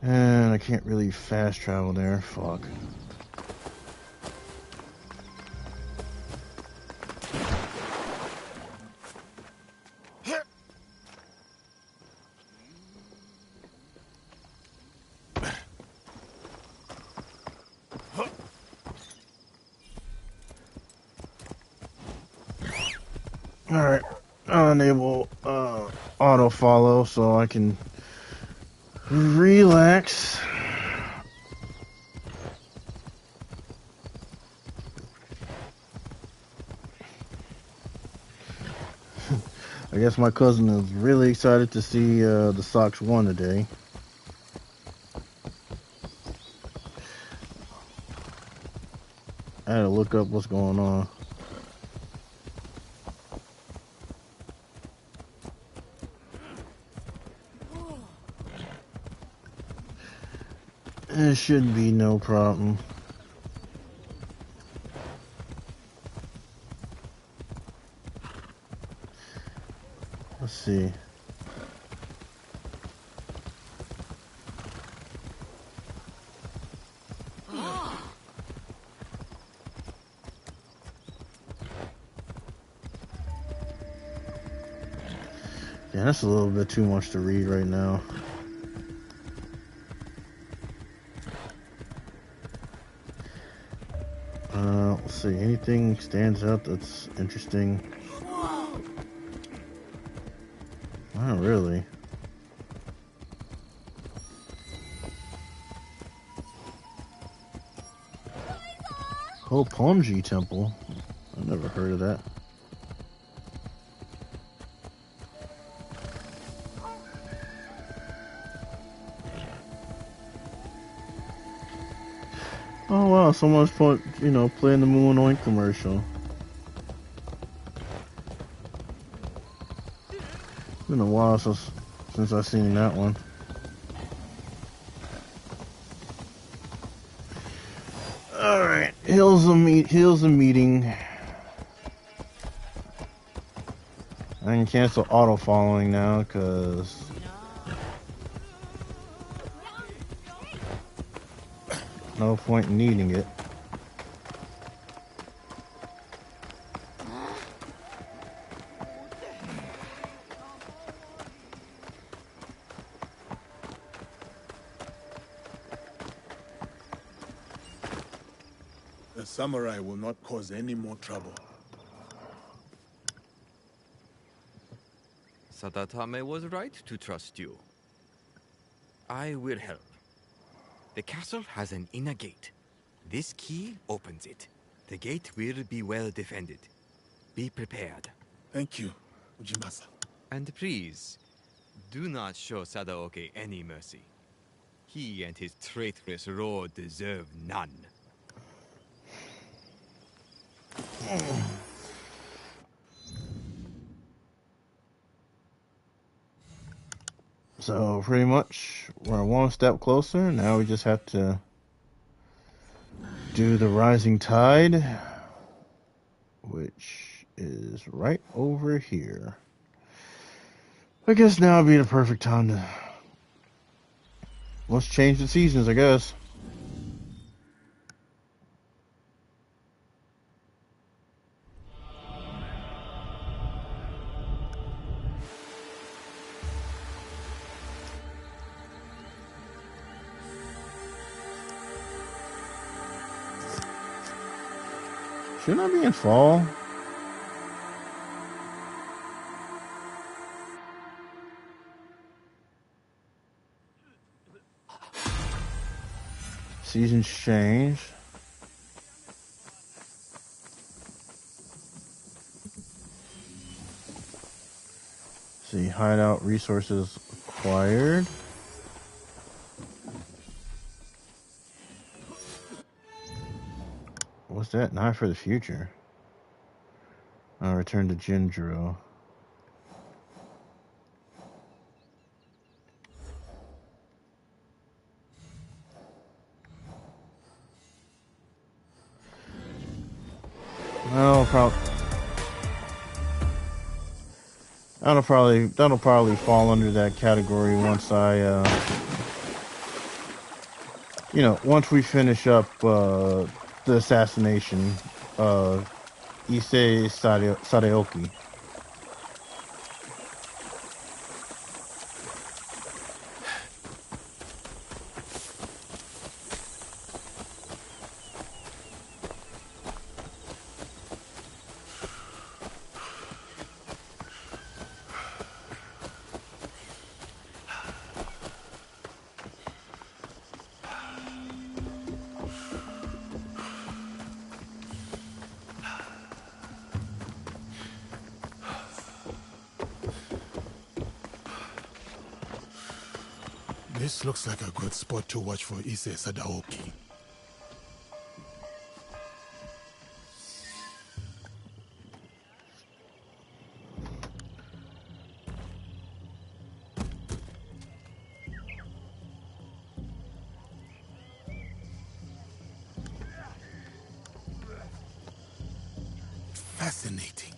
And I can't really fast travel there. Fuck. Alright. I'll enable auto follow so I can relax. I guess my cousin is really excited to see the Sox won today. I had to look up what's going on. It should be no problem. Let's see. Yeah, that's a little bit too much to read right now. Let's see. Anything stands out that's interesting? Not really. Hopomji Temple. I've never heard of that. Oh wow, someone's playing the Moon Oink commercial. It's been a while since I've seen that one. Alright, Hill's a meeting. I can cancel auto following now because no point in needing it. The samurai will not cause any more trouble. Sadatame was right to trust you. I will help. The castle has an inner gate. This key opens it. The gate will be well defended. Be prepared. Thank you, Ujimasa. And please, do not show Sadaoki any mercy. He and his traitorous lord deserve none. So pretty much we're one step closer. Now we just have to do the Rising Tide, which is right over here. I guess now would be the perfect time to... Let's change the seasons, I guess. Shouldn't I be in fall? Seasons change. See, hideout resources acquired. What's that? Not for the future. I'll return to Jinjuro. Well, that'll probably fall under that category once I once we finish up the assassination of Ise Sadaoki. This looks like a good spot to watch for Ise Sadaoki. Fascinating.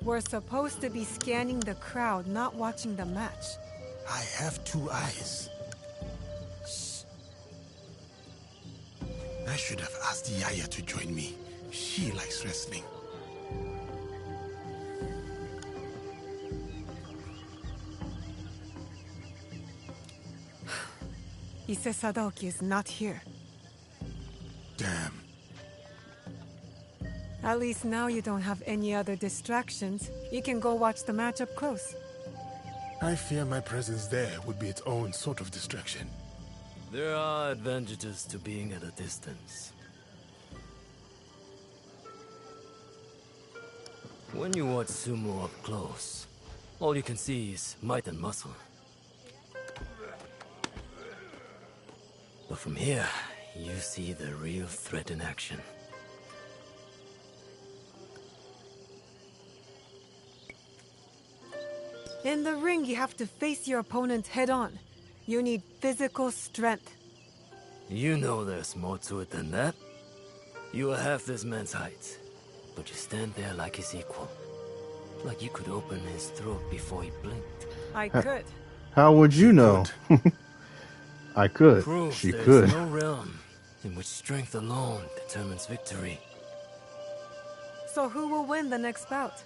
We're supposed to be scanning the crowd, not watching the match. I have 2 eyes. Shh. I should have asked Yaya to join me. She likes wrestling. Ise Sadaoki is not here. Damn. At least now you don't have any other distractions. You can go watch the match up close. I fear my presence there would be its own sort of distraction. There are advantages to being at a distance. When you watch sumo up close, all you can see is might and muscle. But from here, you see the real threat in action. In the ring, you have to face your opponent head-on. You need physical strength. You know there's more to it than that. You are half this man's height, but you stand there like his equal. Like you could open his throat before he blinked. I could. How would you know? I could. Proves She there's could. no realm in which strength alone determines victory. So who will win the next bout?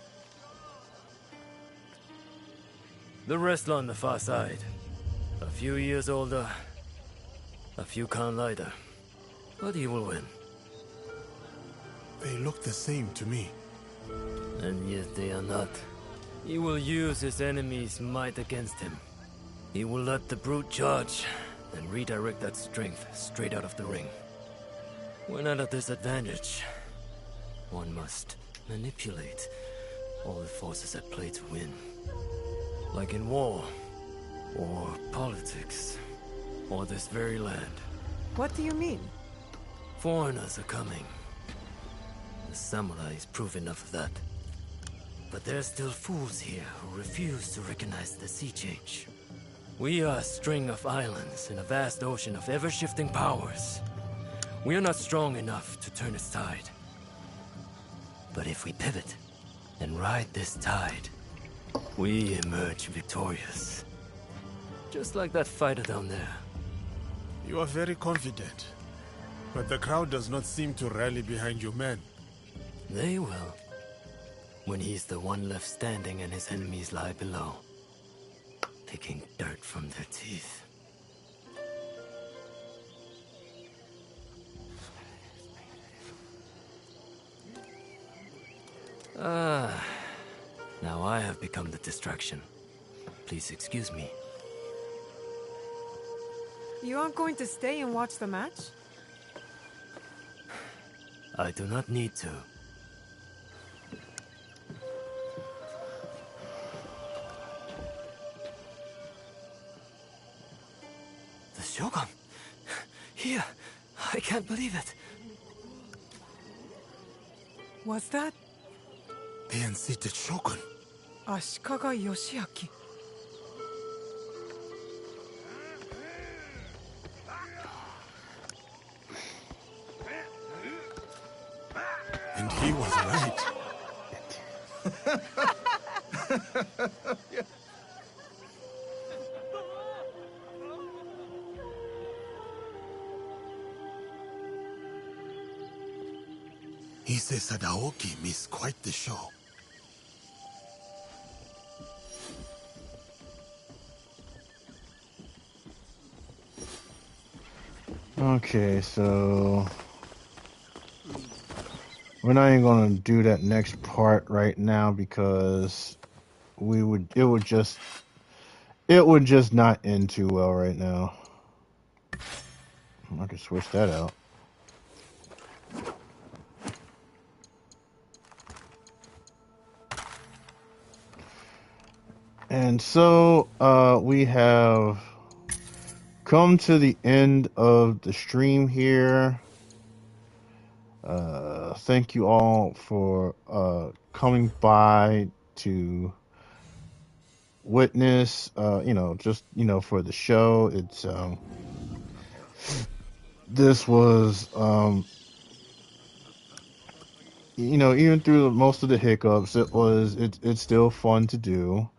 The wrestler on the far side. A few years older, a few pounds lighter. But he will win. They look the same to me. And yet they are not. He will use his enemy's might against him. He will let the brute charge, then redirect that strength straight out of the ring. When at a disadvantage, one must manipulate all the forces at play to win. Like in war, or politics, or this very land. What do you mean? Foreigners are coming. The samurais prove enough of that. But there's still fools here who refuse to recognize the sea change. We are a string of islands in a vast ocean of ever-shifting powers. We are not strong enough to turn its tide. But if we pivot and ride this tide, we emerge victorious. Just like that fighter down there. You are very confident, but the crowd does not seem to rally behind your men. They will. When he's the one left standing and his enemies lie below, picking dirt from their teeth. Now I have become the distraction. Please excuse me. You aren't going to stay and watch the match? I do not need to. The Shogun! Here! I can't believe it! Was that the unseated Shogun? Ashikaga Yoshiaki? And he was right. Ise Sadaoki missed quite the show. Okay, so we're not even gonna do that next part right now because it would just not end too well right now. I can switch that out. And so we have come to the end of the stream here. Thank you all for coming by to witness, just, for the show. It's, this was, even through most of the hiccups, it's still fun to do.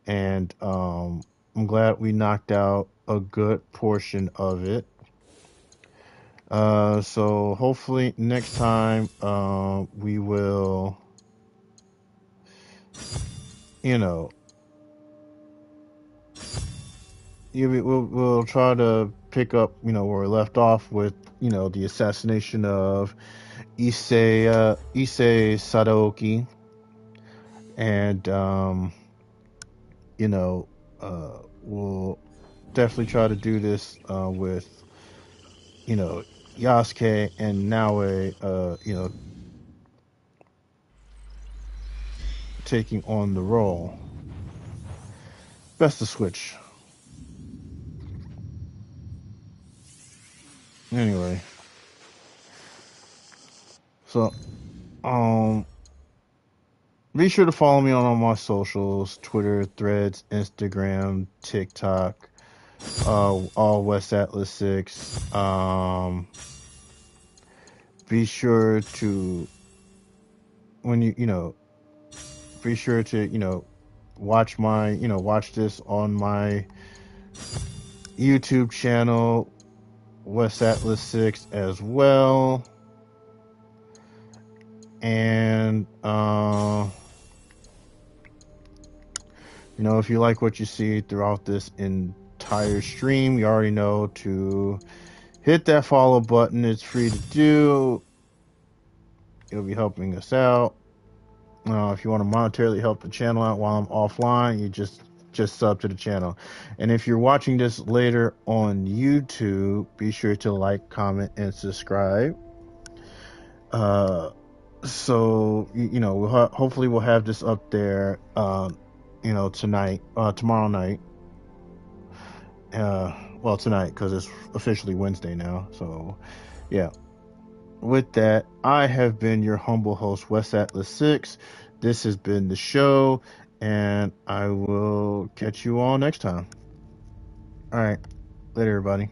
And, I'm glad we knocked out a good portion of it. So hopefully next time, we will, we'll try to pick up, where we left off with, the assassination of Ise Sadaoki. And, we'll definitely try to do this, with, Yasuke and Nanoe, taking on the role. Best to switch. Anyway. So, be sure to follow me on all my socials, Twitter, Threads, Instagram, TikTok, all West Atlas 6. Be sure to, be sure to, watch watch this on my YouTube channel, West Atlas 6 as well. And, if you like what you see throughout this entire stream, you already know to hit that follow button. It's free to do. It'll be helping us out. If you want to monetarily help the channel out while I'm offline, you just sub to the channel. And if you're watching this later on YouTube, be sure to like, comment, and subscribe. So hopefully we'll have this up there, tonight, tomorrow night. Well, tonight, because it's officially Wednesday now. So, yeah. With that, I have been your humble host, West Atlas 6. This has been the show, and I will catch you all next time. All right. Later, everybody.